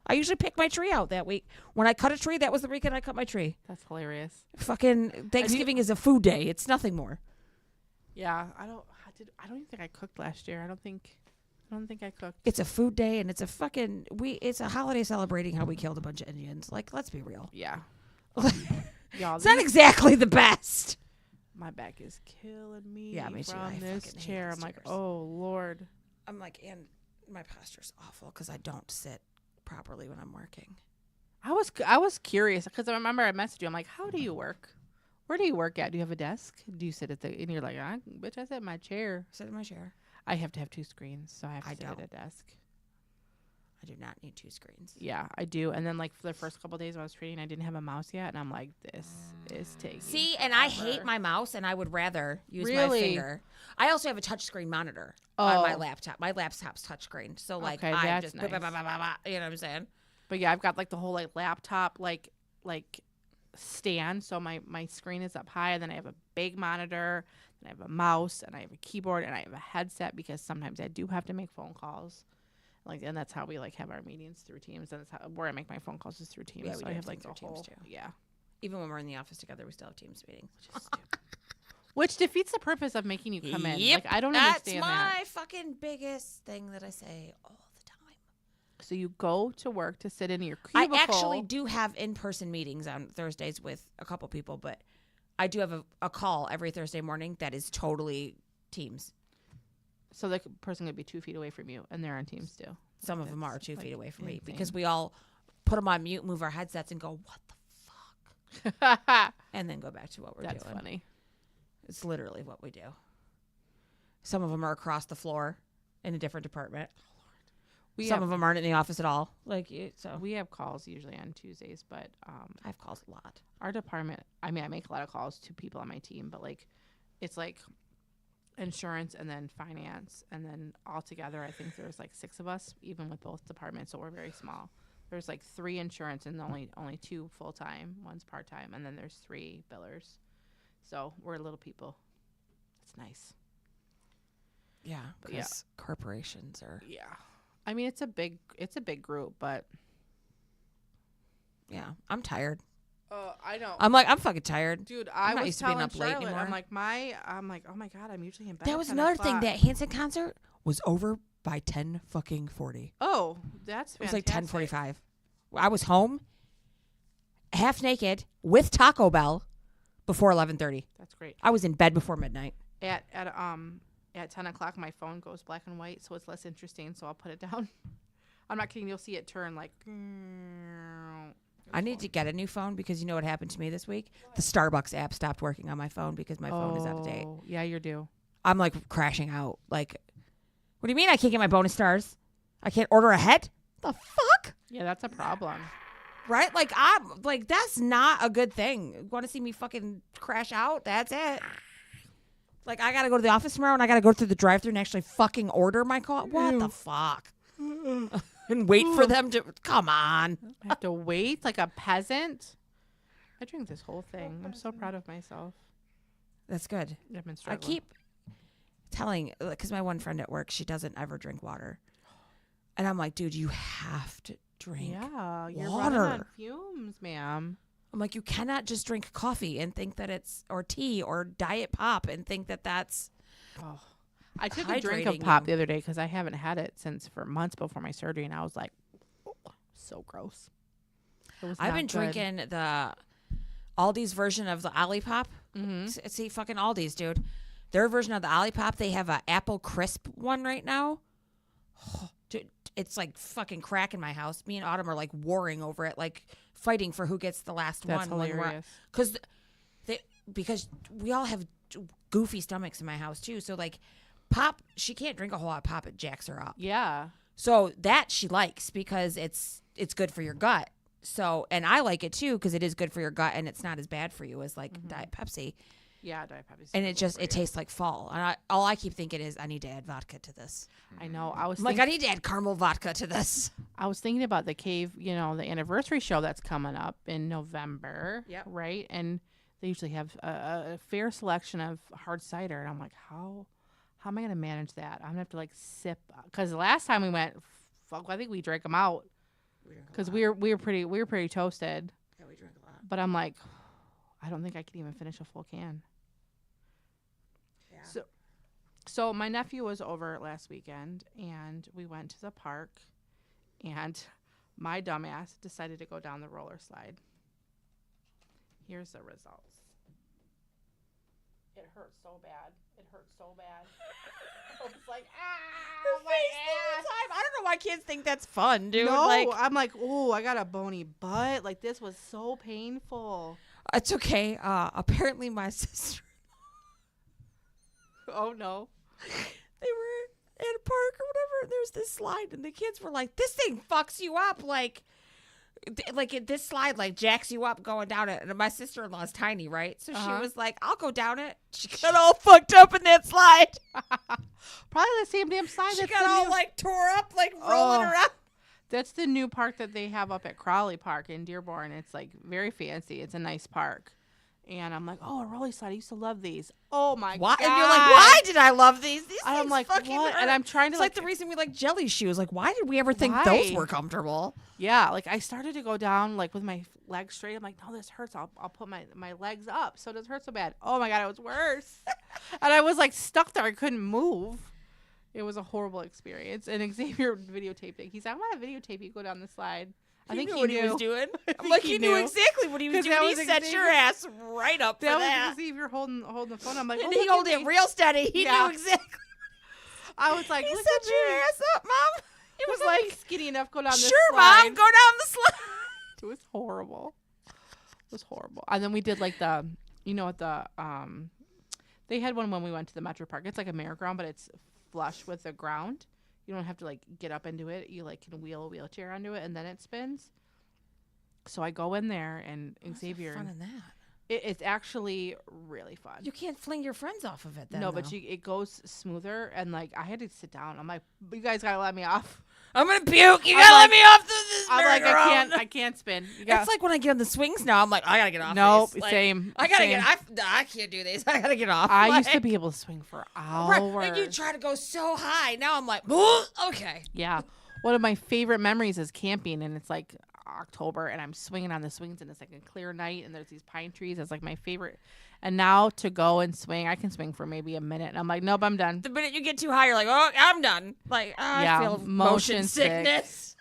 I usually pick my tree out that week. When I cut a tree, that was the weekend I cut my tree. That's hilarious. Fucking Thanksgiving is a food day. It's nothing more. Yeah, I don't even think I cooked last year. I don't think I cooked. It's a food day, and it's a fucking it's a holiday celebrating how we killed a bunch of Indians. Like, let's be real. Yeah. Y'all, It's not exactly the best. my back is killing me. Yeah, me too. I From this fucking hate chair. those I'm like, chairs. oh Lord. I'm like, and my posture's awful because I don't sit properly when I'm working. I was curious because I remember I messaged you. I'm like, how do you work? Where do you work at? Do you have a desk? Do you sit at the? And you're like, bitch, I sit in my chair. Sit in my chair. I have to have two screens, so I have to I sit at don't. a desk. I do not need two screens. Yeah, I do. And then like for the first couple days when I was training, I didn't have a mouse yet, and I'm like, this is taking. See, and I hate forever. my mouse, and I would rather use my Really? finger. I also have a touchscreen monitor on my Oh. laptop. My laptop's touchscreen, so like Okay, I that's just nice. you know what I'm saying? But yeah, I've got like the whole like laptop like stand, so my screen is up high, and then I have a big monitor, and I have a mouse, and I have a keyboard, and I have a headset because sometimes I do have to make phone calls. Like, and that's how we like have our meetings through Teams, and that's how where I make my phone calls is through Teams. Yeah, we so do I have have like things the through Teams, whole too. yeah, Even when we're in the office together, we still have Teams meetings. which defeats the purpose of making you come in. Yep, Like I don't that's understand my that. fucking biggest thing that I say all the time. So you go to work to sit in your I cubicle. actually do have in-person meetings on Thursdays with a couple people, but I do have a call every Thursday morning that is totally Teams. So the person could be 2 feet away from you, and they're on Teams too. Some of them are That's, 2 like, feet away from me insane. because we all put them on mute, move our headsets, and go, what the fuck? And then go back to what we're That's doing. funny. It's literally what we do. Some of them are across the floor in a different department. Some of them aren't in the office at all. So We have calls usually on Tuesdays, but I have calls a lot. our department, I mean, I make a lot of calls to people on my team, but like, it's like insurance and then finance. And then all together, I think there's like 6 of us, even with both departments. So we're very small. There's like 3 insurance and only 2 full-time, 1's part-time. And then there's 3 billers. So we're little people. It's nice. Yeah, But yeah. because corporations are. Yeah. I mean, it's a big group, but Yeah, I'm tired. I know. I'm fucking tired. Dude, I'm I not was used to being telling up late Charlotte, anymore. I'm like, oh my God, I'm usually in bed. That at was 10 another thing. o'clock. That Hanson concert was over by 10:40. Oh, that's It was like fantastic. 10:45. I was home, half naked, with Taco Bell, before 11:30. That's great. I was in bed before midnight. At 10 o'clock, my phone goes black and white, so it's less interesting. So I'll put it down. I'm not kidding. You'll see it turn like. I need to get a new phone because you know what happened to me this week? The Starbucks app stopped working on my phone because my phone is out of date. Yeah, you're due. I'm like crashing out. Like, what do you mean I can't get my bonus stars? I can't order ahead? The fuck? Yeah, that's a problem. Right? Like, I'm like, that's not a good thing. Want to see me fucking crash out? That's it. Like, I got to go to the office tomorrow and I got to go through the drive thru and actually fucking order my call. What the fuck? And wait for them to. Come on. I have to wait like a peasant. I drink this whole thing. I'm so proud of myself. That's good. I've been I struggling. keep telling, because my one friend at work, she doesn't ever drink water. And I'm like, dude, you have to drink. Yeah, you're water. running on fumes, ma'am. I'm like, you cannot just drink coffee and think that it's, or tea or diet pop and think that that's. Oh. I took a drink of Hydrating pop you. the other day because I haven't had it for months before my surgery, and I was like, oh, so gross. It was I've not been good. drinking the Aldi's version of the Olipop. See, fucking Aldi's, dude. Their version of the Olipop, they have a apple crisp one right now. Dude, it's like fucking crack in my house. Me and Autumn are like warring over it, like fighting for who gets the last That's one. hilarious. Because we all have goofy stomachs in my house too. So like pop, she can't drink a whole lot of pop. It jacks her up. Yeah. So that she likes because it's good for your gut. So, and I like it too because it is good for your gut and it's not as bad for you as like Diet Pepsi. Yeah, Diet Pepsi. And it tastes like fall. And all I keep thinking is I need to add vodka to this. I know. I need to add caramel vodka to this. I was thinking about the cave, the anniversary show that's coming up in November. Yep. Right? And they usually have a fair selection of hard cider. And I'm like, how am I going to manage that? I'm going to have to like sip. Because the last time we went, I think we drank them out. Because we were pretty toasted. Yeah, we drank a lot. But I'm like, I don't think I could even finish a full can. Yeah. So my nephew was over last weekend, and we went to the park, and my dumbass decided to go down the roller slide. Here's the results. It hurt so bad. I was like, my ass. I don't know why kids think that's fun, dude. No, Like, I'm like, oh, I got a bony butt. Like, this was so painful. it's okay. Apparently my sister, Oh, no. they were at a park or whatever. And there's this slide, and the kids were like, "This thing fucks you up, like this slide like jacks you up going down it." And my sister-in-law is tiny, right? So she was like, "I'll go down it." She got all fucked up in that slide. Probably the same damn slide. She that's got the all new- like tore up, like rolling around. That's the new park that they have up at Crowley Park in Dearborn. It's like very fancy. It's a nice park. And I'm like, oh, a roller slide. I used to love these. Oh my Why? god! And you're like, why did I love these? These I'm things like, fucking what? hurt. And I'm trying to It's like like the reason we like jelly shoes. Like, why did we ever think Why? those were comfortable? Yeah, like I started to go down like with my legs straight. I'm like, no, this hurts. I'll put my legs up so it doesn't hurt so bad. Oh my god, it was worse. And I was like stuck there. I couldn't move. It was a horrible experience. And Xavier videotaped it. He's like, I want to videotape you go down the slide. I think knew he what knew he was doing. I'm think like, he he knew knew. exactly what he was 'Cause doing. that He was set your Xavier. ass right up for That that. was Xavier holding the phone. I'm like, And oh, he look held at it me. real steady. He Yeah. knew exactly. I was like, He look set at your me. ass up, Mom. It was like skinny enough to go down this Sure, slide. Mom, go down the slide. It was horrible. It was horrible. And then we did like the, they had one when we went to the Metro Park. It's like a merry-go-round, but it's flush with the ground. You don't have to like get up into it. You like can wheel a wheelchair onto it and then it spins. So I go in there and Xavier. Fun in that. It's actually really fun. You can't fling your friends off of it then. No, but though. it goes smoother and like I had to sit down. I'm like, you guys gotta let me off. I'm gonna puke. You I'm gotta let like- me off this I'm like, merry-go-round. I can't spin. You got It's like when I get on the swings now. I'm like, I gotta get off. nope, these. Like, same. I gotta same. get. I can't do these. I gotta get off. I Like, used to be able to swing for right, hours. and you try to go so high. Now I'm like, okay. Yeah. One of my favorite memories is camping, and it's like October, and I'm swinging on the swings, and it's like a clear night, and there's these pine trees. It's like my favorite. And now to go and swing, I can swing for maybe a minute, and I'm like, nope, I'm done. The minute you get too high, you're like, oh, I'm done. Like, Yeah, I feel motion motion sick. sickness.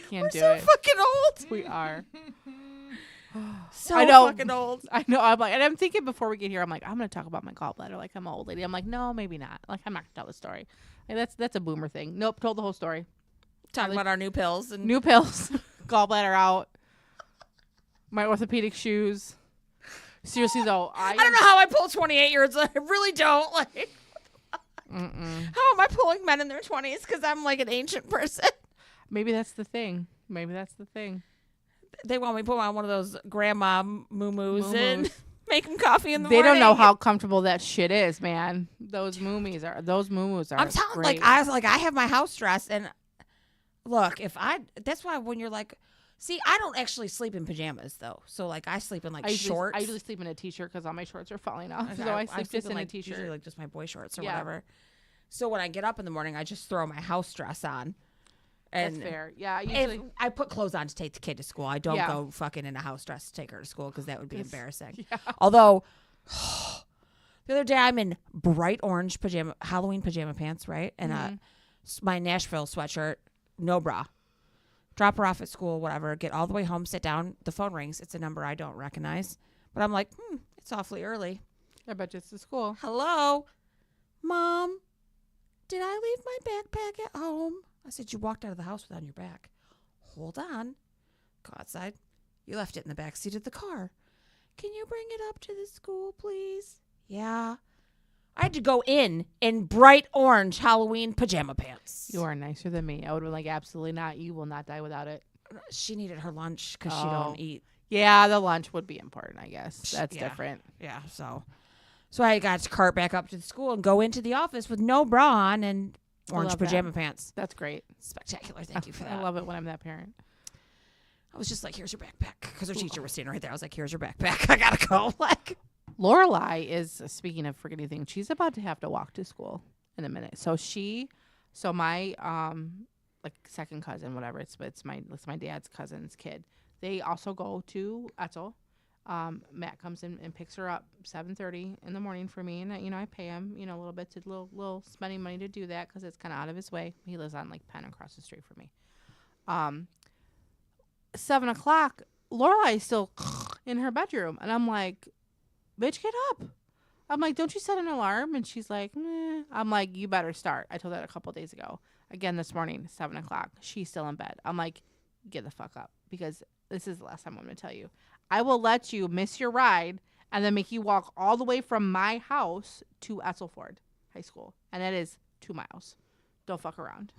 Can't We're do so it. fucking old. We are. So I know. fucking old. I know. I'm like, and I'm thinking before we get here, I'm like, I'm gonna talk about my gallbladder like I'm an old lady. I'm like, no, maybe not. Like, I'm not gonna tell the story. Like, that's a boomer thing. Nope, told the whole story. Talking about our new pills and New pills, gallbladder out, my orthopedic shoes. Seriously though, I don't know how I pull 28-year-olds. I really don't. Like, Mm-mm. how am I pulling men in their 20s? Because I'm like an ancient person. Maybe that's the thing. Maybe that's the thing. They want me to put on one of those grandma moo-moos and Moo-moos. make them coffee in the They morning. don't know how comfortable that shit is, man. Those moo-moos are. I'm telling, great. like I have my house dress, and look, that's why when you're like, see, I don't actually sleep in pajamas though, so like I sleep in like shorts. I usually sleep in a t-shirt because all my shorts are falling off. Okay, So I sleep just in like, a t-shirt. usually like just my boy shorts or Yeah. whatever. So when I get up in the morning, I just throw my house dress on. And That's fair. Yeah, if usually. I put clothes on to take the kid to school. I don't Yeah. go fucking in a house dress to take her to school because that would be embarrassing. Yeah. Although the other day I'm in bright orange Halloween pajama pants, right? And Mm-hmm. my Nashville sweatshirt, no bra. drop her off at school, whatever, get all the way home, sit down. The phone rings. It's a number I don't recognize. But I'm like, it's awfully early. I bet you it's the school. Hello? Mom, did I leave my backpack at home? I said, you walked out of the house with it on your back. Hold on. Go outside. You left it in the back seat of the car. Can you bring it up to the school, please? Yeah. I had to go in bright orange Halloween pajama pants. You are nicer than me. I would have been like, absolutely not. You will not die without it. She needed her lunch because she don't eat. Yeah, the lunch would be important, I guess. That's different. Yeah, so I got to cart back up to the school and go into the office with no bra on and orange pajama pants. That's great. Spectacular. Thank you for that. I love it when I'm that parent. I was just like, here's your backpack. Because her teacher was standing right there. I was like, here's your backpack. I got to go. Like, Lorelai is, speaking of forgetting things, she's about to have to walk to school in a minute. So my like second cousin, whatever, it's my dad's cousin's kid. They also go to Etzel. Matt comes in and picks her up 7:30 in the morning for me, and I pay him a little bit to little spending money to do that because it's kind of out of his way. He lives on like Penn across the street from me. 7 o'clock, Lorelai is still in her bedroom, and I'm like, bitch, get up. I'm like, don't you set an alarm? And she's like, nah. I'm like, you better start. I told that a couple of days ago. Again this morning, 7 o'clock. She's still in bed. I'm like, get the fuck up, because this is the last time I'm going to tell you. I will let you miss your ride and then make you walk all the way from my house to Etzelford High School. And that is 2 miles. Don't fuck around.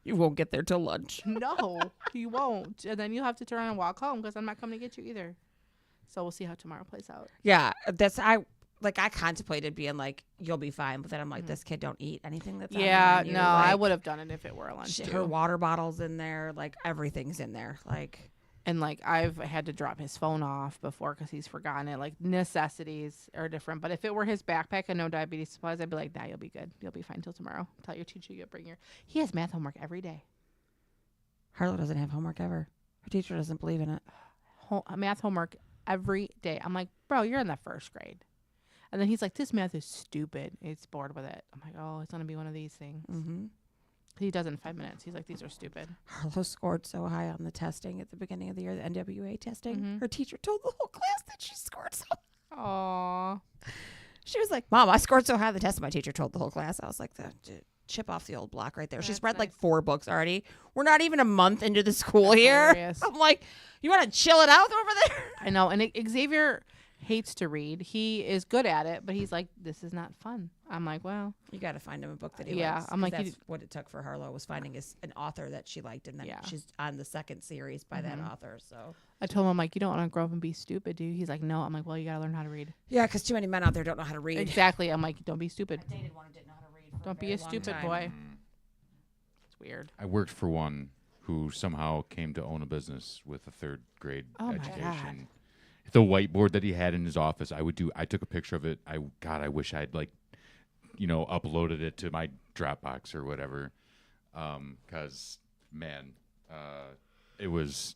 you won't get there till lunch. No, you won't. And then you'll have to turn around and walk home because I'm not coming to get you either. So we'll see how tomorrow plays out. Yeah, I contemplated being like, you'll be fine, but then I'm like, this kid don't eat anything that's on the menu. I Like, would have done it if it were a lunch too. her water bottle's in there, like everything's in there, like. And like I've had to drop his phone off before because he's forgotten it. Like necessities are different. But if it were his backpack and no diabetes supplies, I'd be like, nah, you'll be good. You'll be fine till tomorrow. Tell your teacher you'll bring your. He has math homework every day. Harlow doesn't have homework ever. Her teacher doesn't believe in it. Math homework every day. I'm like, bro, you're in the first grade. And then he's like, this math is stupid. He's bored with it. I'm like, oh, it's going to be one of these things. Mm-hmm. He does it in 5 minutes. He's like, these are stupid. Harlow scored so high on the testing at the beginning of the year, the NWA testing. Mhm. Her teacher told the whole class that she scored so Aww. She was like, Mom, I scored so high on the test. My teacher told the whole class. I was like, chip off the old block right there. She's That's read like nice. 4 books already. We're not even a month into the school here. hilarious. I'm like, you want to chill it out over there? I know. And Xavier hates to read. He is good at it, but he's like, this is not fun. I'm like, well, You got to find him a book that he Yeah, likes. I'm 'cause like, that's you- what it took for Harlow was finding an author that she liked, and then Yeah. she's on the second series by that author. So I told him, I'm like, you don't want to grow up and be stupid, do you? He's like, no. I'm like, well, you got to learn how to read. yeah, because too many men out there don't know how to read. Exactly. I'm like, don't be stupid. I dated one who didn't know how to read. For Don't be very a long stupid time. boy. It's weird. I worked for one who somehow came to own a business with a third grade Oh my education. The whiteboard that he had in his office, I took a picture of it. I wish I'd uploaded it to my Dropbox or whatever. 'Cause man, it was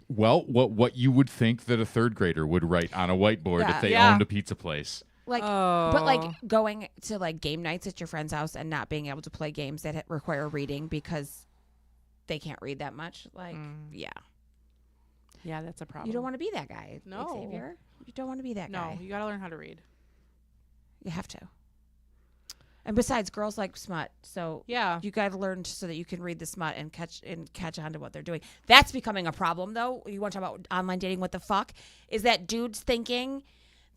well, what you would think that a third grader would write on a whiteboard Yeah. if they Yeah. owned a pizza place. Like, but like going to like game nights at your friend's house and not being able to play games that require reading because they can't read that much. Like, yeah, Yeah, that's a problem. you don't want to be that guy. No. Xavier. You don't want to be that No, guy. you got to learn how to read. You have to. And besides, girls like smut, so Yeah. you got to learn so that you can read the smut and catch on to what they're doing. That's becoming a problem, though. You want to talk about online dating? What the fuck is that dudes thinking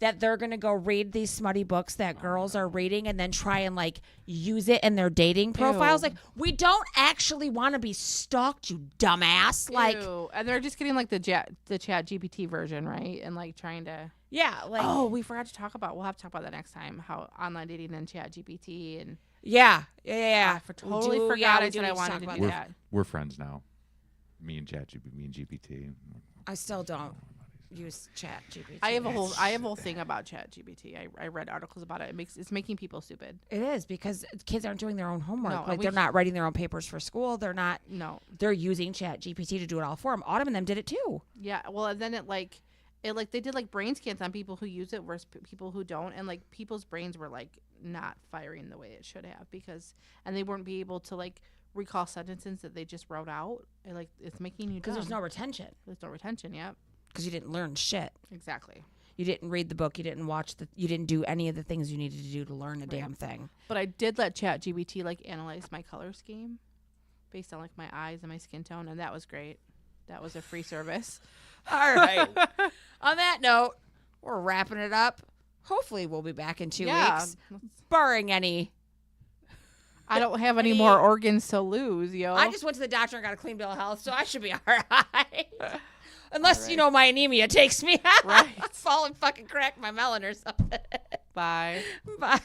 that they're gonna go read these smutty books that girls are reading and then try and like use it in their dating profiles? Ew. Like, we don't actually want to be stalked, you dumbass. Like, Ew. And they're just getting like the chat GPT version, right? And like trying to. yeah, like, Oh, we forgot to talk about. We'll have to talk about that next time. How online dating and chat GPT and. yeah. I totally We do- forgot we I do said need I to wanted talk to about do We're, that. we're friends now. Me and GPT. I still don't use chat GPT. I have a whole thing about chat GPT. I read articles about it. It's making people stupid. It is because kids aren't doing their own homework. No, like, we- they're not writing their own papers for school. They're not. No. They're using Chat GPT to do it all for them. Autumn and them did it too. Yeah. Well, and then it they did like brain scans on people who use it versus people who don't, and like people's brains were like not firing the way it should have and they weren't be able to like recall sentences that they just wrote out. It's making you Because there's dumb. no retention. There's no retention. Yep. Because you didn't learn shit. Exactly. You didn't read the book. You didn't watch you didn't do any of the things you needed to do to learn a damn thing. But I did let ChatGPT analyze my color scheme based on my eyes and my skin tone, and that was great. That was a free service. All right. On that note, we're wrapping it up. Hopefully we'll be back in 2 weeks, barring any. I don't have any more organs to lose, yo. I just went to the doctor and got a clean bill of health, so I should be all right. Unless, my anemia takes me out. Right. Fall and fucking crack my melon or something. Bye. Bye.